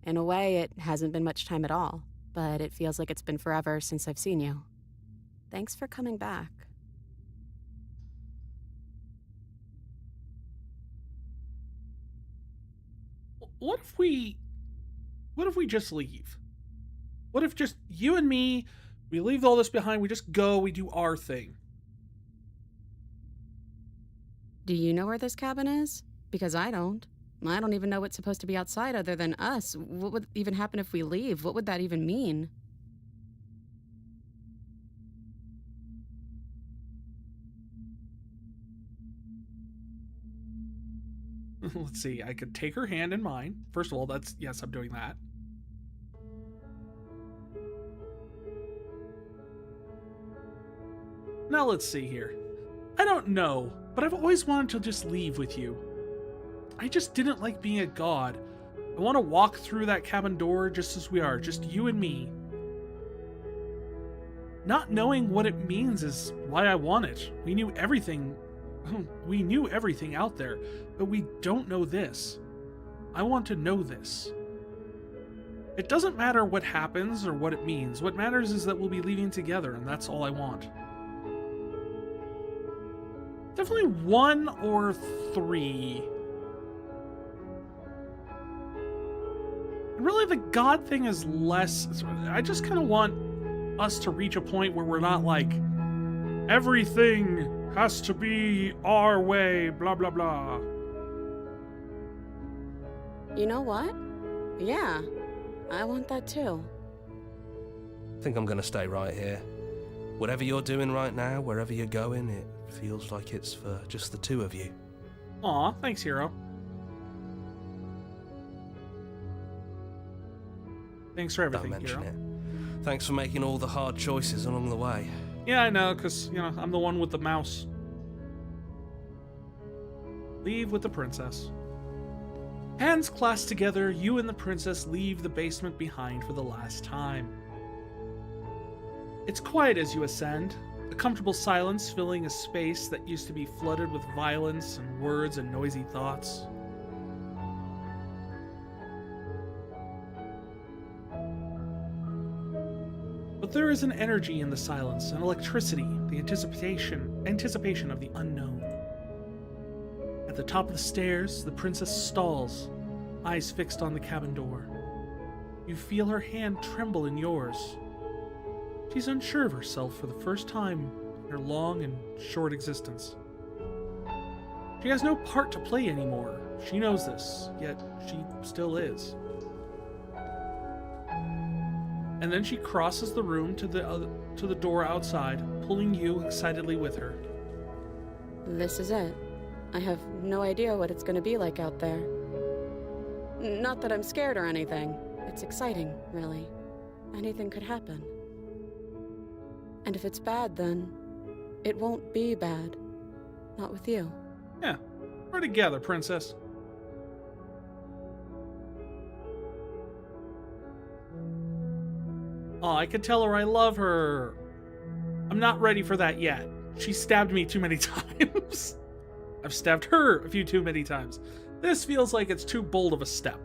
Speaker 3: In a way, it hasn't been much time at all, but it feels like it's been forever since I've seen you. Thanks for coming back.
Speaker 1: What if we just leave? What if just you and me, we leave all this behind, we just go, we do our thing?
Speaker 3: Do you know where this cabin is? Because I don't. I don't even know what's supposed to be outside other than us. What would even happen if we leave? What would that even mean?
Speaker 1: Let's see, I could take her hand in mine. First of all, yes, I'm doing that. Now let's see here. I don't know, but I've always wanted to just leave with you. I just didn't like being a god. I want to walk through that cabin door just as we are, just you and me. Not knowing what it means is why I want it. We knew everything out there, but we don't know this. I want to know this. It doesn't matter what happens or what it means. What matters is that we'll be leaving together, and that's all I want. Definitely 1 or 3. Really, the god thing is less. I just kind of want us to reach a point where we're not like, everything has to be our way, blah, blah, blah.
Speaker 3: You know what? Yeah, I want that too.
Speaker 4: I think I'm gonna stay right here. Whatever you're doing right now, wherever you're going, it feels like it's for just the two of you.
Speaker 1: Aw, thanks, hero. Thanks for everything,
Speaker 4: Don't mention
Speaker 1: hero.
Speaker 4: it. Thanks for making all the hard choices along the way.
Speaker 1: Yeah, I know, because, I'm the one with the mouse. Leave with the princess. Hands clasped together, you and the princess leave the basement behind for the last time. It's quiet as you ascend, a comfortable silence filling a space that used to be flooded with violence and words and noisy thoughts. But there is an energy in the silence, an electricity, the anticipation of the unknown. At the top of the stairs, the princess stalls, eyes fixed on the cabin door. You feel her hand tremble in yours. She's unsure of herself for the first time in her long and short existence. She has no part to play anymore. She knows this, yet she still is. And then she crosses the room to the door outside, pulling you excitedly with her.
Speaker 3: This is it. I have no idea what it's going to be like out there. Not that I'm scared or anything. It's exciting, really. Anything could happen. And if it's bad, then it won't be bad. Not with you.
Speaker 1: Yeah, we're together, princess. Oh, I could tell her I love her. I'm not ready for that yet. She stabbed me too many times. I've stabbed her a few too many times. This feels like it's too bold of a step.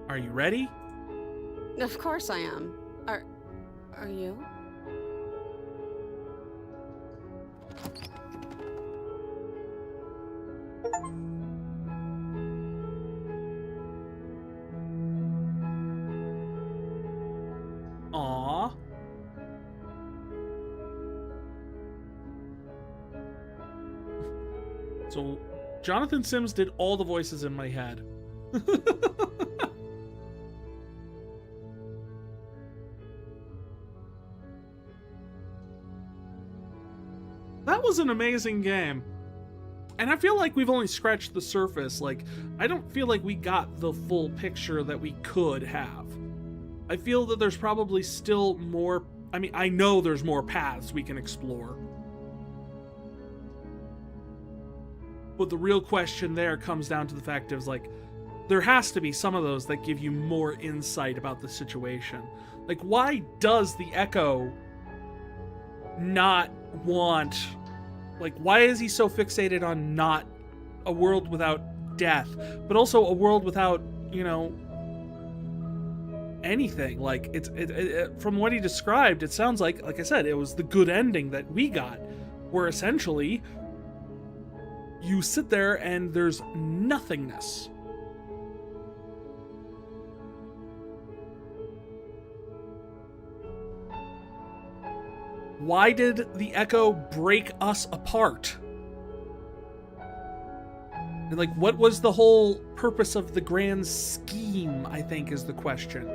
Speaker 1: Are you ready?
Speaker 3: Of course I am. Are you?
Speaker 1: So Jonathan Sims did all the voices in my head. That was an amazing game. And I feel like we've only scratched the surface. Like, I don't feel like we got the full picture that we could have. I feel that there's probably still more. I mean, I know there's more paths we can explore. But the real question there comes down to the fact of, like, there has to be some of those that give you more insight about the situation. Like, why does the Echo not want... Like, why is he so fixated on not a world without death, but also a world without, you know, anything? Like, it from what he described, it sounds like I said, it was the good ending that we got, where essentially you sit there and there's nothingness. Why did the Echo break us apart? And, like, what was the whole purpose of the grand scheme, I think, is the question.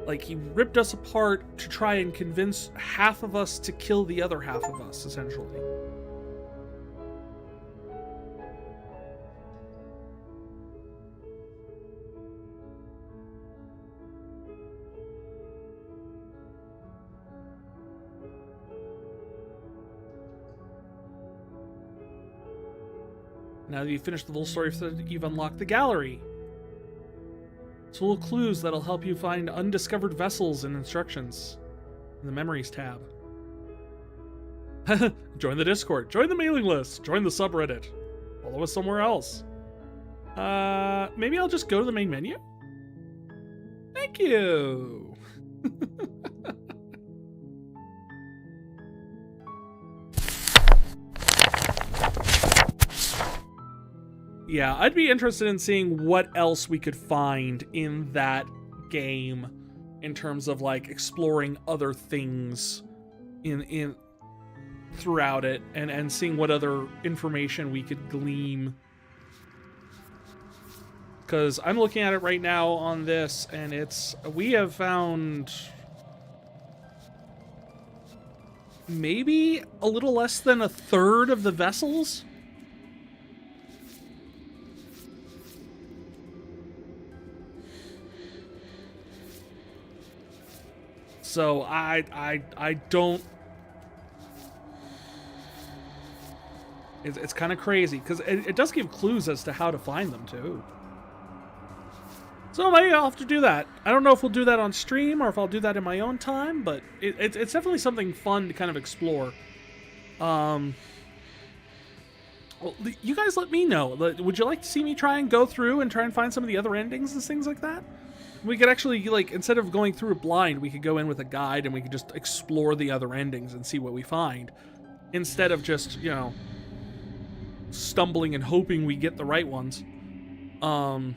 Speaker 1: Like, he ripped us apart to try and convince half of us to kill the other half of us, essentially. Now that you've finished the full story, you've unlocked the gallery. It's full of clues that'll help you find undiscovered vessels and instructions in the Memories tab. Join the Discord, join the mailing list, join the subreddit, follow us somewhere else. Maybe I'll just go to the main menu? Thank you! Yeah, I'd be interested in seeing what else we could find in that game in terms of, like, exploring other things in throughout it and seeing what other information we could glean. Because I'm looking at it right now on this, and we have found maybe a little less than a third of the vessels. So I don't. It's kind of crazy because it does give clues as to how to find them too. So maybe I'll have to do that. I don't know if we'll do that on stream or if I'll do that in my own time, but it's definitely something fun to kind of explore. Well, you guys let me know. Would you like to see me try and go through and try and find some of the other endings and things like that? We could actually, like, instead of going through it blind, we could go in with a guide and we could just explore the other endings and see what we find. Instead of just, you know, stumbling and hoping we get the right ones. Yeah,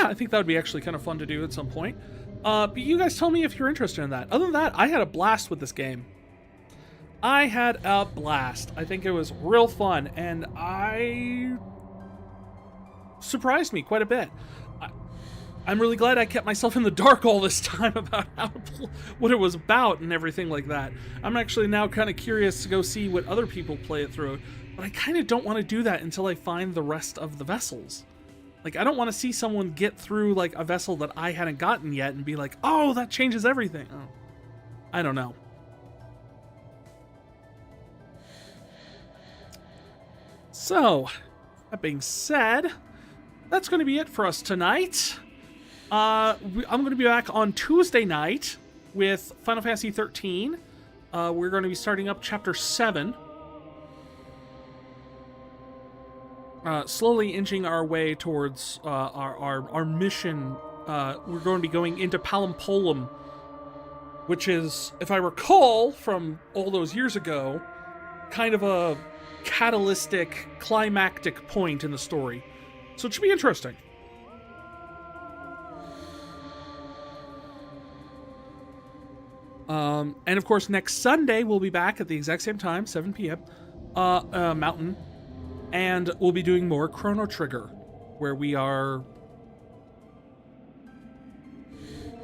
Speaker 1: I think that would be actually kind of fun to do at some point. But you guys tell me if you're interested in that. Other than that, I had a blast with this game. I had a blast. I think it was real fun, and I surprised me quite a bit. I'm really glad I kept myself in the dark all this time about what it was about and everything like that. I'm actually now kind of curious to go see what other people play it through, but I kind of don't want to do that until I find the rest of the vessels. Like, I don't want to see someone get through, like, a vessel that I hadn't gotten yet and be like, oh, that changes everything. Oh, I don't know. So, that being said, that's going to be it for us tonight. I'm going to be back on Tuesday night with Final Fantasy XIII. We're going to be starting up Chapter 7. Slowly inching our way towards our mission. We're going to be going into Palampolum, which is, if I recall from all those years ago, kind of a catalytic, climactic point in the story. So it should be interesting. And of course, next Sunday, we'll be back at the exact same time, 7 p.m., mountain, and we'll be doing more Chrono Trigger, where we are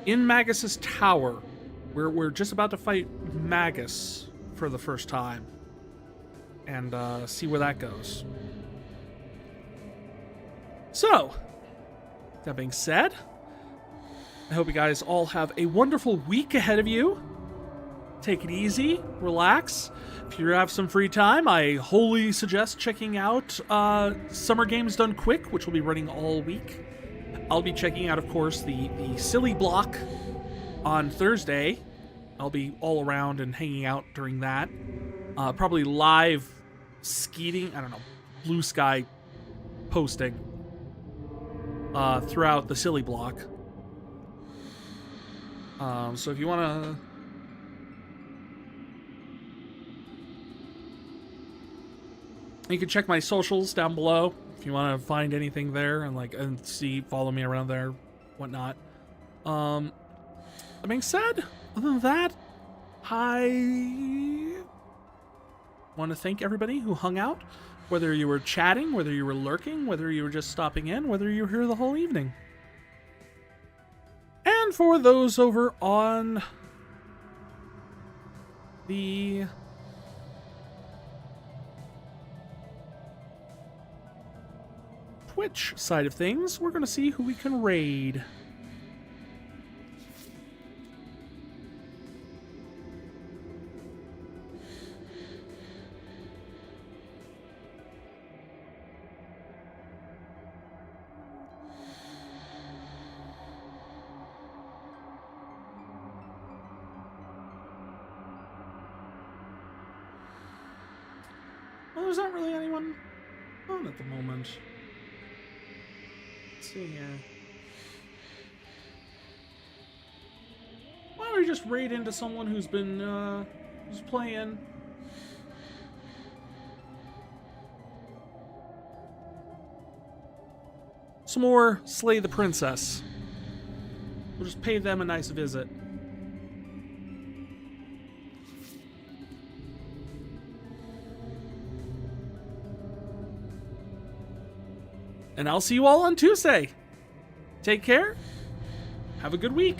Speaker 1: in Magus's tower. We're just about to fight Magus for the first time, and see where that goes. So, that being said, I hope you guys all have a wonderful week ahead of you. Take it easy, relax. If you have some free time, I wholly suggest checking out Summer Games Done Quick, which will be running all week. I'll be checking out, of course, the Silly Block on Thursday. I'll be all around and hanging out during that. Probably live skeeting, I don't know, blue sky posting throughout the Silly Block. So if you want to... You can check my socials down below if you want to find anything there and see, follow me around there, whatnot. That being said, other than that, I want to thank everybody who hung out, whether you were chatting, whether you were lurking, whether you were just stopping in, whether you were here the whole evening. And for those over on the Twitch side of things, we're going to see who we can raid. Well, there's not really anyone on at the moment. Let's see here. Why don't we just raid into someone who's been, who's playing? Some more Slay the Princess. We'll just pay them a nice visit. And I'll see you all on Tuesday. Take care. Have a good week.